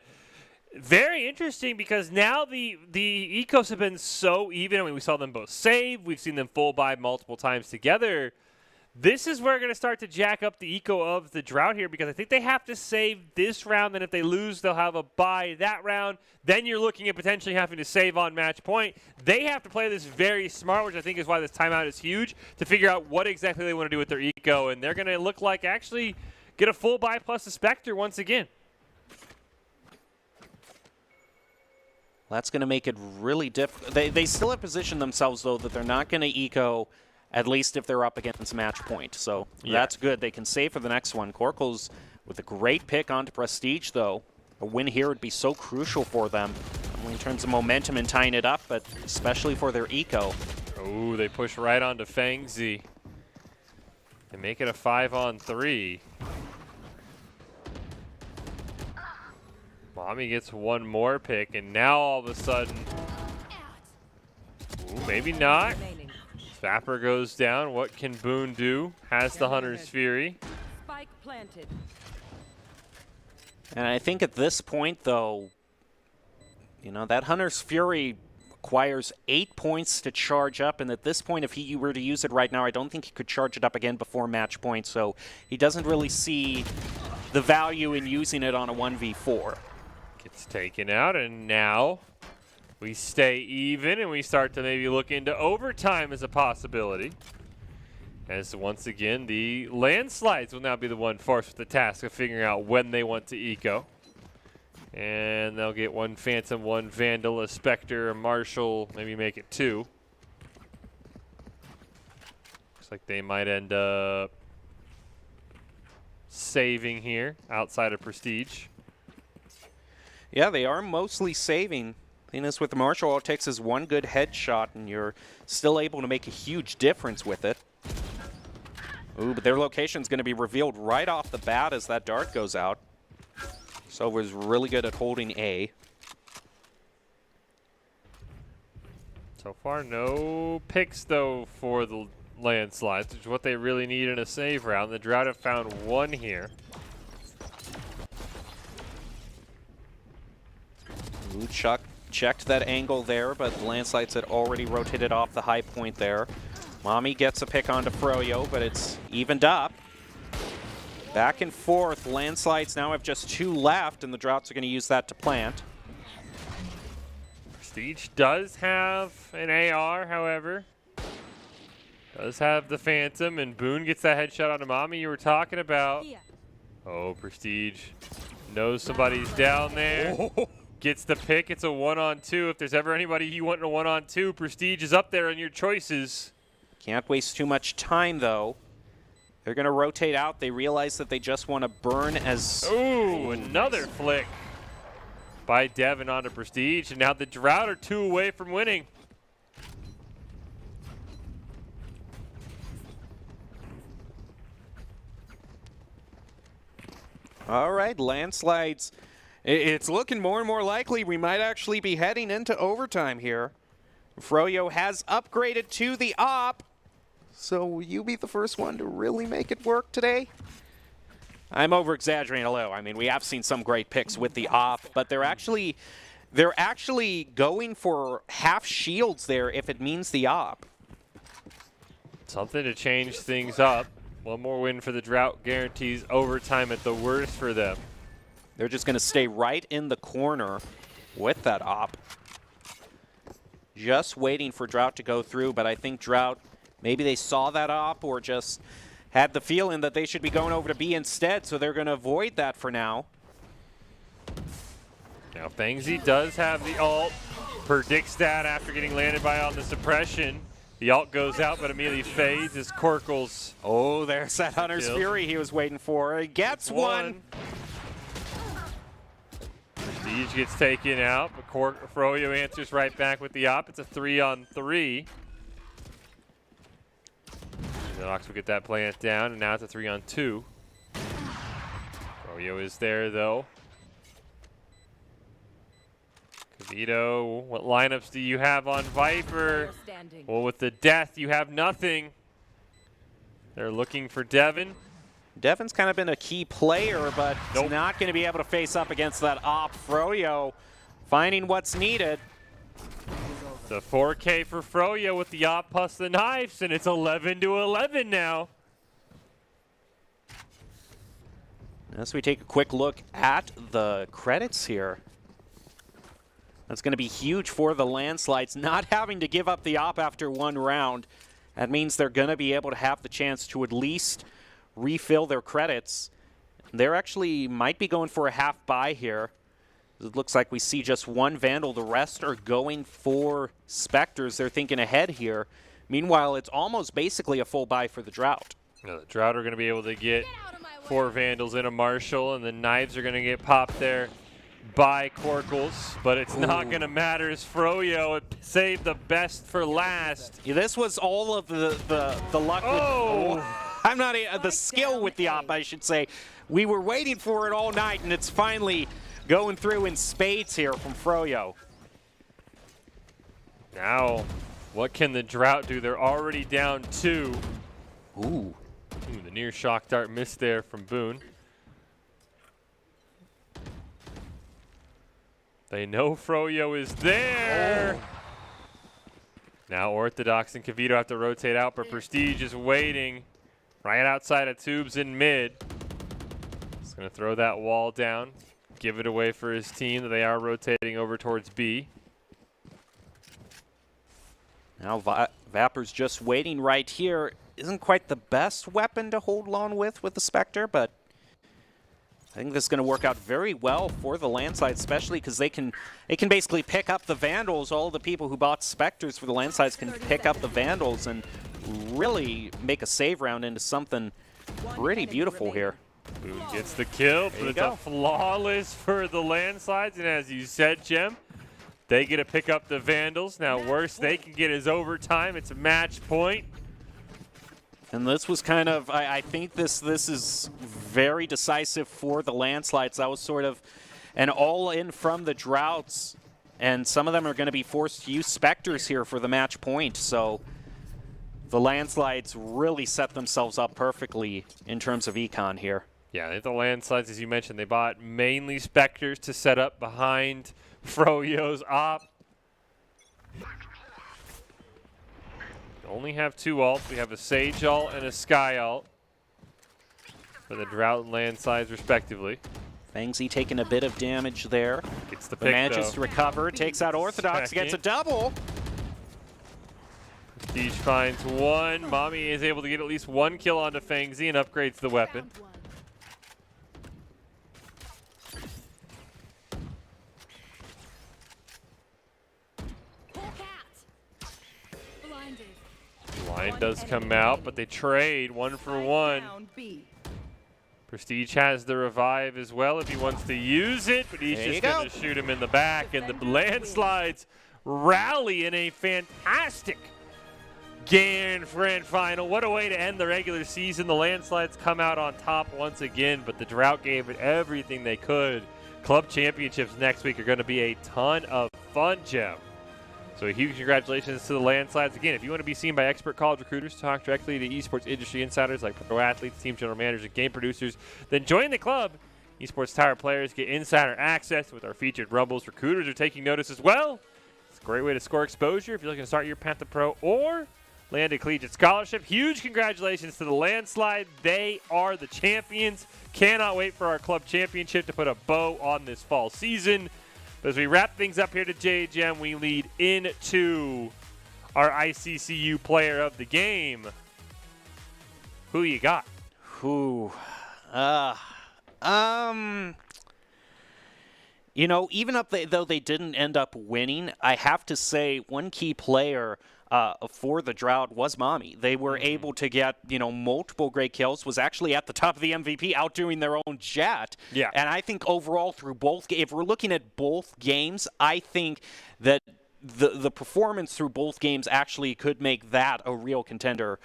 very interesting because now the ecos have been so even. I mean, we saw them both save. We've seen them full buy multiple times together. This is where we're going to start to jack up the eco of the Drought here because I think they have to save this round. Then if they lose, they'll have a buy that round. Then you're looking at potentially having to save on match point. They have to play this very smart, which I think is why this timeout is huge, to figure out what exactly they want to do with their eco. And they're going to look like actually get a full buy plus a Spectre once again. That's going to make it really difficult. They still have positioned themselves, though, that they're not going to eco, at least if they're up against match point. So that's good. They can save for the next one. Corkles with a great pick onto Prestige, though. A win here would be so crucial for them, only in terms of momentum and tying it up, but especially for their eco. Oh, they push right onto Fangzy. They make it a 5-on-3. Mommy gets one more pick, and now all of a sudden, ooh, maybe not. Vapor goes down. What can Boone do? Has the Hunter's Fury. Spike planted. And I think at this point, though, you know, that Hunter's Fury requires 8 points to charge up, and at this point, if he were to use it right now, I don't think he could charge it up again before match point, so he doesn't really see the value in using it on a 1v4. Gets taken out, and now we stay even, and we start to maybe look into overtime as a possibility. As once again, the landslides will now be the one forced with the task of figuring out when they want to eco. And they'll get one Phantom, one Vandal, a Spectre, a Marshal, maybe make it 2. Looks like they might end up saving here outside of Prestige. Yeah, they are mostly saving. Thing is, with the Marshal, all it takes is one good headshot, and you're still able to make a huge difference with it. Ooh, but their location's going to be revealed right off the bat as that dart goes out. So was really good at holding A. So far, no picks, though, for the landslides, which is what they really need in a save round. The Drought have found one here. Ooh, Chuck checked that angle there, but the landslides had already rotated off the high point there. Mommy gets a pick onto Froyo, but it's evened up. Back and forth. Landslides now have just 2 left, and the Droughts are going to use that to plant. Prestige does have an AR, however. Does have the Phantom, and Boone gets that headshot onto Mommy you were talking about. Oh, Prestige knows somebody's down there. Gets the pick. It's a 1-on-2. If there's ever anybody you want in a 1-on-2, Prestige is up there in your choices. Can't waste too much time, though. They're going to rotate out. They realize that they just want to burn as... Ooh, another flick by Devin onto Prestige. And now the Drought are 2 away from winning. All right, landslides. It's looking more and more likely we might actually be heading into overtime here. Froyo has upgraded to the op. So will you be the first one to really make it work today? I'm over-exaggerating a little. I mean, we have seen some great picks with the op, but they're actually going for half shields there if it means the op. Something to change things up. One more win for the Drought guarantees overtime at the worst for them. They're just going to stay right in the corner with that op. Just waiting for Drought to go through, but I think Drought, maybe they saw that op or just had the feeling that they should be going over to B instead, so they're going to avoid that for now. Now Fangsy does have the ult, predicts that after getting landed by on the suppression. The ult goes out, but immediately fades as Corkles. Oh, there's that Hunter's Fury he was waiting for. He gets one. Prestige gets taken out, but Froyo answers right back with the op. It's a 3-on-3. Nox will get that plant down, and now it's a 3-on-2. Froyo is there, though. Cavito, what lineups do you have on Viper? Well, with the death, you have nothing. They're looking for Devin. Devin's kind of been a key player, but he's not going to be able to face up against that op. Froyo finding what's needed. It's a 4K for Froyo with the op plus the knives, and it's 11-11 now. As we take a quick look at the credits here. That's going to be huge for the landslides, not having to give up the op after one round. That means they're going to be able to have the chance to at least refill their credits. They're actually might be going for a half buy here. It looks like we see just one Vandal. The rest are going for Spectres. They're thinking ahead here. Meanwhile, it's almost basically a full buy for the Drought. Now, the Drought are going to be able to get 4 Vandals in a Marshall, and the knives are going to get popped there by Corkles, but it's not going to matter as Froyo saved the best for last. Yeah, this was all of the luck. I'm not the skill with the op, I should say. We were waiting for it all night, and it's finally going through in spades here from Froyo. Now, what can the Drought do? They're already down 2. Ooh, the near shock dart missed there from Boone. They know Froyo is there. Now Orthodox and Cavito have to rotate out, but Prestige is waiting right outside of tubes in mid. He's going to throw that wall down, give it away for his team. They are rotating over towards B. Now Vapper's just waiting right here. Isn't quite the best weapon to hold on with the Spectre, but I think this is going to work out very well for the landslide, especially because they can basically pick up the Vandals. All the people who bought Spectres for the landslides can pick up the Vandals and really make a save round into something pretty beautiful here. Boone gets the kill, but it's a flawless for the landslides. And as you said, Jem, they get to pick up the Vandals. Now, worst they can get is overtime. It's a match point. And this was kind of, I think this is very decisive for the landslides. That was sort of an all-in from the Droughts. And some of them are going to be forced to use Spectres here for the match point. So the landslides really set themselves up perfectly in terms of econ here. Yeah, I think the landslides, as you mentioned, they bought mainly Spectres to set up behind Froyo's op. Only have 2 ults. We have a Sage ult and a Sky ult for the Drought and landslides, respectively. Fangsy taking a bit of damage there. Gets the pick, manages to recover, takes out Orthodox, gets a double. Prestige finds 1. Mommy is able to get at least 1 kill onto Fangsy and upgrades the weapon. Line does come out, but they trade 1 for 1. Prestige has the revive as well if he wants to use it, but he's just going to shoot him in the back. And the landslides rally in a fantastic Grand final. What a way to end the regular season. The Landslides come out on top once again, but the Drought gave it everything they could. Club championships next week are going to be a ton of fun, Jim. So a huge congratulations to the Landslides. Again, if you want to be seen by expert college recruiters, talk directly to esports industry insiders like pro athletes, team general managers, and game producers, then join the club. Esports Tower players get insider access with our featured Rumbles. Recruiters are taking notice as well. It's a great way to score exposure if you're looking to start your path to pro or land a collegiate scholarship. Huge congratulations to the Landslide. They are the champions. Cannot wait for our club championship to put a bow on this fall season. But as we wrap things up here to JHM, we lead into our ICCU player of the game. Who you got? You know, even though they didn't end up winning, I have to say one key player for the Drought was Mommy. They were able to get, multiple great kills, was actually at the top of the MVP, outdoing their own Jet. Yeah. And I think overall through both, if we're looking at both games, I think that the performance through both games actually could make that a real contender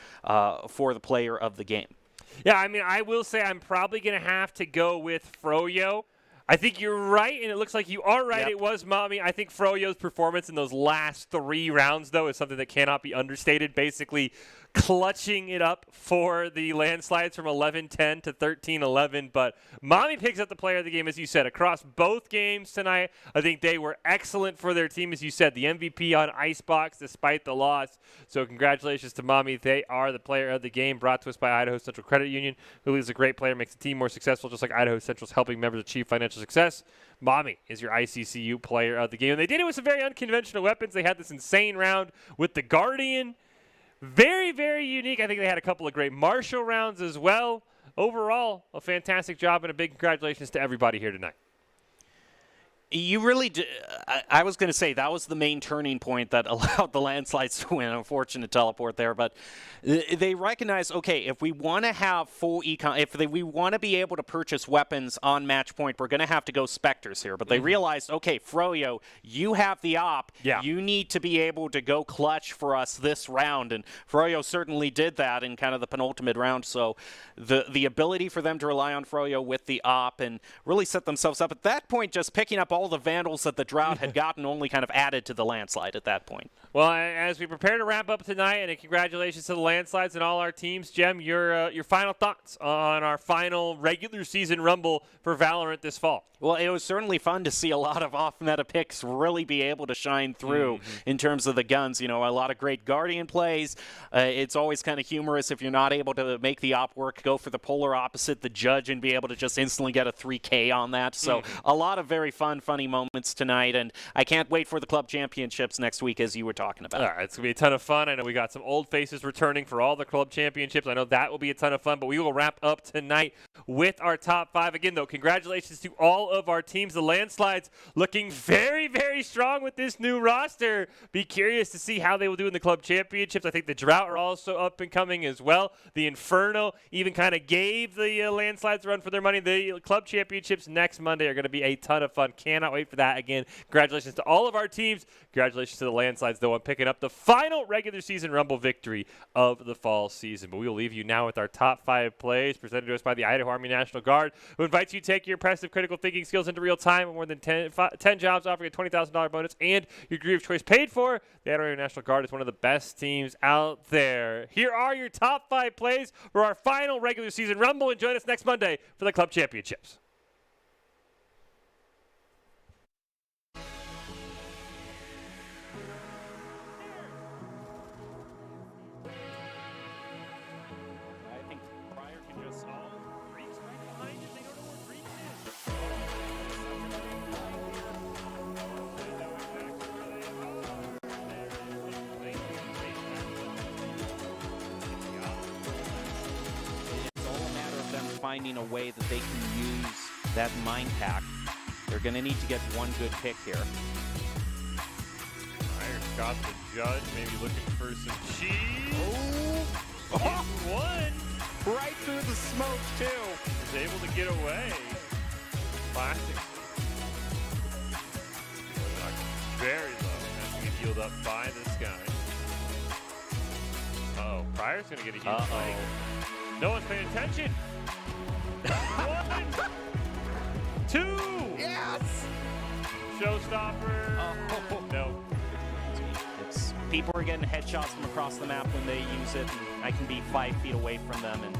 for the player of the game. Yeah, I mean, I will say I'm probably going to have to go with Froyo. I think you're right, and it looks like you are right. Yep. It was Mommy. I think Froyo's performance in those last 3 rounds, though, is something that cannot be understated. Basically, clutching it up for the Landslides from 11-10 to 13-11. But Mommy picks up the player of the game, as you said, across both games tonight. I think they were excellent for their team, as you said. The MVP on Icebox despite the loss. So congratulations to Mommy. They are the player of the game, brought to us by Idaho Central Credit Union, who is a great player, makes the team more successful, just like Idaho Central's helping members achieve financial success. Mommy is your ICCU player of the game. And they did it with some very unconventional weapons. They had this insane round with the Guardian. Very, very unique. I think they had a couple of great Marshall rounds as well. Overall, a fantastic job and a big congratulations to everybody here tonight. You really did. I was going to say that was the main turning point that allowed the Landslides to win. Unfortunate teleport there, but they recognized, okay, if we want to have full econ, we want to be able to purchase weapons on match point, we're going to have to go Spectres here. But they realized, okay, Froyo, you have the op. Yeah. You need to be able to go clutch for us this round, and Froyo certainly did that in kind of the penultimate round. So the ability for them to rely on Froyo with the op and really set themselves up at that point, just picking up all the Vandals that the Drought had gotten only kind of added to the Landslide at that point. Well, as we prepare to wrap up tonight, and congratulations to the Landslides and all our teams, Jem, your final thoughts on our final regular season Rumble for Valorant this fall. Well, it was certainly fun to see a lot of off-meta picks really be able to shine through in terms of the guns. A lot of great Guardian plays. It's always kind of humorous if you're not able to make the op work, go for the polar opposite, the Judge, and be able to just instantly get a 3K on that. So a lot of very fun, funny moments tonight, and I can't wait for the club championships next week, as you were talking about. All right, it's going to be a ton of fun. I know we got some old faces returning for all the club championships. I know that will be a ton of fun, but we will wrap up tonight with our top 5. Again, though, congratulations to all of our teams. The Landslides looking very, very strong with this new roster. Be curious to see how they will do in the club championships. I think the Drought are also up and coming as well. The Inferno even kind of gave the Landslides a run for their money. The club championships next Monday are going to be a ton of fun. Cannot wait for that. Again, congratulations to all of our teams. Congratulations to the Landslides, though, on picking up the final regular season Rumble victory of the fall season. But we will leave you now with our top 5 plays presented to us by the Idaho Army National Guard, who invites you to take your impressive critical thinking skills into real time with more than 10 jobs, offering a $20,000 bonus and your degree of choice paid for. The Idaho Army National Guard is one of the best teams out there. Here are your top 5 plays for our final regular season Rumble, and join us next Monday for the club championships. Finding a way that they can use that mind pack. They're going to need to get one good pick here. Myers got the Judge, maybe looking for some cheese. One! Right through the smoke, too. Is able to get away. Classic. Very low. Has to get healed up by this guy. Fire's going to get a huge flank. No one's paying attention. 1, 2. Yes! Showstopper. No. It's people are getting headshots from across the map when they use it, and I can be 5 feet away from them and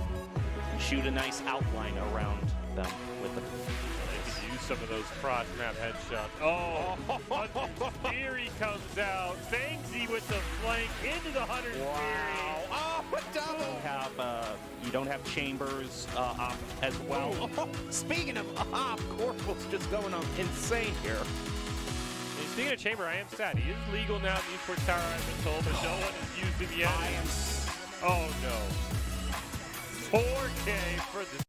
shoot a nice outline around them with them. They could use some of those cross-map headshots. Oh, Hunter's Fury comes out. Fangsy with the flank into the Hunter's Fury. Oh, a double! You don't have Chambers up as well. Speaking of up, Corporal's just going on insane here. And speaking of Chamber, I am sad. He is legal now in the Esports Tower, I've been told, but no one has used him yet. Oh, no. 4K for the